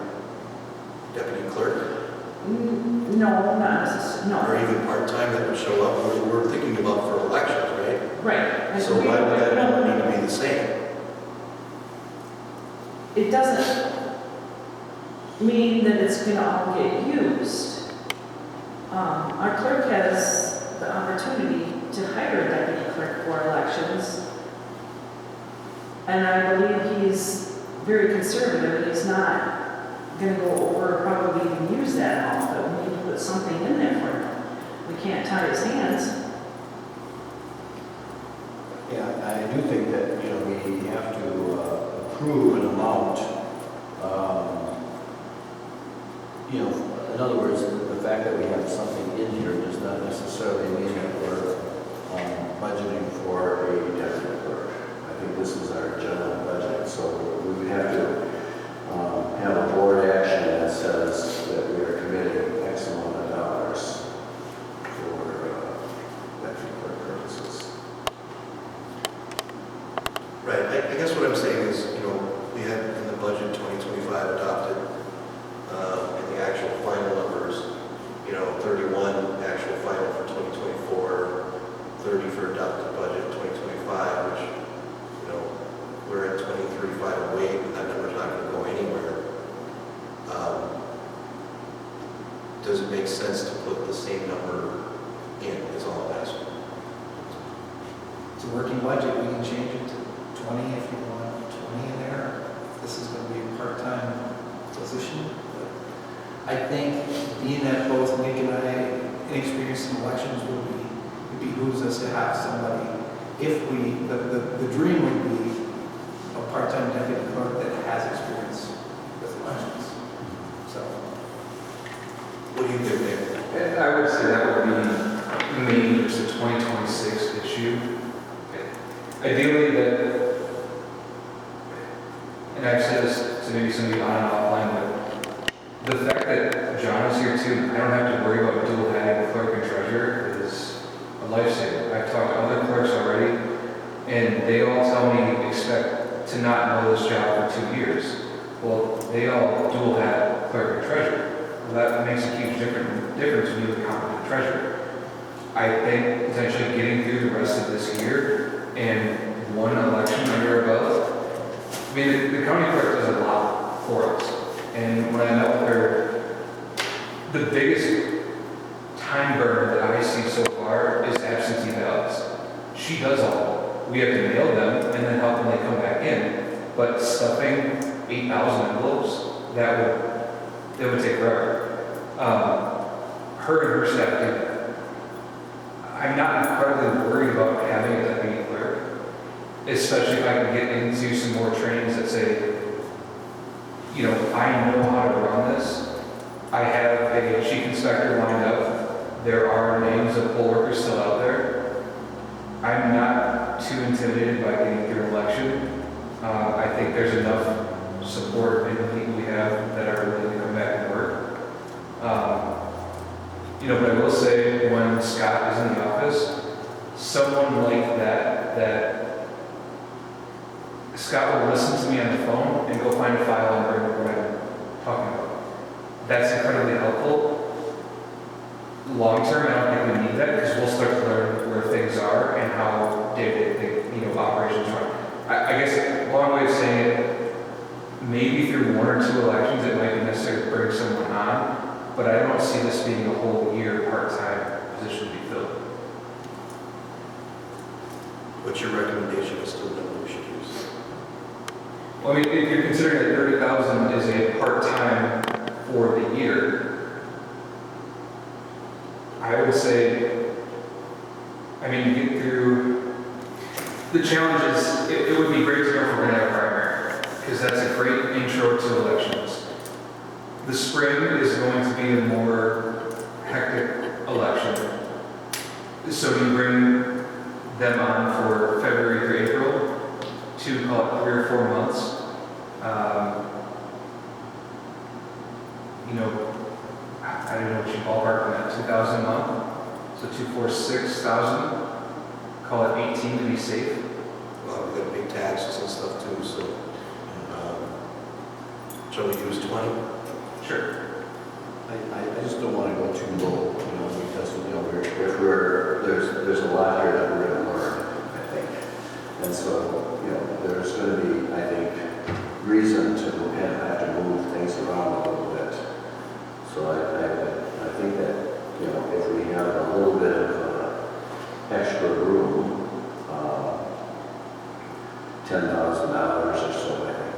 [SPEAKER 2] deputy clerk?
[SPEAKER 5] No, not necessarily,
[SPEAKER 2] Or
[SPEAKER 5] no.
[SPEAKER 2] even part-time that would show up? We're thinking about for elections, right?
[SPEAKER 5] Right.
[SPEAKER 2] So why would that number need to be the same?
[SPEAKER 5] It doesn't mean that it's going to all get used. Our clerk has the opportunity to hire a deputy clerk for elections. And I believe he's very conservative, and he's not going to go over or probably even use that all, but we need to put something in there for him. We can't tie his hands.
[SPEAKER 7] Yeah, I do think that, we have to approve an amount. In other words, the fact that we have something in here does not necessarily mean that we're budgeting for a deputy clerk. I think this is our general budget, so we would have to have a board action that says that we are committing X amount of dollars for deputy clerk purposes.
[SPEAKER 2] Right, I guess what I'm saying is, we had in the budget 2025 adopted, and the actual final numbers, 31 actual final for 2024, 30 for adopted budget 2025, which, we're at 23,508, but that number's not going to go anywhere. Does it make sense to put the same number in, is all I'm asking.
[SPEAKER 10] It's a working budget, we can change it to 20 if you want 20 in there. This is going to be a part-time position. But I think being that both Nick and I inexperienced in elections it behooves us to have somebody, if the dream would be a part-time deputy clerk that has experience with elections. So.
[SPEAKER 2] What do you think, Nick?
[SPEAKER 4] I would say that would be maybe just a 2026 issue. Ideally that, and I've said this to maybe somebody on and offline, but the fact that John is here too, I don't have to worry about dual hatting clerk and treasurer is a lifesaver. I've talked to other clerks already, and they all tell me expect to not know this job for 2 years. Well, they all dual hat clerk and treasurer. Well, that makes a huge difference when you become a treasurer. I think potentially getting through the rest of this year and one election under our belt. I mean, the county clerk does a lot for us. And when I met with her, the biggest time burner that I see so far is absentee ballots. She does all. We have to mail them and then help when they come back in. But stuffing 8,000 envelopes, that would take forever. Her and her staff do that. I'm not incredibly worried about having a deputy clerk, especially if I can get into some more trainings that say, I know how to run this. I have a chief inspector lined up. There are names of poll workers still out there. I'm not too intimidated by getting through an election. I think there's enough support in the people we have that are willing to come back and work. But I will say, when Scott is in the office, someone like that Scott will listen to me on the phone and go find a file and bring what I'm talking about. That's incredibly helpful. Long term, I don't think we need that because we'll start to learn where things are and how day-to-day operations run. I guess a long way of saying it, maybe through 1 or 2 elections it might be necessary to bring someone on, but I don't see this being a whole year part-time position to be filled.
[SPEAKER 2] What's your recommendation as to the number we should use?
[SPEAKER 4] Well, I mean, if you're considering that 30,000 is a part-time for the year, I would say, you get through the challenges. It would be great to know if we're going to have a primary, because that's a great intro to elections. The spring is going to be a more hectic election. So you bring them on for February through April to call it 3 or 4 months. I don't know what you ballpark on that, 2,000 a month. So 2, 4, 6,000. Call it 18 to be safe.
[SPEAKER 2] Well, we've got big taxes and stuff too, so shall we use 20?
[SPEAKER 4] Sure.
[SPEAKER 7] I just don't want to go too low, because there's a lot here that we're going to learn, I think. And so, there's going to be, I think, reason to have to move things around a little bit. So I think that, if we have a little bit of extra room, $10,000 or so, I think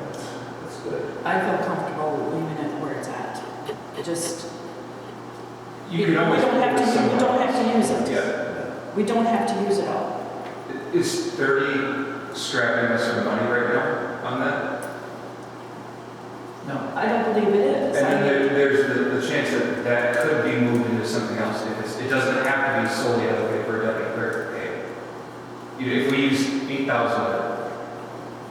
[SPEAKER 7] that's good.
[SPEAKER 5] I feel comfortable leaving it where it's at.
[SPEAKER 4] You can always
[SPEAKER 5] we don't have to use it.
[SPEAKER 4] Yeah.
[SPEAKER 5] We don't have to use it all.
[SPEAKER 4] Is 30 strapping us for money right now on that?
[SPEAKER 10] No.
[SPEAKER 5] I don't believe it is.
[SPEAKER 4] And then there's the chance that could be moved to something else. It doesn't have to be solely allocated for deputy clerk pay. If we use 8,000 of it,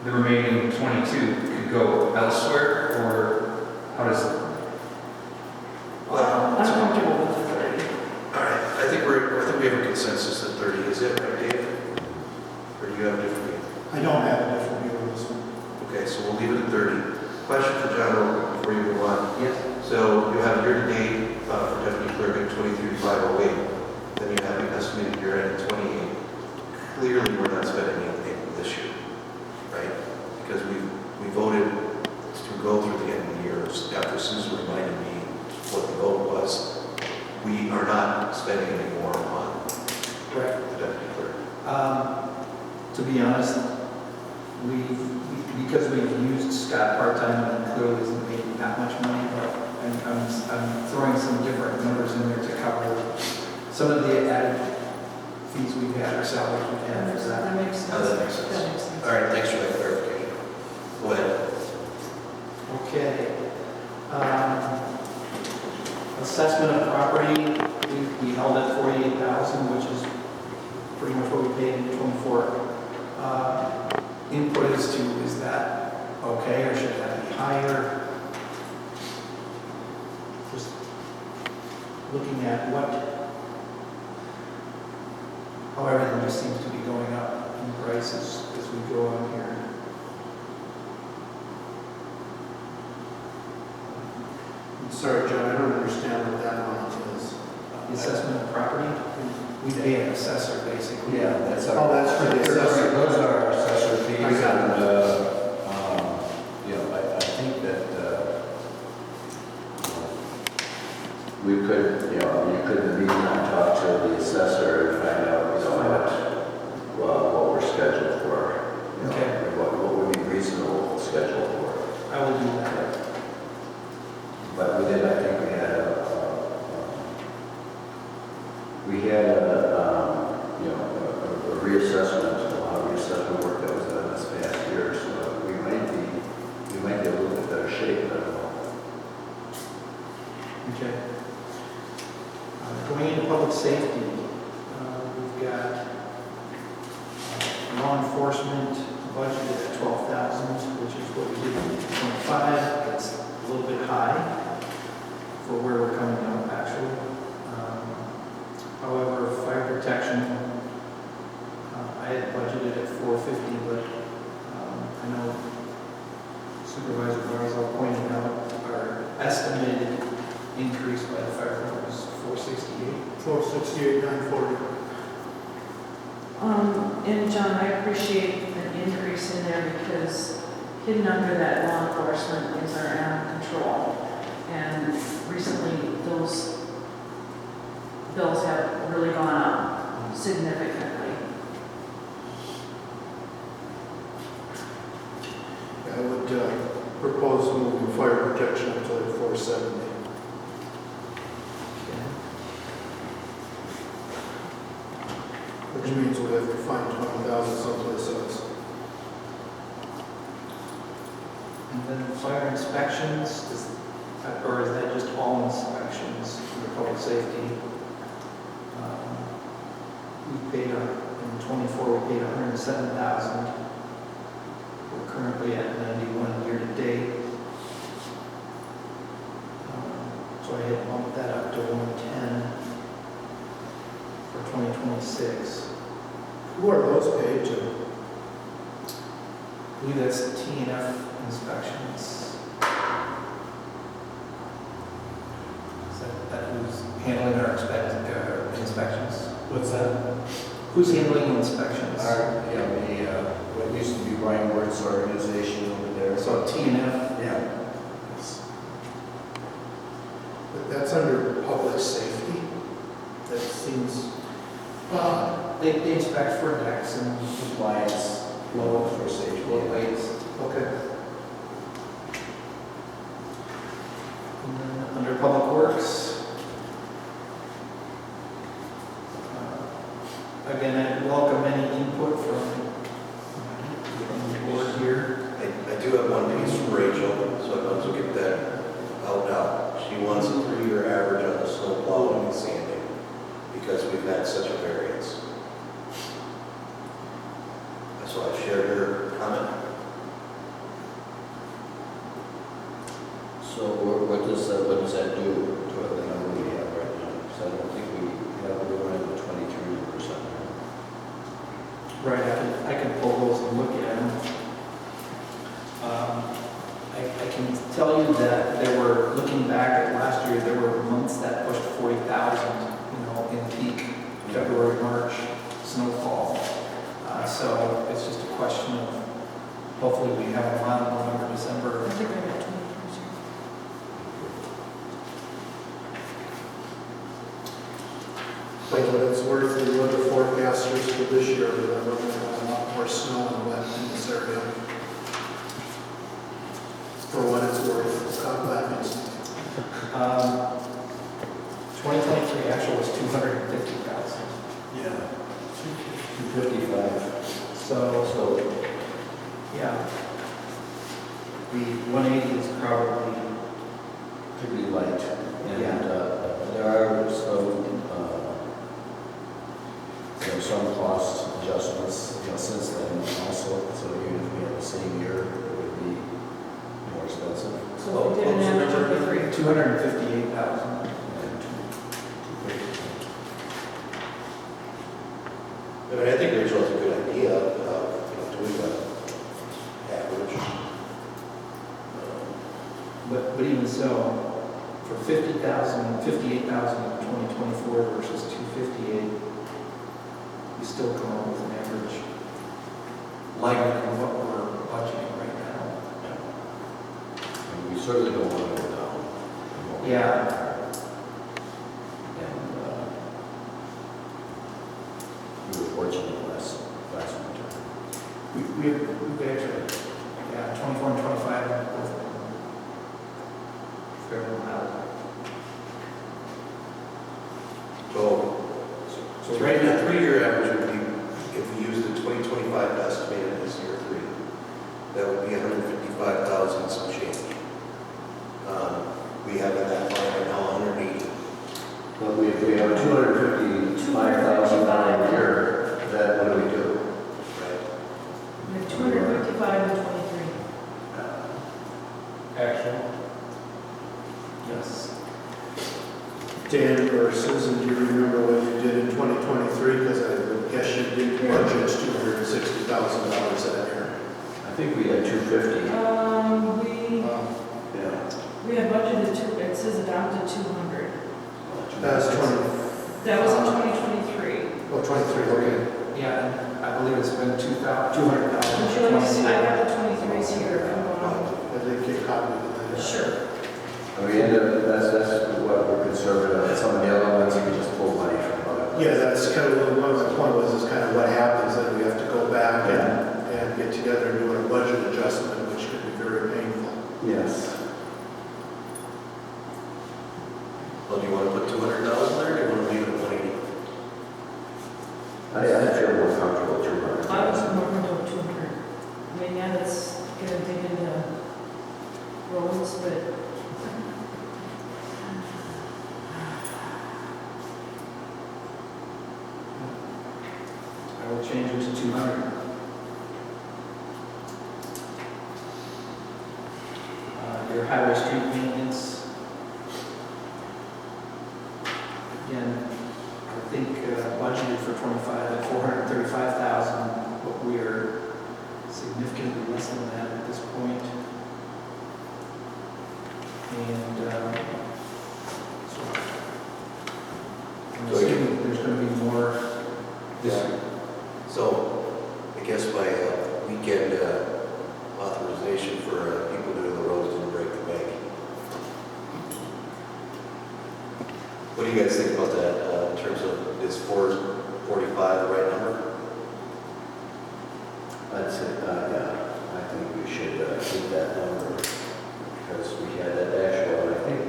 [SPEAKER 4] the remaining 22 could go elsewhere, or how does it?
[SPEAKER 2] Well,
[SPEAKER 5] I'm comfortable with the 30.
[SPEAKER 2] all right, I think we have a consensus that 30 is it, right, Dave? Or do you have a different view?
[SPEAKER 6] I don't have a different view on this one.
[SPEAKER 2] Okay, so we'll leave it at 30. Question for John real quick before you move on.
[SPEAKER 7] Yes.
[SPEAKER 2] So you have year-to-date for deputy clerk at 23,508. Then you have an estimated year-end at 28. Clearly, we're not spending anything this year, right? Because we voted to go through the end of the year. After Susan reminded me what the vote was, we are not spending any more on
[SPEAKER 10] Correct.
[SPEAKER 2] the deputy clerk.
[SPEAKER 10] To be honest, because we've used Scott part-time, and clearly isn't making that much money, but I'm throwing some different numbers in there to cover some of the added fees we've had, or salaries we've had. Is that?
[SPEAKER 5] That makes sense.
[SPEAKER 2] Oh, that makes sense.
[SPEAKER 5] That makes sense.
[SPEAKER 2] All right, thanks for that clarification. Go ahead.
[SPEAKER 10] Okay. Assessment of property, we held at 48,000, which is pretty much what we paid in 24. Input as to, is that okay, or should that be higher? Just looking at how everything just seems to be going up in prices as we go on here.
[SPEAKER 6] I'm sorry, John, I don't understand what that amount is.
[SPEAKER 10] The assessment of property, we pay an assessor basically.
[SPEAKER 7] Yeah, that's
[SPEAKER 6] Oh, that's for the assessor.
[SPEAKER 7] Those are our assessor fees,
[SPEAKER 6] I got it.
[SPEAKER 7] and, you know, I think that, we could, you know, you could meet and talk to the assessor and find out, you know, what we're scheduled for. You know,
[SPEAKER 10] Okay.
[SPEAKER 7] and what would be reasonable schedule for.
[SPEAKER 10] I will do that.
[SPEAKER 7] But we did, I think we had you know, a reassessment, a lot of reassessment work that was done this past year, so we might be a little bit better shape, I don't know.
[SPEAKER 10] Okay. Going into public safety, we've got law enforcement budgeted at 12,000, which is what we did in 25. That's a little bit high for where we're coming out, actually. However, fire protection, I had budgeted at 450, but I know Supervisor Barzal pointed out our estimated increase by the fire department is 468.
[SPEAKER 6] 468, 940.
[SPEAKER 5] And John, I appreciate an increase in there because hidden under that law enforcement is our animal control. And recently, those bills have really gone up significantly.
[SPEAKER 6] I would propose moving fire protection up to like 470. Which means we have to find 20,000 someplace else.
[SPEAKER 10] And then fire inspections, or is that just all inspections for public safety? We paid, in 24, we paid 107,000. We're currently at 91 year to date. So I had bumped that up to 110 for 2026.
[SPEAKER 6] Who are those paid to?
[SPEAKER 10] I believe that's the T&F inspections. Is that who's handling our inspections?
[SPEAKER 3] What's that?
[SPEAKER 10] Who's handling inspections?
[SPEAKER 7] What used to be Brian Wirt's organization over there.
[SPEAKER 10] So T&F?
[SPEAKER 7] Yeah.
[SPEAKER 6] But that's under public safety. That seems,
[SPEAKER 10] They inspect for decks and
[SPEAKER 7] Compliance, low for safety.
[SPEAKER 10] weights.
[SPEAKER 6] okay.
[SPEAKER 10] And then under Public Works, again, I welcome any input from the board here.
[SPEAKER 2] I do have one piece from Rachel, so I want to get that out now. She wants a 3-year average on the snow plowing and sand grant such a variance. So I've shared your comment.
[SPEAKER 7] So what does that do to the number we have right now? Because I don't think we have, we're around the 23%.
[SPEAKER 10] Right, I can pull those and look at them. I can tell you that there were, looking back at last year, there were months that pushed 40,000, in peak February, March snowfall. So it's just a question of, hopefully we have a mild November, December.
[SPEAKER 5] I think I got 20%.
[SPEAKER 6] For what it's worth, the weather forecasters for this year, we're looking at a lot more snow and wet in this area. For what it's worth, God bless.
[SPEAKER 10] 2023 actual was 250,000.
[SPEAKER 6] Yeah.
[SPEAKER 7] 255.
[SPEAKER 10] So, yeah. The 180 is probably,
[SPEAKER 7] Pretty light. And
[SPEAKER 10] Yeah.
[SPEAKER 7] there are some cost adjustments, since then also. So even if we had the same year, it would be more expensive.
[SPEAKER 5] So we did an average of 3.
[SPEAKER 10] 258,000.
[SPEAKER 2] I mean, I think Rachel's a good idea, doing the average.
[SPEAKER 10] But even so, for 58,000 in 2024 versus 258, we still come up with an average lighter than what we're budgeting right now.
[SPEAKER 7] And we certainly don't want to go down.
[SPEAKER 10] Yeah.
[SPEAKER 7] And we were fortunate last winter.
[SPEAKER 10] We actually, 24 and 25 are both fairly mild.
[SPEAKER 2] So right now, 3-year average would be, if we use the 2025 estimated this year 3, that would be 155,000 some change. We have in that line right now 180.
[SPEAKER 7] But we have $255,000 a year, then what do we do?
[SPEAKER 2] Right.
[SPEAKER 5] We have 255 and 23.
[SPEAKER 8] Actually,
[SPEAKER 10] Yes.
[SPEAKER 6] Dan or Susan, do you remember what you did in 2023? Because I would guess you did budget $260,000 that year.
[SPEAKER 7] I think we had 250. Yeah.
[SPEAKER 5] We had budgeted it says adopted 200.
[SPEAKER 6] That's 20,
[SPEAKER 5] That was in 2023.
[SPEAKER 6] oh, 23, okay.
[SPEAKER 10] Yeah, and I believe it's been 200,000.
[SPEAKER 5] Would you like to see, I got the 23s here if you want.
[SPEAKER 6] I'd like to get a copy of that.
[SPEAKER 5] Sure.
[SPEAKER 7] And we ended up, that's what we're conservative on. Some of the other ones, you can just pull money from other.
[SPEAKER 6] Yeah, that's kind of what my point was, is kind of what happens, that we have to go back and get together and do a budget adjustment, which could be very painful.
[SPEAKER 7] Yes.
[SPEAKER 2] Well, do you want to put 200,000 there, or do you want to leave it at 180?
[SPEAKER 7] I feel more comfortable with 200.
[SPEAKER 5] I was more into 200. I mean, yeah, that's gonna dig into roads, but
[SPEAKER 10] I will change it to 200. Your highway street maintenance. Again, I think budgeted for 25 at 435,000, but we are significantly less than that at this point. And so I'm assuming there's going to be more this year.
[SPEAKER 2] So, I guess my weekend authorization for people doing the roads didn't break the bank. What do you guys think about that in terms of, is 445 the right number?
[SPEAKER 7] I'd say, yeah, I think we should keep that number because we had that actual. And I think,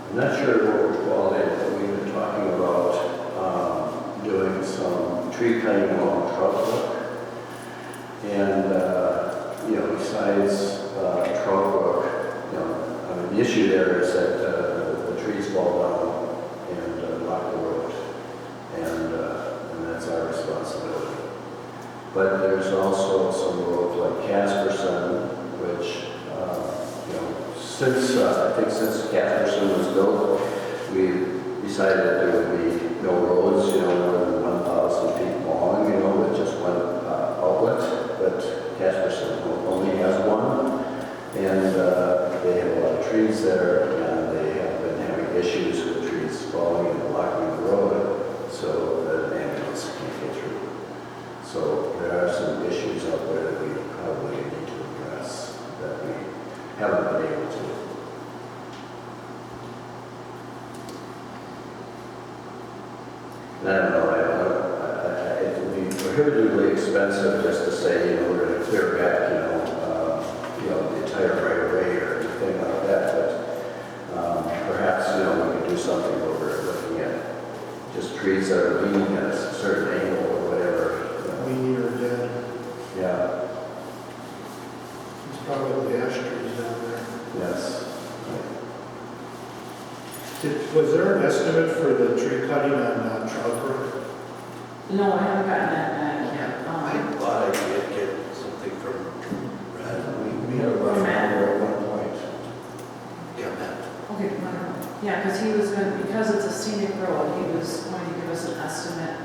[SPEAKER 7] I'm not sure what we're calling it, but we've been talking about doing some tree cutting along Troutbrook. And, besides Troutbrook, the issue there is that the trees fall down and block the road. But there's also some roads like Casperson, which, since, I think since Casperson was built, we decided that there would be no roads, more than 1,000 feet long, with just one outlet. But Casperson only has one, and they have a lot of trees there, and they have been having issues with trees falling and blocking the road, so the ambulance can't get through. So there are some issues out there that we probably need to address that we haven't been able to. And I don't know, it would be prohibitively expensive just to say, we're going to clear back, the entire right of way or anything like that, but perhaps, we could do something where we're looking at just trees that are leaning at a certain angle or whatever.
[SPEAKER 6] We are dead.
[SPEAKER 7] Yeah,
[SPEAKER 6] It's probably ash trees down there.
[SPEAKER 7] yes.
[SPEAKER 6] Was there an estimate for the tree cutting on Trout Brook?
[SPEAKER 5] No, I haven't gotten that back yet.
[SPEAKER 2] I thought I did get something from Brad.
[SPEAKER 7] We had a rough number at one point.
[SPEAKER 2] Yeah, Matt.
[SPEAKER 5] Okay, wonderful. Yeah, because he was going, because it's a scenic road, he was going to give us an estimate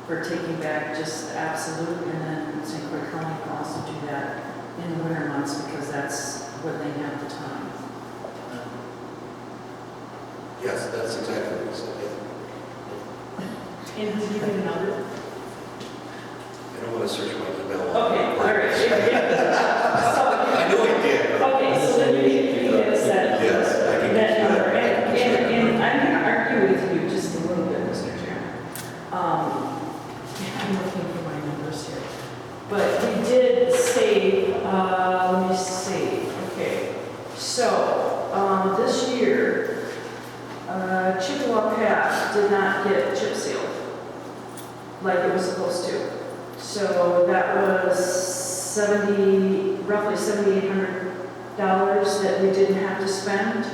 [SPEAKER 5] for taking back just absolute, and then St. Croix County can also do that in the winter months because that's when they have the time.
[SPEAKER 2] Yes, that's exactly what he said. Yeah.
[SPEAKER 5] And did you get another?
[SPEAKER 2] I don't want to search my email.
[SPEAKER 5] Okay, all right.
[SPEAKER 2] I know he did.
[SPEAKER 5] Okay, so then you get us that.
[SPEAKER 2] Yes, I can
[SPEAKER 5] That
[SPEAKER 2] do
[SPEAKER 5] number,
[SPEAKER 2] that.
[SPEAKER 5] and I'm going to argue with you just a little bit, Mr. Chairman. I'm looking for my numbers here. But we did save, let me see, okay. So, this year, Chippewa Path did not get chip sealed like it was supposed to. So that was roughly $7,800 that we didn't have to spend.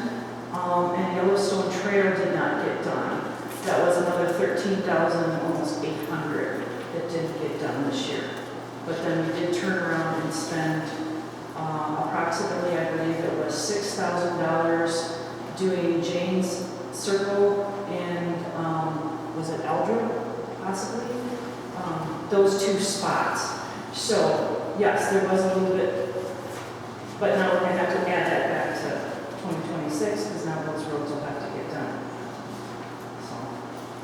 [SPEAKER 5] And Yellowstone Trail did not get done. That was another $13,000, almost $800 that didn't get done this year. But then we did turn around and spend approximately, I believe it was $6,000 doing Jane's Circle and was it Eldred, possibly? Those two spots. So, yes, there was a little bit, but now we're going to have to add that back to 2026 because now those roads will have to get done. So,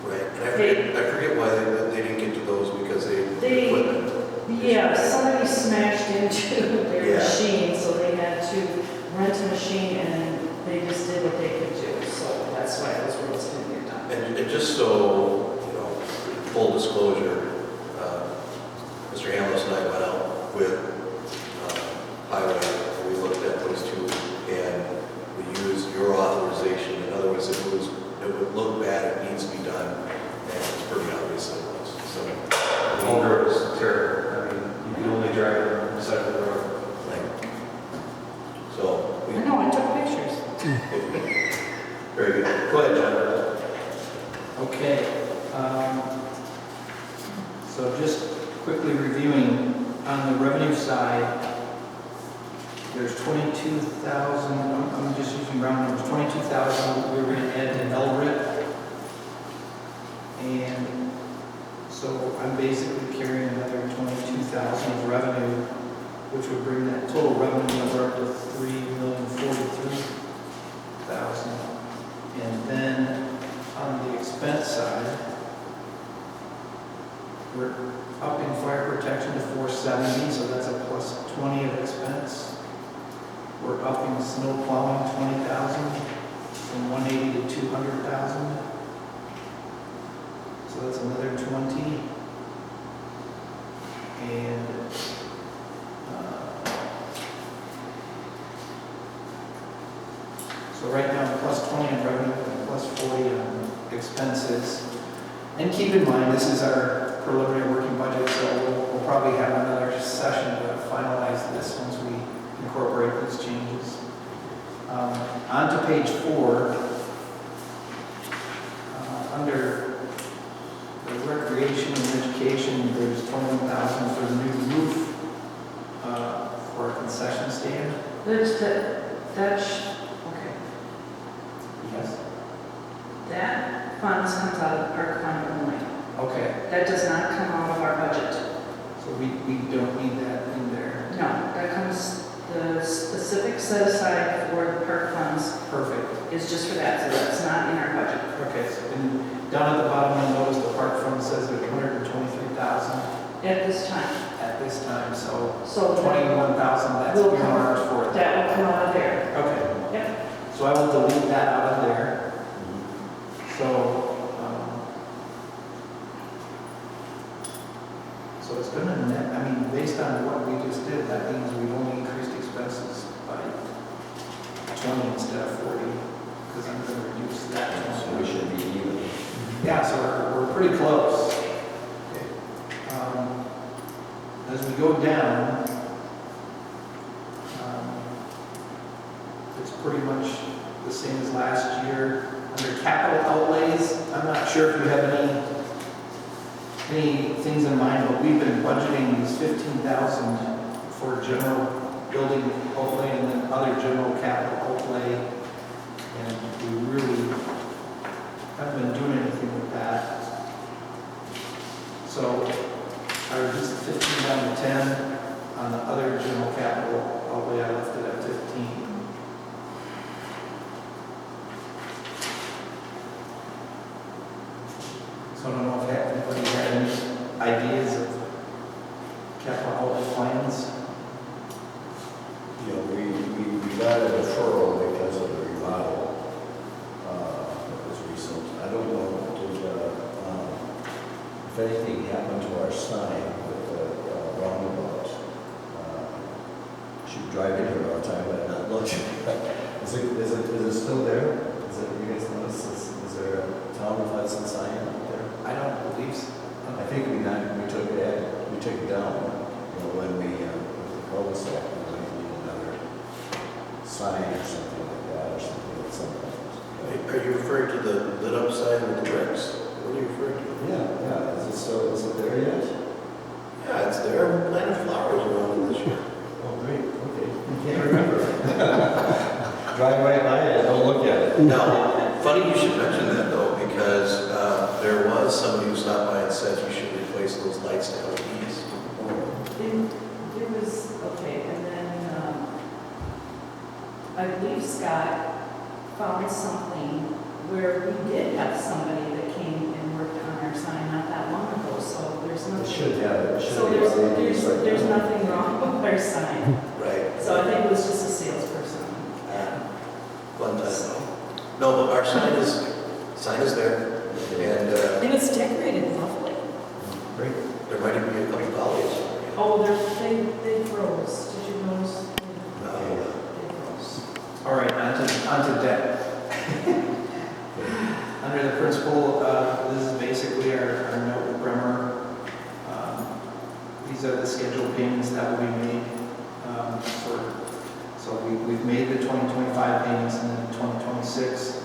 [SPEAKER 2] Right, and I forget why they didn't get to those because
[SPEAKER 5] They-
[SPEAKER 2] equipment.
[SPEAKER 5] yeah, somebody smashed into their
[SPEAKER 2] Yeah.
[SPEAKER 5] machine, so they had to rent a machine and they just did what they could do. So that's why those roads didn't get done.
[SPEAKER 2] And just so, full disclosure, Mr. Hamlis and I went out with Highway, and we looked at those two, and we used your authorization. In other words, it would look bad, it needs to be done, and it's pretty obvious that it was. So,
[SPEAKER 4] The whole road is terrible. I mean, you can only drive it on the side of the road.
[SPEAKER 2] so
[SPEAKER 5] I know, I took pictures.
[SPEAKER 2] very good. Go ahead, John.
[SPEAKER 10] Okay. So just quickly reviewing, on the revenue side, there's 22,000, I'm just using round numbers, 22,000 we were going to add to Eldred. And so I'm basically carrying another 22,000 of revenue, which would bring that total revenue number up to $3,043,000. And then on the expense side, we're upping fire protection to 470, so that's a plus 20 of expense. We're upping snow plowing 20,000 from 180 to 200,000. So that's another 20. And so right now, plus 20 on revenue and plus 40 on expenses. And keep in mind, this is our preliminary working budget, so we'll probably have another session to finalize this once we incorporate these changes. On to page 4, under the recreation and education, there's 21,000 for the new understand?
[SPEAKER 5] Okay.
[SPEAKER 10] Yes.
[SPEAKER 5] That funds comes out of the park fund only.
[SPEAKER 10] Okay,
[SPEAKER 5] That does not come out of our budget.
[SPEAKER 10] so we don't need that in there.
[SPEAKER 5] No, that comes, the specific set aside for the park funds
[SPEAKER 10] Perfect.
[SPEAKER 5] is just for that, so that's not in our budget.
[SPEAKER 10] Okay, so then down at the bottom, you'll notice the park fund says there's 123,000
[SPEAKER 5] At this time.
[SPEAKER 10] at this time, so
[SPEAKER 5] So
[SPEAKER 10] 21,000, that's
[SPEAKER 5] Will come-
[SPEAKER 10] earmarked for it.
[SPEAKER 5] that will come out of there.
[SPEAKER 10] Okay.
[SPEAKER 5] Yep.
[SPEAKER 10] So I will delete that out of there. So, so it's gonna net, I mean, based on what we just did, that means we've only increased expenses by 20 instead of 40, because I'm gonna reduce that.
[SPEAKER 7] So we should be even.
[SPEAKER 10] Yeah, so we're pretty close. As we go down, it's pretty much the same as last year. Under capital outlays, I'm not sure if you have any things in mind, but we've been budgeting these 15,000 for general building outlay and then other general capital outlay. And we really haven't been doing anything with that. So I reduced the 15 down to 10. On the other general capital outlay, I left it at 15. So I don't know if anybody had any ideas of capital outlay plans.
[SPEAKER 11] You know, we got a deferral because of the remodel that was recent. I don't know if anything happened to our sign with the roundabout. Should drive in here all the time, but not look. Is it still there? Is it, you guys notice, is there a town of Hudson sign out there?
[SPEAKER 10] I don't believe so.
[SPEAKER 11] I think we took it down, you know, when we, with the cul-de-sac, we might need another sign or something like that, or something at some point.
[SPEAKER 2] Are you referring to the lit up sign with the bricks? What are you referring to?
[SPEAKER 11] Yeah, is it there yet?
[SPEAKER 2] Yeah, it's there. We planted flowers around it this year.
[SPEAKER 11] Oh, great, okay. Can't remember. Drive right by it, don't look at it.
[SPEAKER 2] Now, funny you should mention that though, because there was somebody who stopped by and said you should replace those lights to LEDs.
[SPEAKER 5] It was, okay, and then, I believe Scott found something where we did have somebody that came and worked on our sign not that long ago, so there's
[SPEAKER 11] It
[SPEAKER 5] nothing.
[SPEAKER 11] should have it. It should
[SPEAKER 5] So
[SPEAKER 11] be LEDs right
[SPEAKER 5] there's
[SPEAKER 11] now.
[SPEAKER 5] nothing wrong with our sign.
[SPEAKER 2] Right.
[SPEAKER 5] So I think it was just a salesperson.
[SPEAKER 2] One time though. No, but our sign is there. And
[SPEAKER 5] And it's decorated lovely.
[SPEAKER 11] Great.
[SPEAKER 2] there might even be a couple dollies.
[SPEAKER 5] Oh, they froze. Did you notice? They froze.
[SPEAKER 10] All right, on to debt. Under the principal, this is basically our note with Bremer. These are the scheduled payments that will be made. So we've made the 2025 payments and then 2026.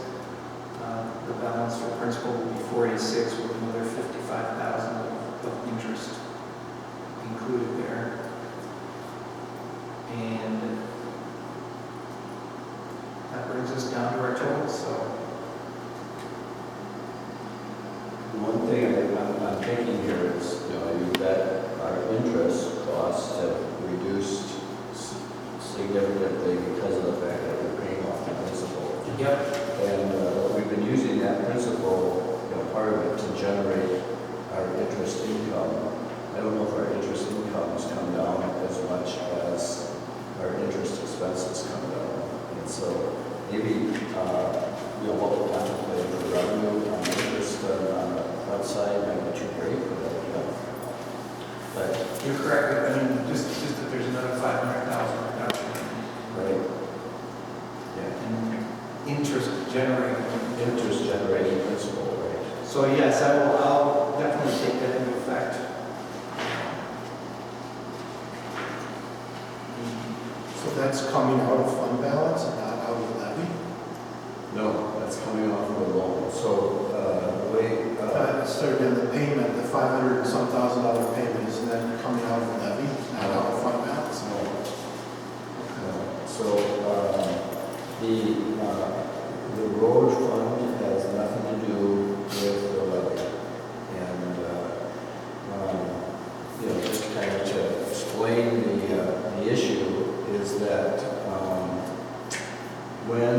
[SPEAKER 10] The balance for principal will be 486 with another 55,000 of interest included there. And that brings us down to our total, so.
[SPEAKER 11] One thing I'm thinking here is, you know, you've got our interest costs have reduced significantly because of the fact that we're paying off the principal.
[SPEAKER 10] Yep.
[SPEAKER 11] And we've been using that principal, you know, part of it to generate our interest income. I don't know if our interest income has come down as much as our interest expenses come down. And so maybe, you know, what we're contemplating for revenue on the interest on the front side might be too great for that, you know. But,
[SPEAKER 10] You're correct. I mean, just that there's another 500,000 reduction
[SPEAKER 11] right? Yeah,
[SPEAKER 10] in interest generated.
[SPEAKER 11] interest generating principal, right?
[SPEAKER 10] So yes, I'll definitely take that into effect.
[SPEAKER 6] So that's coming out of fund balance and not out of levy?
[SPEAKER 11] No, that's coming off of a loan. So, the way,
[SPEAKER 6] So again, the payment, the 500 and some $1,000 payment, is then coming out of levy, not out of fund balance?
[SPEAKER 11] no. road fund has nothing to do with the levy. And, you know, just kind of to explain the issue is that when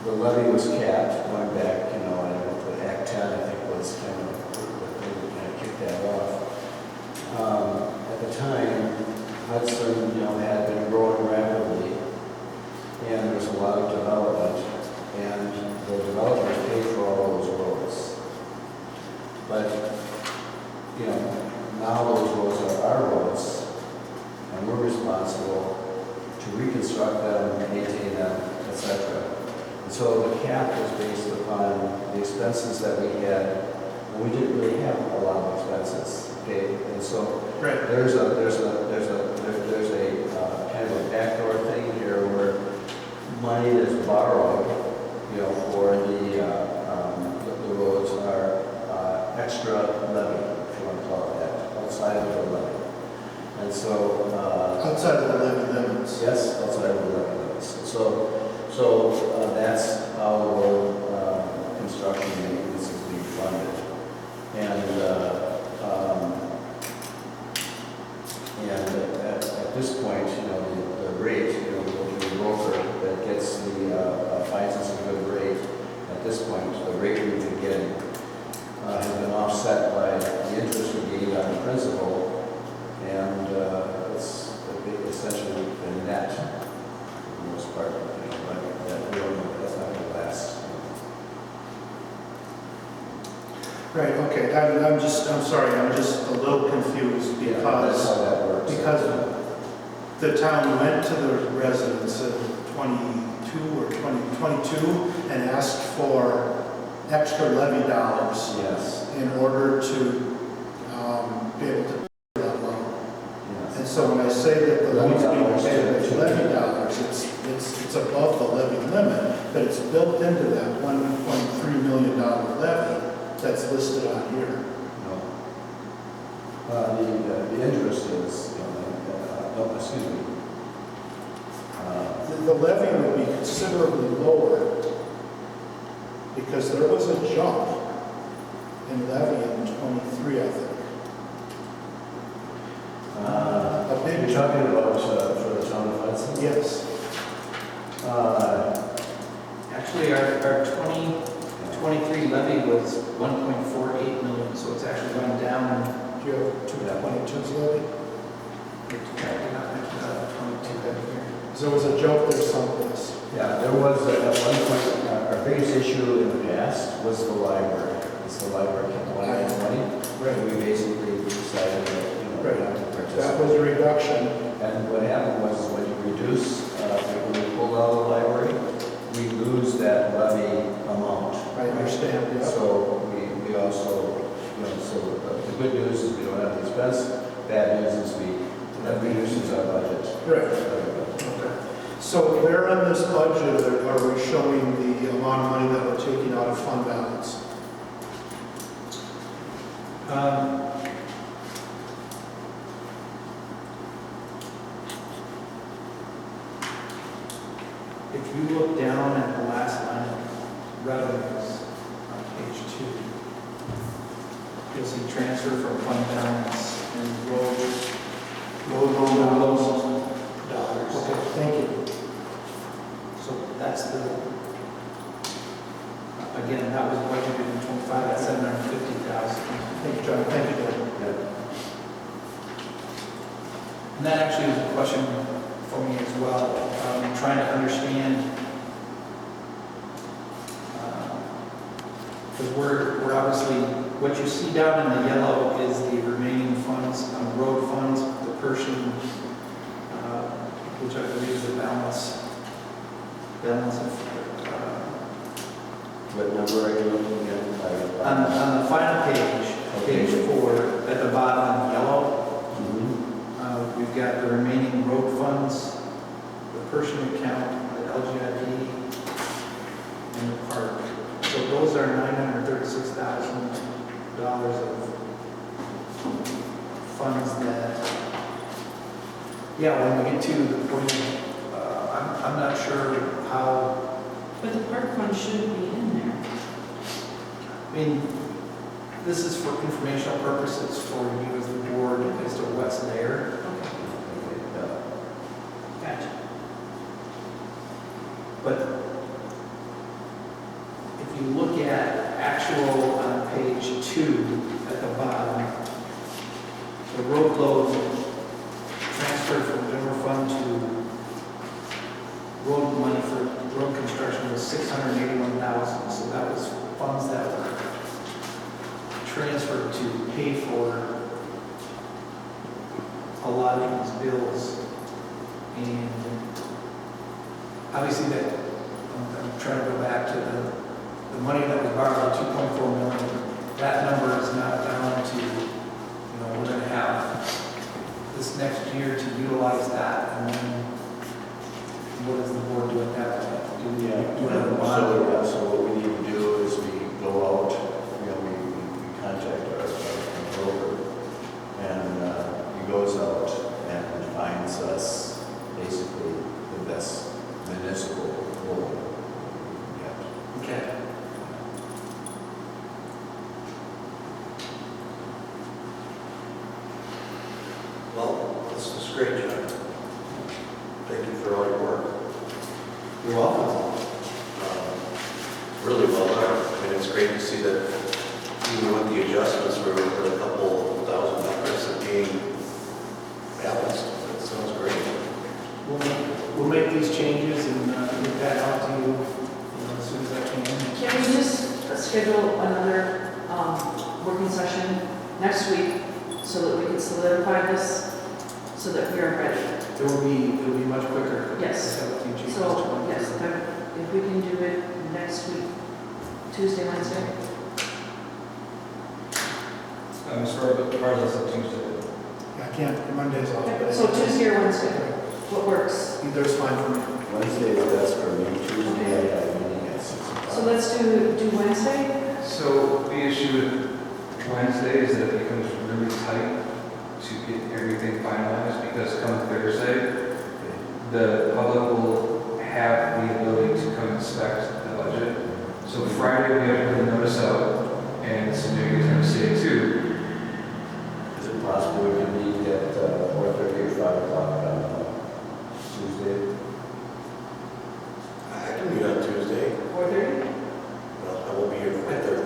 [SPEAKER 11] the levy was capped, going back, you know, I don't know, the Act 10, I think was kind of what they kind of kicked that off. At the time, Hudson, you know, had been growing rapidly, and there was a lot of development, and the developers paid for all those roads. But, you know, now those roads are our roads, and we're responsible to reconstruct them, maintain them, etc. And so the cap was based upon the expenses that we had, and we didn't really have a lot of expenses. Okay, and so there's a kind of a backdoor thing here where money is borrowed, you know, for the roads are extra levy, if you want to call it that, outside of the levy. And so
[SPEAKER 6] Outside of the levy limits.
[SPEAKER 11] yes, outside of the levy limits. So that's how the road construction maintenance is being funded. And at this point, you know, the rate, you know, the broker that gets finds us a good rate, at this point, the rate we've been getting has been offset by the interest we gained on the principal, and it's essentially a net for the most part, you know, but that we don't know, that's not going to last.
[SPEAKER 6] Right, okay, I'm sorry, I'm just a little confused
[SPEAKER 11] Yeah, that's how that works.
[SPEAKER 6] because the town went to the residents in 22 or 2022 and asked for extra levy dollars
[SPEAKER 11] Yes,
[SPEAKER 6] in order to be able to pay that loan.
[SPEAKER 11] yes.
[SPEAKER 6] And so when I say that the
[SPEAKER 11] Levy
[SPEAKER 6] loan's being
[SPEAKER 11] dollars
[SPEAKER 6] paid
[SPEAKER 11] to-
[SPEAKER 6] with levy dollars, it's above the levy limit, but it's built into that $1.3 million levy that's listed on here.
[SPEAKER 11] No. The interest is, you know, no, excuse me.
[SPEAKER 6] The levy would be considerably lower because there was a jump in levy in 23, I think. A big
[SPEAKER 11] You're
[SPEAKER 6] jump.
[SPEAKER 11] talking about for the town of Hudson?
[SPEAKER 6] Yes.
[SPEAKER 10] Actually, our 2023 levy was 1.48 million, so it's actually gone down.
[SPEAKER 6] Do you have 222's levy? So there was a jump there someplace.
[SPEAKER 11] Yeah, there was at one point, our biggest issue in the past was the library. It's the library kept wanting money. And we basically decided that, you know, we have to participate.
[SPEAKER 6] That was a reduction.
[SPEAKER 11] And what happened was when you reduce, when we pull out of the library, we lose that levy amount.
[SPEAKER 6] I understand, yeah.
[SPEAKER 11] So we also, you know, so the good news is we don't have the expense. Bad news is that reduces our budget.
[SPEAKER 6] Right. Okay. So where on this budget are we showing the amount of money that we're taking out of fund balance?
[SPEAKER 10] If you look down at the last line of revenues on page 2, you'll see transfer from fund balance and road loans dollars.
[SPEAKER 6] Okay, thank you.
[SPEAKER 10] So that's again, that was budgeted in 25 at 750,000.
[SPEAKER 6] Thank you, John. Thank you, Dan.
[SPEAKER 10] And that actually was a question for me as well. Trying to understand, because we're obviously, what you see down in the yellow is the remaining funds, road funds, the Pershing, which I believe is the balance of,
[SPEAKER 11] What number are you looking at?
[SPEAKER 10] on the final page 4, at the bottom in yellow, we've got the remaining road funds, the Pershing account, the LGIP, and the park. So those are $936,000 of funds that, yeah, when we get to the point, I'm not sure how
[SPEAKER 5] But the park fund should be in there.
[SPEAKER 10] I mean, this is for informational purposes for you as the board as to what's there.
[SPEAKER 5] Okay, gotcha.
[SPEAKER 10] But if you look at actual on page 2 at the bottom, the road load transferred from general fund to road money for road construction was $681,000. So that was funds that were transferred to pay for a lot of these bills. And obviously that, I'm trying to go back to the money that was borrowed, 2.4 million. That number is not down to, we're going to have this next year to utilize that. And then what does the board do at that point? Do we do another bond?
[SPEAKER 11] So what we need to do is we go out, we contact our broker, and he goes out and finds us basically the best municipal road we can get.
[SPEAKER 10] Okay.
[SPEAKER 2] Well, this is great, John. Thank you for all your work.
[SPEAKER 10] You're welcome.
[SPEAKER 2] Really well done. I mean, it's great to see that even with the adjustments, we're a couple $1,000 of being balanced. That sounds great.
[SPEAKER 10] We'll make these changes and get that out to you, as soon as I can.
[SPEAKER 5] Can we just schedule another working session next week so that we can solidify this, so that we are ready?
[SPEAKER 10] It will be much quicker.
[SPEAKER 5] Yes.
[SPEAKER 10] Have a few changes
[SPEAKER 5] So,
[SPEAKER 10] to it.
[SPEAKER 5] yes, if we can do it next week, Tuesday, Wednesday.
[SPEAKER 1] As far as that's Tuesday.
[SPEAKER 6] I can't, Monday's off. but-
[SPEAKER 5] So Tuesday or Wednesday, what works?
[SPEAKER 6] Either's fine for me.
[SPEAKER 11] Wednesday is best for me, Tuesday I have a meeting at 6 o'clock.
[SPEAKER 5] So let's do Wednesday?
[SPEAKER 4] So the issue with Wednesday is that it becomes really tight to get everything finalized, because come Thursday, the public will have the ability to come inspect the budget. So Friday, we have to put a notice out, and some is going to say too.
[SPEAKER 11] Is it possible we can meet at 4:30 or 5 o'clock on Tuesday?
[SPEAKER 2] I can meet on Tuesday.
[SPEAKER 5] 4:30?
[SPEAKER 2] Well, I won't be here for 5:30.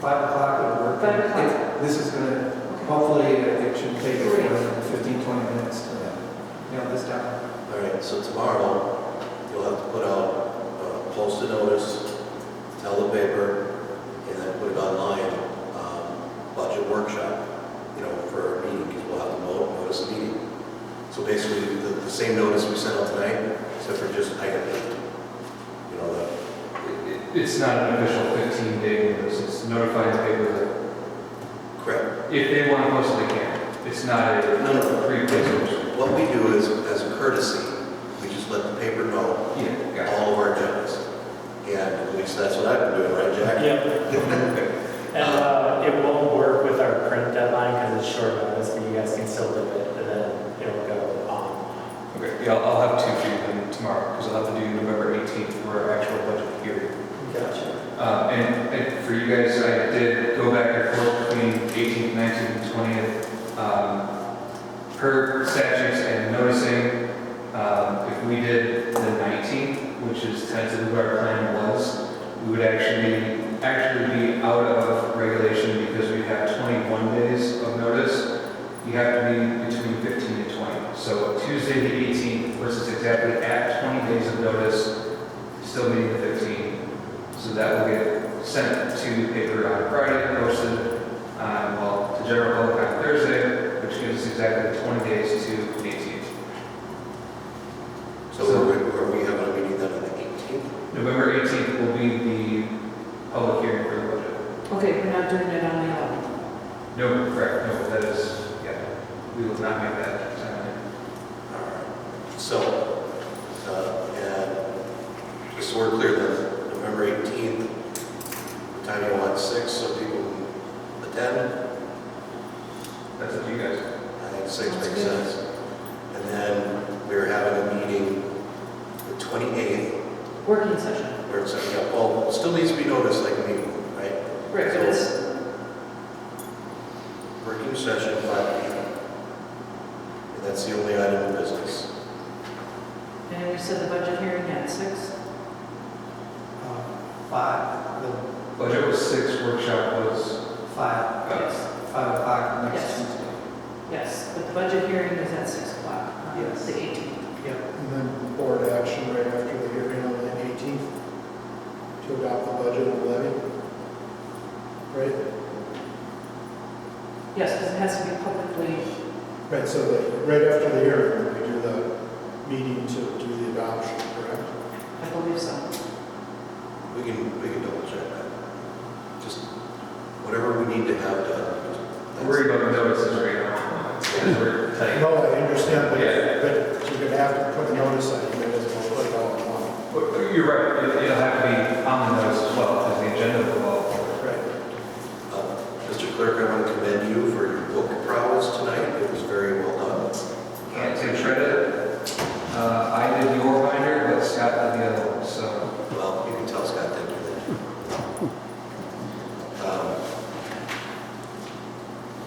[SPEAKER 10] 5 o'clock would work.
[SPEAKER 5] 5 o'clock.
[SPEAKER 10] This is going to, hopefully, it should take us 15, 20 minutes to nail this down.
[SPEAKER 2] All right, so tomorrow, you'll have to put out, post a notice, tell the paper, and then put it online, budget workshop, for our meeting, because we'll have to notice a meeting. So basically, the same notice we sent out tonight, except for just item 8.
[SPEAKER 4] It's not an official 15-day notice, it's notifying the paper that
[SPEAKER 2] Correct.
[SPEAKER 4] if they want to post it, they can. It's not a
[SPEAKER 2] No.
[SPEAKER 4] pre-posted.
[SPEAKER 2] What we do is, as a courtesy, we just let the paper know
[SPEAKER 4] Yeah, got it.
[SPEAKER 2] all of our agendas. And at least that's what I've been doing, right, Jack?
[SPEAKER 12] And it won't work with our print deadline because it's short notice, but you guys can still do it, and then it'll go
[SPEAKER 4] Okay, yeah, I'll have two for you then tomorrow, because I'll have to do November 18th for our actual budget hearing.
[SPEAKER 10] Gotcha.
[SPEAKER 4] And for you guys, I did go back and forth between 18th, 19th, and 20th. Per statutes and noticing, if we did the 19th, which is tentatively what our plan was, we would actually be out of regulation because we have 21 days of notice. You have to be between 15 and 20. So Tuesday the 18th versus exactly at 20 days of notice, still meeting the 15th. So that will get sent to paper on Friday, posted to general public on Thursday, which gives us exactly 20 days to 18th.
[SPEAKER 2] So are we having a meeting then on the 18th?
[SPEAKER 4] November 18th will be the public hearing for the budget.
[SPEAKER 5] Okay, we're not doing it on the 11th.
[SPEAKER 4] No, correct, no, that is, we will not make that time.
[SPEAKER 2] So, and just so we're clear, then, November 18th, what time you want, 6, so people can attend?
[SPEAKER 4] That's up to you guys.
[SPEAKER 2] I think 6
[SPEAKER 5] Sounds
[SPEAKER 2] makes
[SPEAKER 5] good.
[SPEAKER 2] sense. And then we're having a meeting the 28th,
[SPEAKER 5] Working session.
[SPEAKER 2] Work session, yeah, well, it still needs to be noticed like a meeting, right?
[SPEAKER 5] Right, but it's,
[SPEAKER 2] Working session, 5 p.m. And that's the only item of business.
[SPEAKER 5] and we said the budget hearing at 6.
[SPEAKER 10] 5, the
[SPEAKER 4] Budget was 6, workshop was
[SPEAKER 10] 5,
[SPEAKER 5] Yes.
[SPEAKER 10] 5 o'clock next
[SPEAKER 5] Yes.
[SPEAKER 10] Tuesday.
[SPEAKER 5] Yes, but the budget hearing is at 6 o'clock,
[SPEAKER 10] Yes.
[SPEAKER 5] the 18th.
[SPEAKER 10] Yep.
[SPEAKER 6] And then board action right after the hearing on the 18th to adopt the budget and levy. Right?
[SPEAKER 5] Yes, because it has to be publicly,
[SPEAKER 6] Right, so right after the hearing, we do the meeting to do the adoption, correct?
[SPEAKER 5] I believe so.
[SPEAKER 2] We can double check that. Just whatever we need to have done.
[SPEAKER 4] I'm worried about the notices right now. Yeah, we're tight.
[SPEAKER 6] No, I understand, but
[SPEAKER 4] Yeah.
[SPEAKER 6] but you're going to have to put a notice on it, you may as well put it all in one.
[SPEAKER 4] But you're right, it'll have to be on the notice as well, because the agenda will go.
[SPEAKER 6] Right.
[SPEAKER 2] Mr. Clerk, I want to commend you for your book prowess tonight. It was very well done.
[SPEAKER 4] Can't take credit. I did your binder, but Scott did the other one, so.
[SPEAKER 2] Well, you can tell Scott thank you.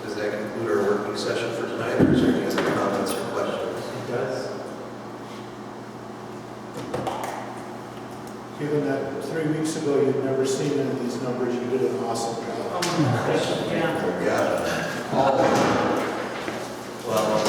[SPEAKER 2] Does that conclude our working session for tonight, or is there any other comments or questions?
[SPEAKER 10] It does.
[SPEAKER 6] Given that 3 weeks ago you'd never seen any of these numbers, you did an awesome job.
[SPEAKER 5] Oh my gosh, yeah.
[SPEAKER 2] Yeah. Well,